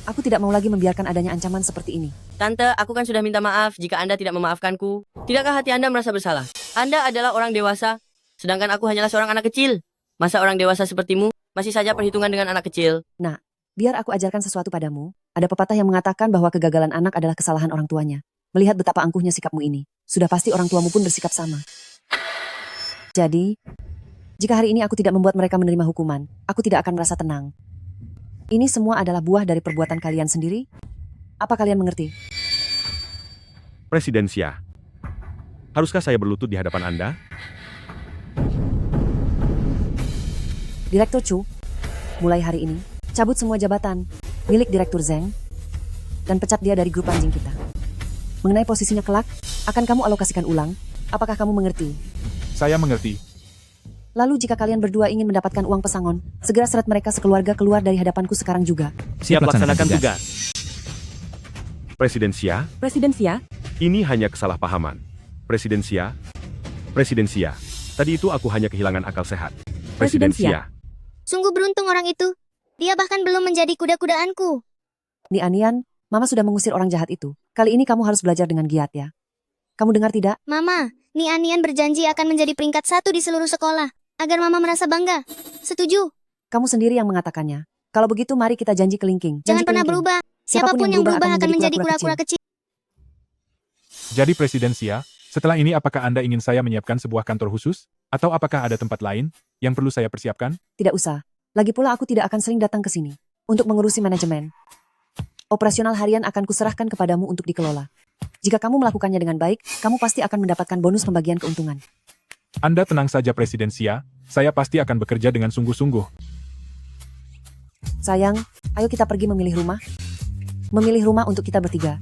Speaker 2: Aku tidak mau lagi membiarkan adanya ancaman seperti ini.
Speaker 10: Tante, aku kan sudah minta maaf jika Anda tidak memaafkanku. Tidakkah hati Anda merasa bersalah? Anda adalah orang dewasa, sedangkan aku hanyalah seorang anak kecil. Masa orang dewasa sepertimu masih saja perhitungan dengan anak kecil?
Speaker 2: Nah, biar aku ajarkan sesuatu padamu. Ada pepatah yang mengatakan bahwa kegagalan anak adalah kesalahan orang tuanya. Melihat betapa angkuhnya sikapmu ini, sudah pasti orang tuamu pun bersikap sama. Jadi, jika hari ini aku tidak membuat mereka menerima hukuman, aku tidak akan merasa tenang. Ini semua adalah buah dari perbuatan kalian sendiri? Apa kalian mengerti?
Speaker 4: Presiden Xia, haruskah saya berlutut di hadapan Anda?
Speaker 2: Direktur Chu, mulai hari ini, cabut semua jabatan milik Direktur Zeng dan pecat dia dari grup Lanjing kita. Mengenai posisinya kelak, akan kamu alokasikan ulang. Apakah kamu mengerti?
Speaker 23: Saya mengerti.
Speaker 2: Lalu jika kalian berdua ingin mendapatkan uang pesangon, segera seret mereka sekeluarga keluar dari hadapanku sekarang juga.
Speaker 4: Siap laksanakan tugas. Presiden Xia, ini hanya kesalahpahaman. Presiden Xia, tadi itu aku hanya kehilangan akal sehat. Presiden Xia.
Speaker 22: Sungguh beruntung orang itu. Dia bahkan belum menjadi kuda-kudaanku.
Speaker 2: Nian, Mama sudah mengusir orang jahat itu. Kali ini kamu harus belajar dengan giat ya. Kamu dengar tidak?
Speaker 22: Mama, Nian berjanji akan menjadi peringkat 1 di seluruh sekolah. Agar Mama merasa bangga. Setuju?
Speaker 2: Kamu sendiri yang mengatakannya. Kalau begitu mari kita janji kelingking.
Speaker 22: Jangan pernah berubah. Siapapun yang berubah akan menjadi kura-kura kecil.
Speaker 23: Jadi Presiden Xia, setelah ini apakah Anda ingin saya menyiapkan sebuah kantor khusus? Atau apakah ada tempat lain yang perlu saya persiapkan?
Speaker 2: Tidak usah. Lagi pula aku tidak akan sering datang ke sini untuk mengurusi manajemen. Operasional harian akan kuserahkan kepadamu untuk dikelola. Jika kamu melakukannya dengan baik, kamu pasti akan mendapatkan bonus pembagian keuntungan.
Speaker 23: Anda tenang saja Presiden Xia, saya pasti akan bekerja dengan sungguh-sungguh.
Speaker 2: Sayang, ayo kita pergi memilih rumah. Memilih rumah untuk kita bertiga.